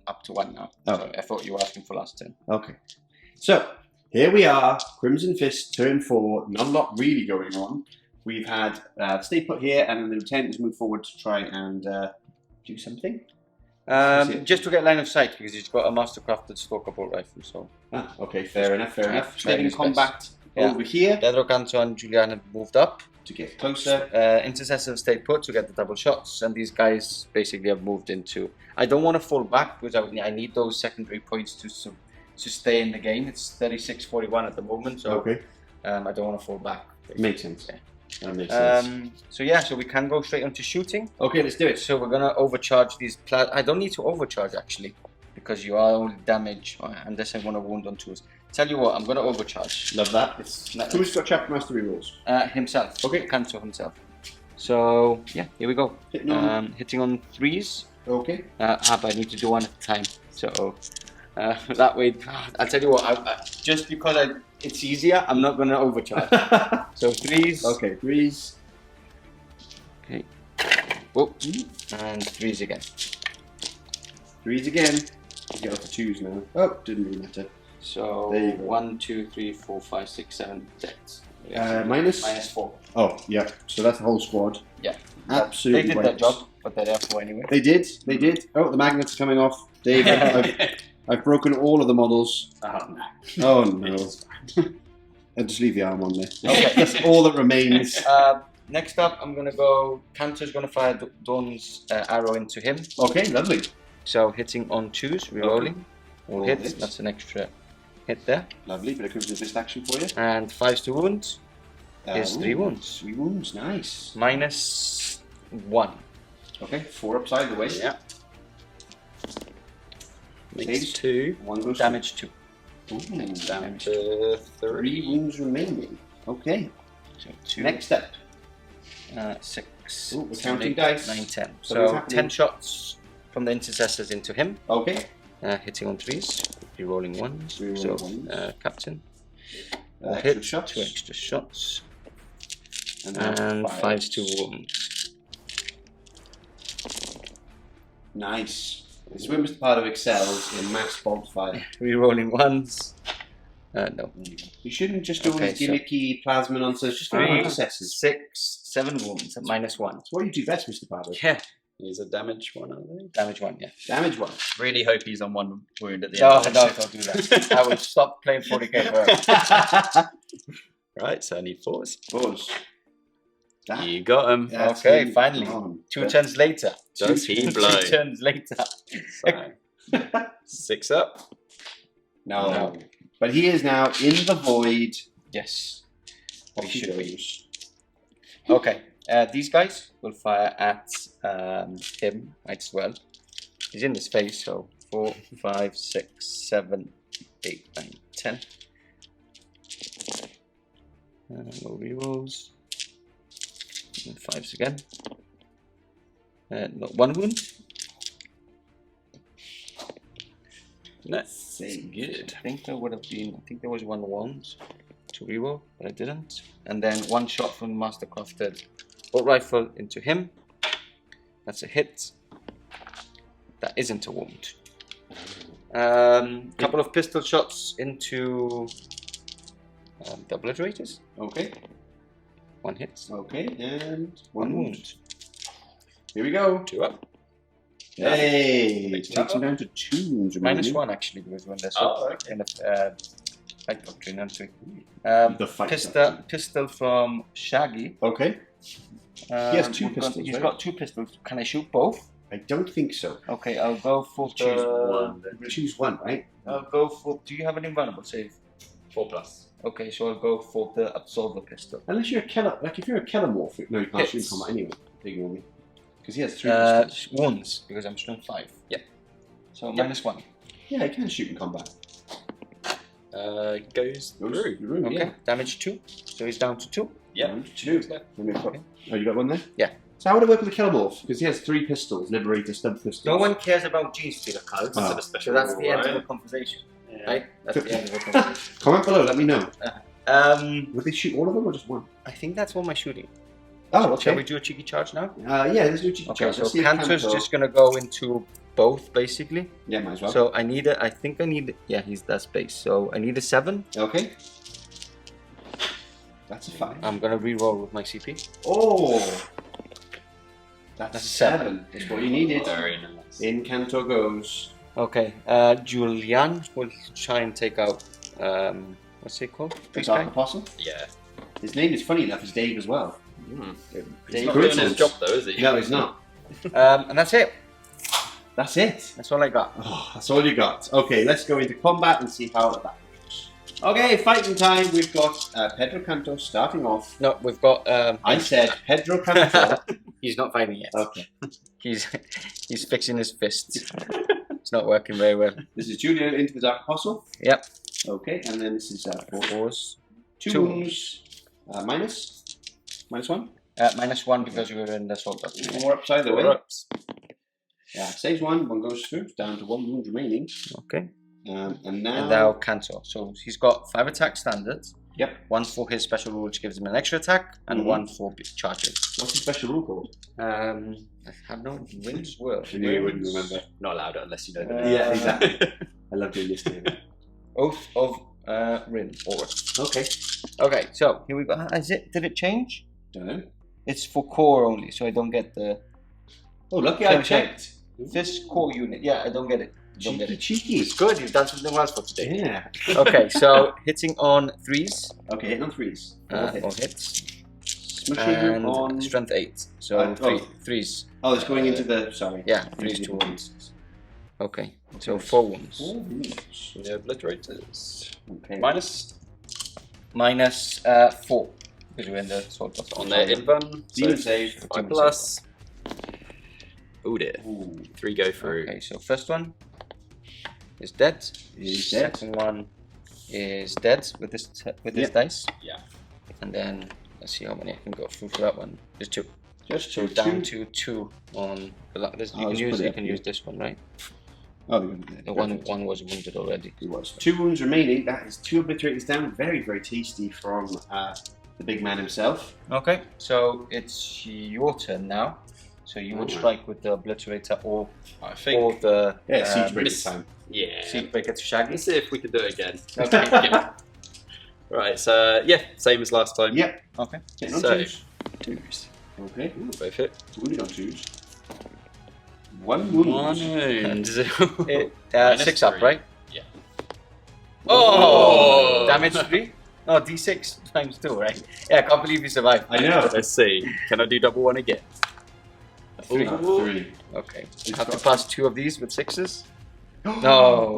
up to 1 now. Oh. So I thought you were asking for last turn. Okay. So, here we are, Crimson Fist, turn 4, not a lot really going on. We've had stay put here, and the intent is move forward to try and do something. Just to get line of sight, because he's got a mastercrafted stalker bolt rifle, so... Ah, okay, fair enough. Yeah, Staying in his combat Yeah. over here Pedro Canto and Julian have moved up. to get closer. Intercessor stayed put to get the double shots, and these guys basically have moved into... I don't want to fall back, because I need those secondary points to stay in the game. It's 36-41 at the moment, so Okay, I don't want to fall back. makes sense. Yeah. That makes sense. So yeah, so we can go straight onto shooting. Okay, let's do it. So we're gonna overcharge these. I don't need to overcharge actually, because you are only damage unless I want to wound on 2s. Tell you what, I'm gonna overcharge Love that. Who's got chapter mastery rules? himself. Okay. Canto himself. So yeah, here we go. Hitting on. Hitting on 3s. Okay. But I need to do 1 at a time. So that way, I'll tell you what. Just because it's easier, I'm not gonna overcharge. So 3s. Okay, 3s. Okay. Oh, and 3s again. 3s again. You get up to 2s now. Oh, didn't really matter. So There you go. 1, 2, 3, 4, 5, 6, 7, 8. Minus? Minus 4. Oh, yeah. So that's the whole squad. Yeah. Absolutely. They did right. their job, but they're there for anyway. They did. They did. Oh, the magnets are coming off. Dave, I've broken all of the models. Oh no. I'll just leave the arm on there. Okay. That's all that remains. Next up, I'm gonna go. Cantor's gonna fire Dawn's arrow into him. Okay, lovely. So hitting on 2s, rerolling. All All hit. hits. That's an extra hit there. Lovely, bit of crimson fist action for you. And 5 to wound. Here's 3 Ooh, wounds. 3 wounds, nice. -1. Okay, 4 upside the way. Yeah. Saves. Makes 2. 1 goes Damage 2. Ooh, Down to 3 wounds remaining. Okay, So 2. next step. 6. Ooh, we're 7, counting 8, dice. 9, 10. So what's So happening? 10 shots from the intercessors into him. Okay, Hitting on 3s. Rerolling 1s. Rerolling So ones. Captain. All extra hit. shots. 2 extra shots. and And 5 fives. to wounds. Nice. This is where Mr. Pardo excels in mass bolt fire. Rerolling 1s. No. You shouldn't just do all Okay, these gimmicky plasma nonsense, just do Three, intercessors. 6, 7 wounds at -1. That's what you do best, Mr. Pardo. Yeah. He's a damage one, I think. Damage 1, yeah. Damage 1. Really hope he's on 1 wound at the No, end. no, don't do that. I will stop playing 40k forever. Right, so I need 4s. Boys. That- You got him. that's Okay, him. finally. On. 2 turns later. Does he 2 blow? turns later. So, 6 up. No. No. But he is now in the void. Yes. Off He he should be. goes. Okay, these guys will fire at him might as well. He's in the space, so 4, 5, 6, 7, 8, 9, 10. No rerolls. And 5s again. Not 1 wound. That's good. I think there would have been. I think there was 1 wound to reroll, but I didn't. And then 1 shot from Mastercrafted bolt rifle into him. That's a hit. That isn't a wound. Couple of pistol shots into double obliterators. Okay. 1 hit. Okay, and 1 1 wound. wound. Here we go. 2 up. Hey! Takes Takes him down to 2 wounds remaining. -1 actually, because when they're Oh, shot in the fight doctrine. The fight Pistol from Shaggy. Okay. He has 2 we've got- pistols, He's right? got 2 pistols. Can I shoot both? I don't think so. Okay, I'll go for Choose one. Then. Choose one, right? I'll go for. Do you have an invulnerable save? 4+. Okay, so I'll go for the Absolver pistol. Unless you're a killer, like if you're a kelomorph, no, you can't shoot in Hits. combat anyway. Ignore me. Because he has 3 pistols. Wounds, because I'm strength 5. Yeah. So Yeah. -1. Yeah, he can shoot in combat. Goes through. Through, Okay, yeah. damage 2. So he's down to 2. Yeah. 2. Let me put- Okay. Oh, you got one there? Yeah. So how would it work with the kelomorph? Because he has 3 pistols, Liberator, stub pistols. No one cares about G-Stealer cards. Oh. So that's the end of the conversation. Right? That's the end of the conversation. Comment below, let me know. Um, Would they shoot all of them or just one? I think that's all my shooting. Oh, okay. Shall we do a cheeky charge now? Yeah, let's do cheeky Okay, charge. so Let's see if Cantor's Cantor- just gonna go into both basically. Yeah, might as well. So I need a. I think I need. Yeah, he's that space. So I need a 7. Okay. That's a 5. I'm gonna re-roll with my CP. Oh! That's That's a a 7. That's what you needed. Very nice. In Cantor goes. Okay, Julian will try and take out. What's it called? The Priest Dark guy? Apostle. Yeah. His name is funny enough as Dave as well. He's Dave not doing his Coincidence. job though, is he? No, he's not. And that's it. That's it. That's all I got. Oh, that's all you got. Okay, let's go into combat and see how that goes. Okay, fighting time. We've got Pedro Canto starting off. No, we've got. I said Pedro Canto. He's not fighting yet. Okay. He's fixing his fists. It's not working very well. This is Julian into the Dark Apostle. Yep. Okay, and then this is 4 4s. 2 wounds. Minus 1. -1 because we were in the assault. 4 upside the way. 4 ups. Yeah, saves 1. 1 goes through. Down to 1 wound remaining. Okay. And And now. now Cantor. So he's got 5 attack standard. Yep. 1 for his special rule, which gives him an extra attack, and 1 for big charges. What's the special rule called? I have no wins word. I knew you wouldn't remember. Not allowed unless you know the Uh, name. Yeah, exactly. I love doing this to him. Oath of Rin. Or Okay. okay, so here we go. Is it? Did it change? Don't know. It's for core only, so I don't get the Oh, lucky I Okay. checked. this core unit. Yeah, I don't get it. Don't get Cheeky, it. cheeky. Good, you've done something else for today. Yeah. Okay, so hitting on 3s, Okay, hitting on 3s. or hits, Smushing and on. strength 8. So Oh. 3s. Oh, it's going into the. Sorry. Yeah, 3s to wounds. Okay, so 4 wounds. The obliterators. Okay. Minus 4. Because we're in the sword plus On their invuln. Demon save. 5 plus. Oh dear. Ooh. 3 go through. Okay, so first one is dead. He's dead. Second one is dead with this dice. Yeah. And then let's see how many I can go through for that one. There's 2. Just So two. down to 2 on. This, Oh, just put it you up can here. use this one, right? Oh, The one was wounded already. He was. 2 wounds remaining. That is 2 obliterators down. Very, very tasty from the big man himself. Okay, so it's your turn now. So you would Alright. strike with the obliterator or I think. or the Yeah, siege breaker miss- time. Yeah. siege breaker to Shaggy. Let's see if we can do it again. Okay. Yeah. Right, so yeah, same as last time. Yep. Okay. Getting on So, twos. 2s. Okay. Both hit. Wounded on 2s. 1 wound. 1 wound. It, 6 up, 3. right? Yeah. Oh! Damage 3? Oh, d6 times 2, right? Yeah, I can't believe you survived. I know. Let's see. Can I do double 1 again? 3. Ooh. 3. Okay. It's Have to got- pass 2 of these with 6s? No.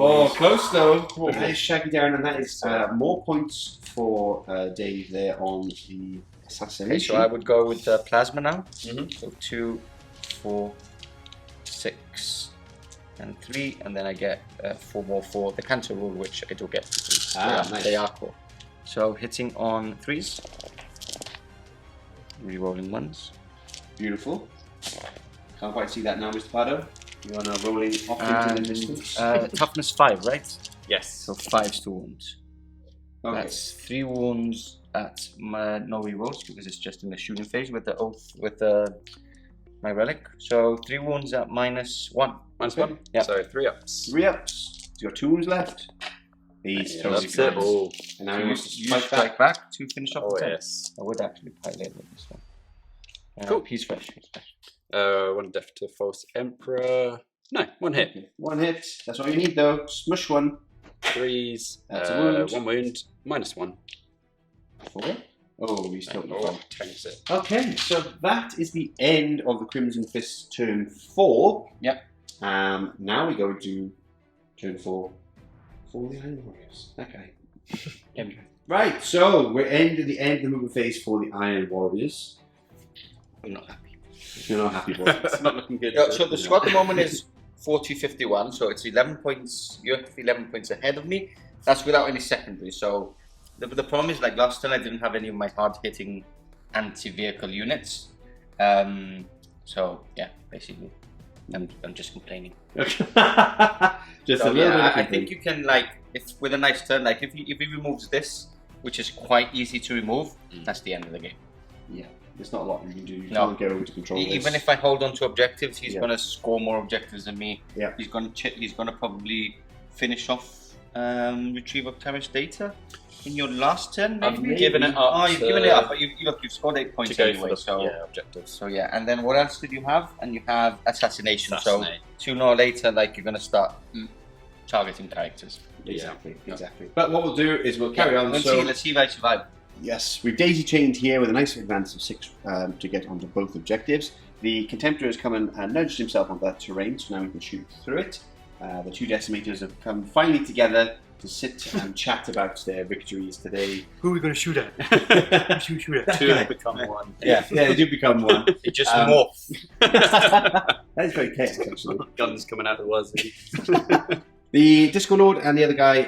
Oh, close though. That is Shaggy down, and that is more points for Dave there on the Okay, assassination. so I would go with the plasma now. Mhm. So 2, 4, 6, and 3, and then I get 4 more for the cancer rule, which I do get because Nice. they are core. So hitting on 3s, rerolling 1s. Beautiful. Can't quite see that now, Mr. Pardo. You are now rolling off into the And distance. toughness 5, right? Yes. So 5's 2 wounds. Okay. That's 3 wounds at my no rerolls because it's just in the shooting phase with the oath with my relic. So 3 wounds at -1. -1? Yeah. So 3 ups. 3 ups. You got 2 wounds left. He's Yeah, totally that's it. fine. Oh, And now he wants to You strike strike back. back to finish off oh the turn. yes. I would actually pile in with this one. Cool. He's fresh. He's fresh. 1 death to false emperor. No, 1 hit. Okay. 1 hit. That's all you need though. Smush 1. 3s. That's a wound. 1 wound. -1. 4. Oh, he's still not Oh, fine. tanks it. Okay, so that is the end of the Crimson Fist turn 4. Yep. Now we go to turn 4 for the Iron Warriors. Okay. Right, so we're at the end of the movement phase for the Iron Warriors. I'm not happy. You're not happy about it. It's not looking good. So the squad at the moment is 40-51, so it's 11 points. You're 11 points ahead of me. That's without any secondaries. So the problem is, like last time, I didn't have any of my hard-hitting anti-vehicle units. So yeah, basically, I'm just complaining. Just So, a little bit. I think you can, like, if with a nice turn, like if he removes this, which is quite easy to remove, that's the end of the game. Yeah, there's not a lot you can do. You No. can't go to control this. Even if I hold on to objectives, he's Yeah. going to score more objectives than me. Yeah. He's going to probably finish off retrieve of terrorist data in your last turn. I've maybe? given it up. Oh, you've given it up, but you've scored 8 To points go anyway. for the So objectives. so yeah, and then what else did you have? And you have assassination. Assassinate. So sooner or later, like you're going to start targeting characters. Exactly, Yeah. exactly. But what we'll do is we'll carry on. Let's So see if I survive. yes, we've daisy chained here with a nice advance of 6 to get onto both objectives. The Contemptor has come and nudged himself on that terrain, so now we can shoot through it. The 2 decimators have come finally together to sit and chat about their victories today. Who are we going to shoot at? Two have become one. Yeah, they do become one. It just morph. Guns That is very chaotic, actually. coming out of the wazoo. The Disco Lord and the other guy,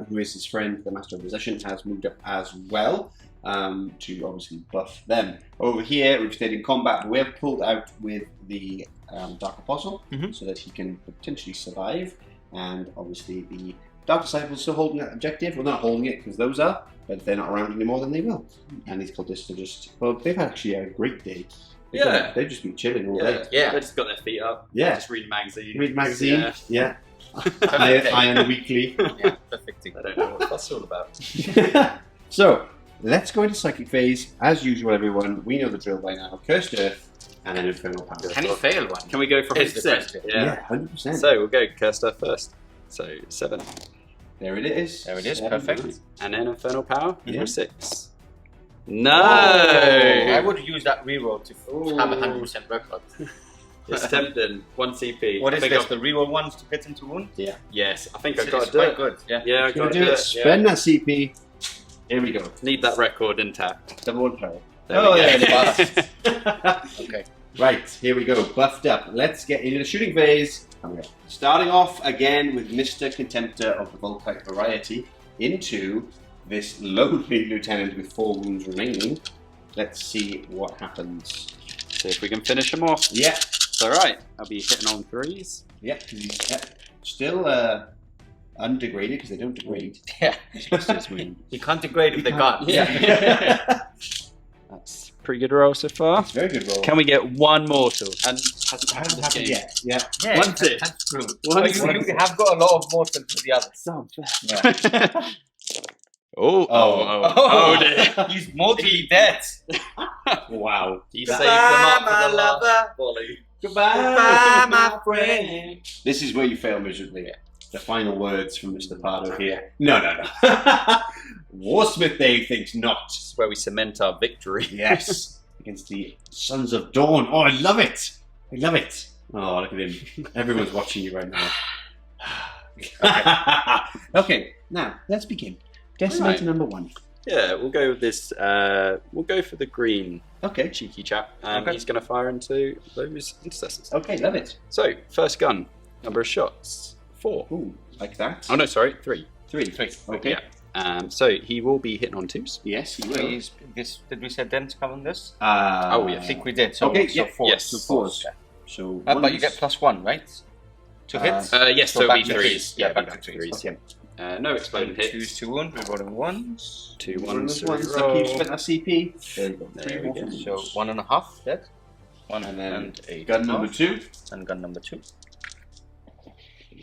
who is his friend, the Master of Possession, has moved up as well to obviously buff them. Over here, we've stayed in combat. We have pulled out with the Dark Apostle so that he can potentially survive. And obviously, the Dark Disciples still holding that objective. Well, not holding it because those are, but if they're not around anymore, then they will. And these cultists are just, well, they've had actually a great day. They've just been chilling all day. Yeah. They just got their feet up. Yeah. Just read magazines. Read magazine, Yeah. Iron Weekly. Yeah, perfect. I don't know what that's all about. So, let's go into Psychic Phase. As usual, everyone, we know the drill by now. Cursed Earth, and then Infernal Power. Can he fail one? Can we go for Here's the 100%? question. Yeah. 100%. So we'll go Cursed Earth first. So 7. There it is. There it is, 7. perfect. And then Infernal Power Yeah. for 6. No! I would use that reroll to have a 100% record. It's tempting. 1 CP. What I is think this? I'll- The reroll ones to get into wound? Yeah. Yes, I think I've It's got to do quite it. good. Yeah. Yeah, I've got Gonna to do do it. it. Spend that CP. Here we go. Need that record intact. Double one power. There Oh, we yeah, go. it's Okay. Right, here we go. Buffed up. Let's get into the shooting phase. Starting off again with Mr. Contemptor of the Volkite variety into this lonely lieutenant with 4 wounds remaining. Let's see what happens. See if we can finish him off. Yeah, It's all right. I'll be hitting on 3s. yeah, 'cause he's still undegraded because they don't degrade. Yeah. Just wound. You can't degrade with the gun. Yeah. That's a pretty good roll so far. It's a very good roll. Can we get one mortal? And hasn't happened Hasn't this happened game. yet. Yeah. Yeah, One tip. that's true. One But you have got a lot of mortals for the others. So Yeah. Oh dear. He's mortally dead. Wow. He saved them up for the lover. last volley. Goodbye, my friend. This is where you fail miserably. The final words from Mr. Pardo here. No. Warsmith Dave thinks not. This is where we cement our victory. Yes. Against the Sons of Dorn. Oh, I love it. I love it. Oh, look at him. Everyone's watching you right now. Okay, now let's begin. Decimator Right. number 1. Yeah, we'll go with this. We'll go for the green Okay. cheeky chap. Okay. He's going to fire into those intercessors. Okay, love it. So, first gun. Number of shots. 4. Ooh, like that. Oh no, sorry, 3. 3. Okay. Yeah. So he will be hitting on 2s. Yes, he will. Please, this, did we say dent come on this? Oh, yeah. I think we did. So, Okay, so yeah, 4. yes. So 4s. So But you get +1, right? To hit? Yes, So so it'll back be to 3s. threes. Yeah, back to to threes. 3s. Okay. No exploding hits. 2s to wound, we're rolling 1s. 2 One 1s. of those ones that keeps spent that CP. There you go. There 3 we go. wounds. So 1.5 dead. 1 And then and 8. gun number 2. And gun number 2.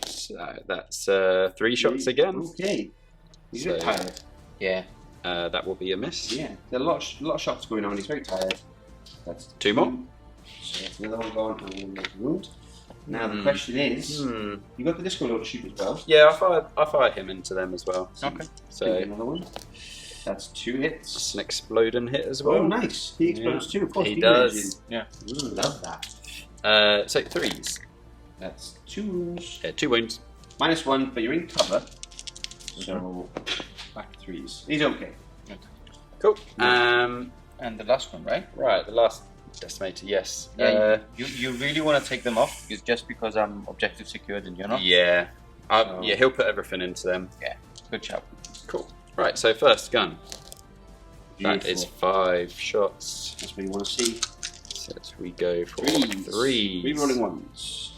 So that's 3 shots again. Okay. He's a bit So- tired. Yeah. That will be a miss. Yeah, there are a lot of shots going on. He's very tired. That's 2 more. So that's another one gone and one more wound. Now the Hmm. question is, Hmm. you got the disco load to shoot as well. Yeah, I fire him into them as well. Okay. So Another one. That's 2 hits. it's an exploding hit as well. Oh, nice. He explodes too. Of course, He he does. Yeah. Love that. So 3s. That's 2 wounds. Yeah, 2 wounds. -1, but you're in cover. So back to 3s. He's okay. Cool. And the last one, right? Right, the last decimator. Yes. Yeah. You really want to take them off because I'm objective secured and you're not? Yeah. So- Yeah, he'll put everything into them. Good job. Cool. Right, so first gun. That is Beautiful. 5 shots. That's what you want to see. So we go for 3s. 3. 3 rolling ones.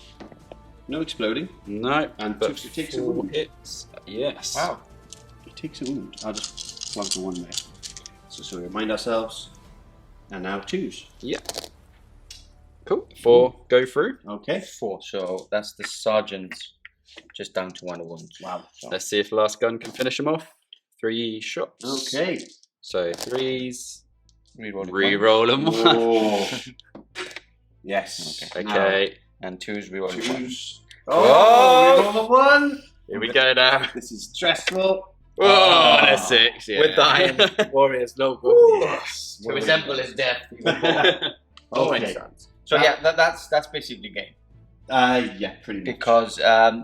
No exploding. No, And but it takes a 4 wound. hits. Yes. Wow. It takes a wound. I'll just plug the 1 there. So we remind ourselves. And now 2s. Cool. 4 go through. Okay. 4. So that's the sergeant just down to 1 wound. Wow. Let's see if the last gun can finish him off. 3 shots. Okay. So 3s. Rerolling Reroll them. Oh. Yes. Okay. And 2s Now, rerolling 1. 2s. Oh, we roll a 1. Here we go now. This is stressful. Oh, and a 6. Yeah. We're dying. Warriors, no good. Yes. To resemble his death. Okay. So yeah, that's basically the game. Yeah, pretty much. Because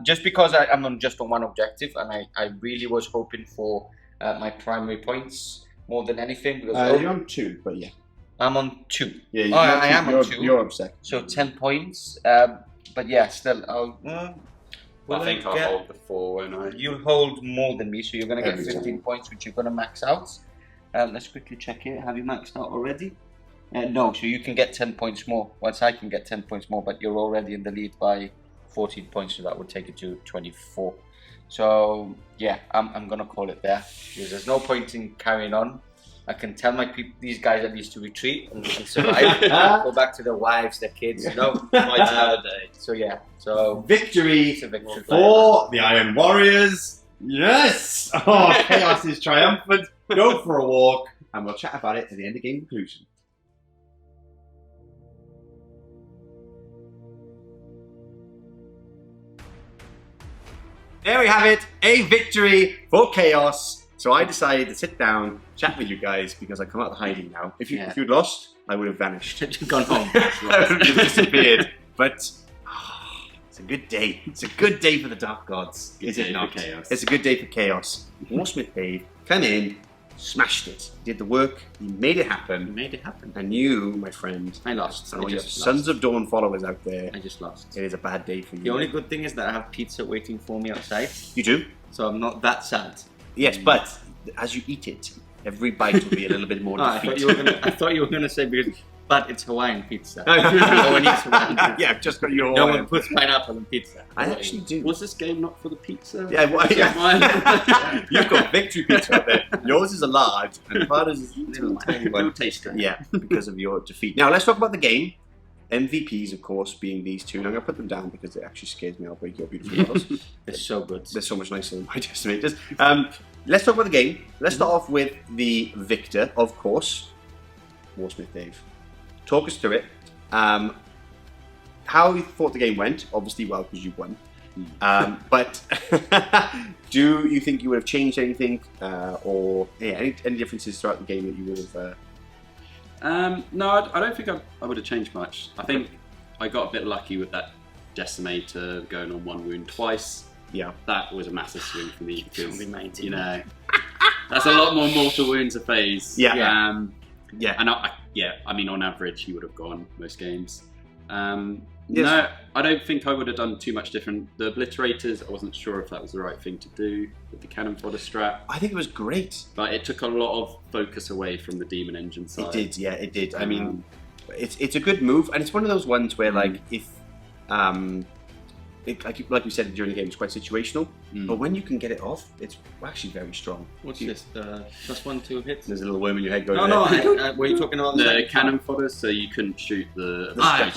just because I'm on just on 1 objective, and I really was hoping for my primary points more than anything. Because You're on 2, but yeah. I'm on 2. Yeah, Oh, I am on you're, 2. You're upset. So 10 points. But yeah, still, I think I'll hold the 4, won't I? You'll hold more than me, so you're going to get Every 15 points, which you're going to max out. Let's quickly check here. Have you maxed out already? No, so you can get 10 points more. Once I can get 10 points more, but you're already in the lead by 14 points, so that would take it to 24. So yeah, I'm going to call it there, because there's no point in carrying on. I can tell my people, these guys at least to retreat and survive, go back to their wives, their kids, you know. So yeah, so Victory it's a victory. for the Iron Warriors. Yes! Oh, chaos is triumphant. Go for a walk, and we'll chat about it at the end of game conclusion. There we have it, a victory for chaos. So I decided to sit down, chat with you guys, because I come out of hiding now. If you'd lost, I would have vanished. Gone home. I would have just disappeared. But it's a good day. It's a good day for the Dark Gods, is it not? Chaos. It's a good day for chaos. Warsmith Dave come in, smashed it, did the work, he made it happen. And you, my friend, I lost. and all your Sons of Dorn followers out there, I just lost. it is a bad day for you. The only good thing is that I have pizza waiting for me outside, You do? so I'm not that sad. Yes, but as you eat it, every bite will be a little bit more I defeat. thought you were gonna say but it's Hawaiian pizza. No one eats Hawaiian pizza. Yeah, I've just got your No one puts pineapple on pizza. I actually do. Was this game not for the pizza? Yeah, well, yeah. Mine? You've got victory pizza up there. Yours is a large, and Pardo's is a little tiny No one. taster. Yeah, because of your defeat. Now let's talk about the game. MVPs, of course, being these two. And I'm going to put them down because it actually scares me. I'll break your beautiful models. It's so good. They're so much nicer than my decimators. Let's talk about the game. Let's start off with the victor, of course, Warsmith Dave. Talk us through it. How you thought the game went? Obviously, well, because you won. But do you think you would have changed anything, or any differences throughout the game that you would have? No, I don't think I would have changed much. I think I got a bit lucky with that decimator going on one wound twice. Yeah, that was a massive swing for me because Only you know that's a lot more mortal wounds a phase. Yeah. Yeah, and I mean, on average, he would have gone most games. Yes. No, I don't think I would have done too much different. The obliterators, I wasn't sure if that was the right thing to do with the cannon fodder strat, I think it was great. but it took a lot of focus away from the demon engine side. It did, yeah, it did. I mean, it's a good move, and it's one of those ones where, like, if like we said during the game, it's quite situational. But when you can get it off, it's actually very strong. What's this? +1, 2 hits? There's a little worm in your head going. No, there. were you talking about the cannon fodder, so you couldn't shoot the that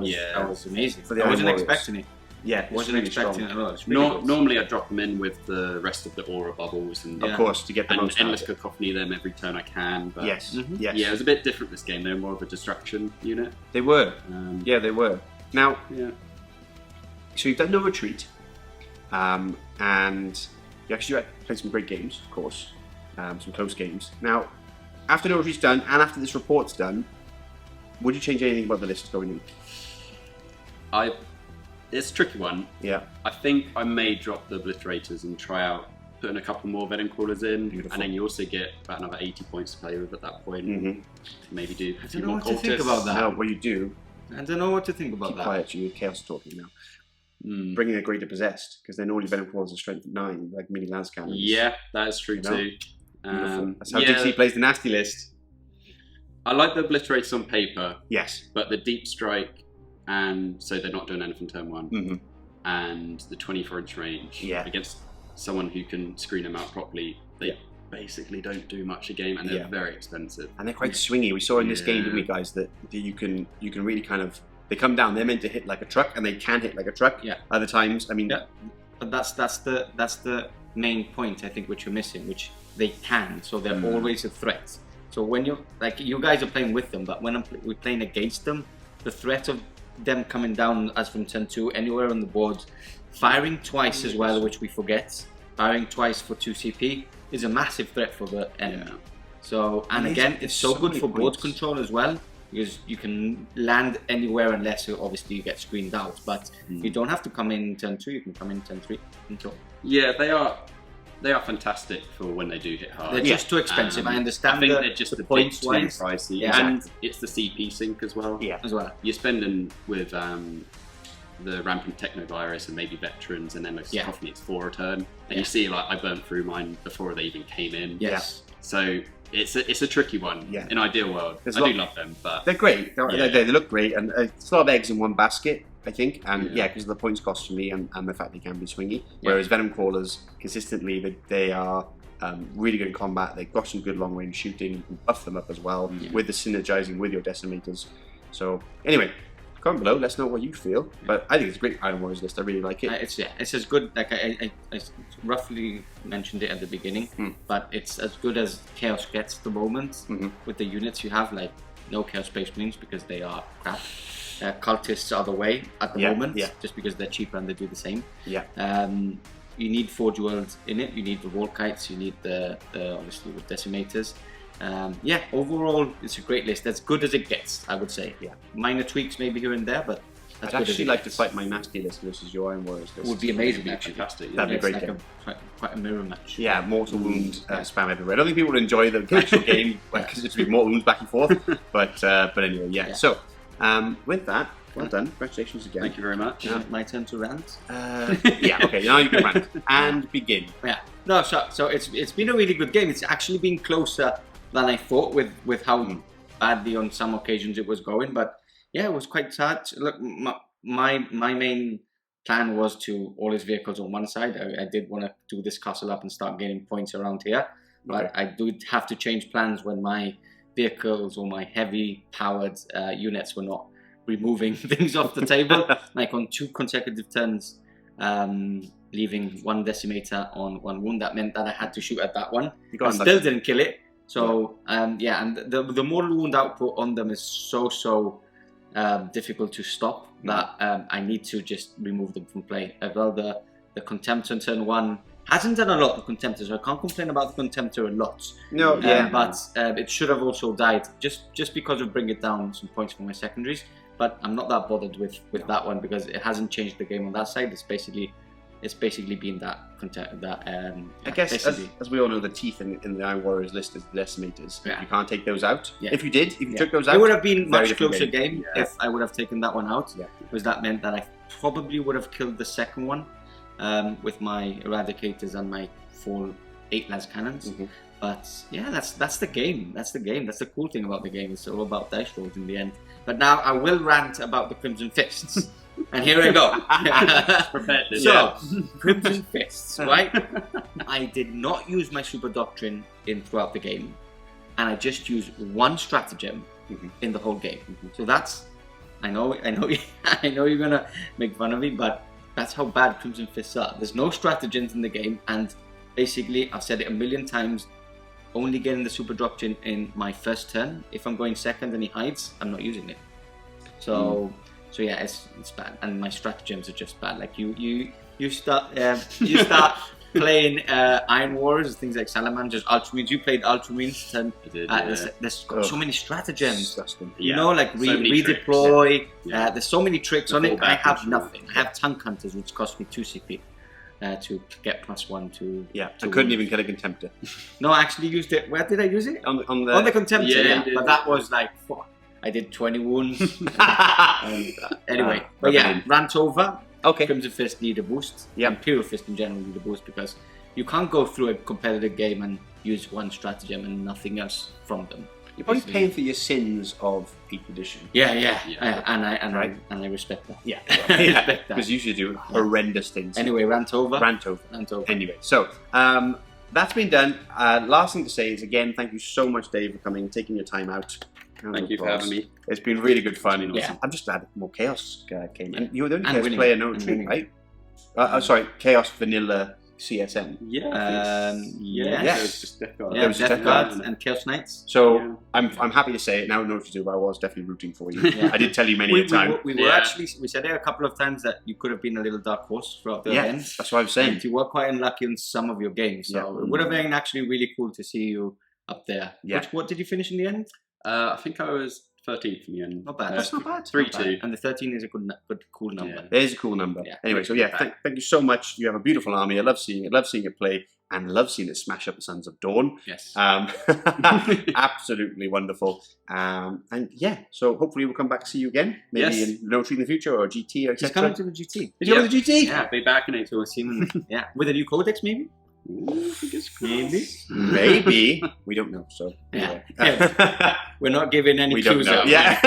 yeah. was amazing. For the I wasn't Iron Warriors. expecting it. Yeah, it's Wasn't really expecting strong. it at all. It's really good. Normally, I drop them in with the rest of the aura bubbles and Of course, to get the and most endless out of it. cacophony them every turn I can. But Yes, Mhm. yes, yeah, it was a bit different this game. They were more of a destruction unit. they were. Yeah, They were. Now, yeah. so you've done no retreat, and you actually played some great games, of course, some close games. Now, after no retreat's done, and after this report's done, would you change anything about the list going in? It's a tricky one. Yeah, I think I may drop the obliterators and try out putting a couple more venom crawlers in, Beautiful. and then you also get about another 80 points to play with at that point. mm-hmm. Maybe do a few know more what to think cultists. about that. Now, what you do, I don't know what to think about keep that. quiet, you chaos talking now. Mm. Bringing a greater possessed, because then all your venom crawlers are strength of 9, like mini lance cannons. Yeah, that is true You know? too. Beautiful. That's how yeah, DC plays the nasty list. I like the obliterators on paper, Yes. but the deep strike, and so they're not doing anything turn one, Mm-hmm. and the 24-inch range Yeah. against someone who can screen them out properly. They basically don't do much a game, and they're Yeah. very expensive. And they're quite swingy. We saw in this game, Yeah. didn't we, guys, that you can really kind of, they come down. They're meant to hit like a truck, and they can hit like a truck. Yeah. Other times, I mean, Yeah. But that's the main point, I think, which you're missing, which they can, so they're always a threat. So when you're like, you guys are playing with them, but when we're playing against them, the threat of them coming down as from turn 2 anywhere on the board, firing twice as well, which we forget, firing twice for 2 CP is a massive threat for the enemy. Yeah. So, and It is- again, it's it's so so good many for board points. control as well, because you can land anywhere unless obviously you get screened out. But you don't have to come in turn 2, you can come in turn 3 until. Yeah, they are fantastic for when they do hit hard. They're just too expensive. I understand I think the, they're just the a bit points too wise pricey, Yeah. and it's the CP sync as well. yeah. as well. You're spending with the rampant technovirus and maybe veterans, and then like Yeah. cacophony, it's 4 a turn, and you see like I burnt through mine before they even came in. Yes. So it's a tricky one. Yeah. In ideal world, There's I a do lot- love them, but They're great. Yeah. They look great, and it's a lot of eggs in one basket, I think. And Yeah. because of the points cost for me, and the fact they can be swingy. Whereas venom crawlers consistently, they are really good in combat. They've got some good long range shooting. You can buff them up as well with the synergizing with your decimators. So anyway, comment below. Let us know what you feel. But I think it's a great Iron Warriors list. I really like it. It's as good. Like I roughly mentioned it at the beginning, but it's as good as Chaos gets at the moment with the units you have. Like no Chaos Space Marines because they are crap. Cultists are the way at the moment, just because they're cheaper and they do the same. Yeah. You need Forge World in it. You need the Wall Kites. You need the obviously with Decimators. Overall, it's a great list. As good as it gets, I would say. Yeah. Minor tweaks maybe here and there, but I'd actually like to fight my nasty list versus your Iron Warriors list. It would be amazing, actually. Fantastic. That'd be It's great like game. quite a mirror match. Yeah, mortal wound spam everywhere. I don't think people would enjoy the actual game because it's be mortal wounds back and forth. But anyway, yeah. So with that, well done. Congratulations again. Thank you very much. Is it my turn to rant? Yeah. Okay. Now you can rant and begin. Yeah. No, so it's been a really good game. It's actually been closer than I thought with how badly on some occasions it was going. But yeah, it was quite sad. Look, my main plan was to all his vehicles on one side. I did want to do this castle up and start getting points around here. But I do have to change plans when my vehicles or my heavy powered units were not removing things off the table. Like on 2 consecutive turns, leaving 1 decimator on 1 wound. That meant that I had to shoot at that one. I still didn't kill it. So and the mortal wound output on them is so difficult to stop that I need to just remove them from play. As well, the Contemptor on turn 1 hasn't done a lot, the Contemptor, so I can't complain about the Contemptor a lot. No, but it should have also died just because of bringing it down some points for my secondaries. But I'm not that bothered with that one because it hasn't changed the game on that side. It's basically been that I guess as we all know, the teeth in the Iron Warriors list is the decimators. Yeah. You can't take those out. Yeah. If you took those out, it would have been very much different closer game if I would have taken that one out. Yeah. Because that meant that I probably would have killed the second one with my Eradicators and my 4 8 las cannons. But yeah, that's the game. That's the game. That's the cool thing about the game. It's all about dice rolls in the end. But now I will rant about the Crimson Fists. And here I go. Prepared this. So, Crimson Fists, right? I did not use my Super Doctrine throughout the game. And I just used 1 stratagem in the whole game. So that's, I know you're going to make fun of me, but that's how bad Crimson Fists are. There's no stratagems in the game, and basically, I've said it a million times, only getting the Super Doctrine in my first turn. If I'm going second and he hides, I'm not using it. So yeah, it's bad, and my stratagems are just bad. Like you start playing Iron Warriors, things like Salamanders, Ultramarines. You played Ultramarines, and there's got so many stratagems. You know, like redeploy. There's so many tricks on it. I have nothing. I have Tank Hunters, which cost me 2 CP. To get +1 to... Yeah, I couldn't even get a Contemptor. No, I actually used it... Where did I use it? On the Contemptor, yeah. But that was like... I did 20 wounds. Anyway, but yeah, rant over. Okay. Crimson Fist need a boost. Yeah. Imperial Fist in general need a boost because you can't go through a competitive game and use 1 stratagem and nothing else from them. You're probably paying for your sins of 8th edition. Yeah. And I respect that. Yeah. I respect that. Because you should do horrendous things. Anyway, rant over. Anyway, so that's been done. Last thing to say is, again, thank you so much, Dave, for coming and taking your time out. Thank you for having me. It's been really good fun. Yeah. I'm just glad more Chaos came in. Yeah. You were the only And Chaos winning. player no And retreat, winning. right? Sorry, Chaos Vanilla CSM. Yeah. Yes. So it's just Death Guard. Yeah, There was Death Death Guard Guard. and Chaos Knights. So Yeah. I'm happy to say it now. I know what you do, but I was definitely rooting for you. Yeah. I did tell you many a time. We were actually, we said it a couple of times that you could have been a little dark horse throughout the event. That's what I was saying. And you were quite unlucky in some of your games. So Yeah. it would have been actually really cool to see you up there. Yeah. What did you finish in the end? I think I was 13th in the end. Not bad. That's not bad. 3-2. And the 13 is a good cool number. Yeah. It is a cool number. Yeah. Anyway, so yeah, thank you so much. You have a beautiful army. I love seeing it. Love seeing it play, and love seeing it smash up the Sons of Dorn. Yes. Absolutely wonderful. And yeah, so hopefully we'll come back to see you again. Maybe Yes. in No Tree in the future or GT or He's etc. coming to the GT. Did you go to the GT? Yeah. I'll be back in April. Yeah. With a new codex, maybe? Ooh, fingers Maybe. crossed. Maybe. We don't know. So Yeah. anyway. We're not giving any We don't clues know. out. Yeah.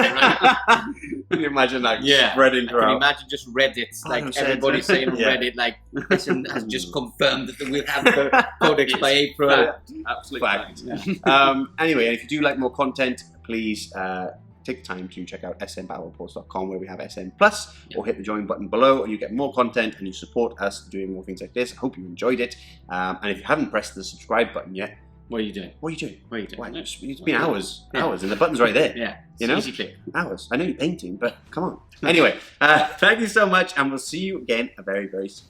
Can you imagine that spreading Can you throughout? imagine just Reddit, like Pardo said- everybody saying on Yeah. Reddit, like, listen, has just confirmed that we'll have the codex by April. Absolutely. Fact. Fact. Anyway, if you do like more content, please take the time to check out smbattlereports.com where we have SM Plus, or hit the join button below and you get more content and you support us doing more things like this. I hope you enjoyed it. And if you haven't pressed the subscribe button yet, What are you doing? what are you doing? What are you doing? Why? It's been hours, Yeah. and the button's right there. Yeah, You know? easy click. Hours. I know you're painting, but come on. Anyway, thank you so much, and we'll see you again very, very soon.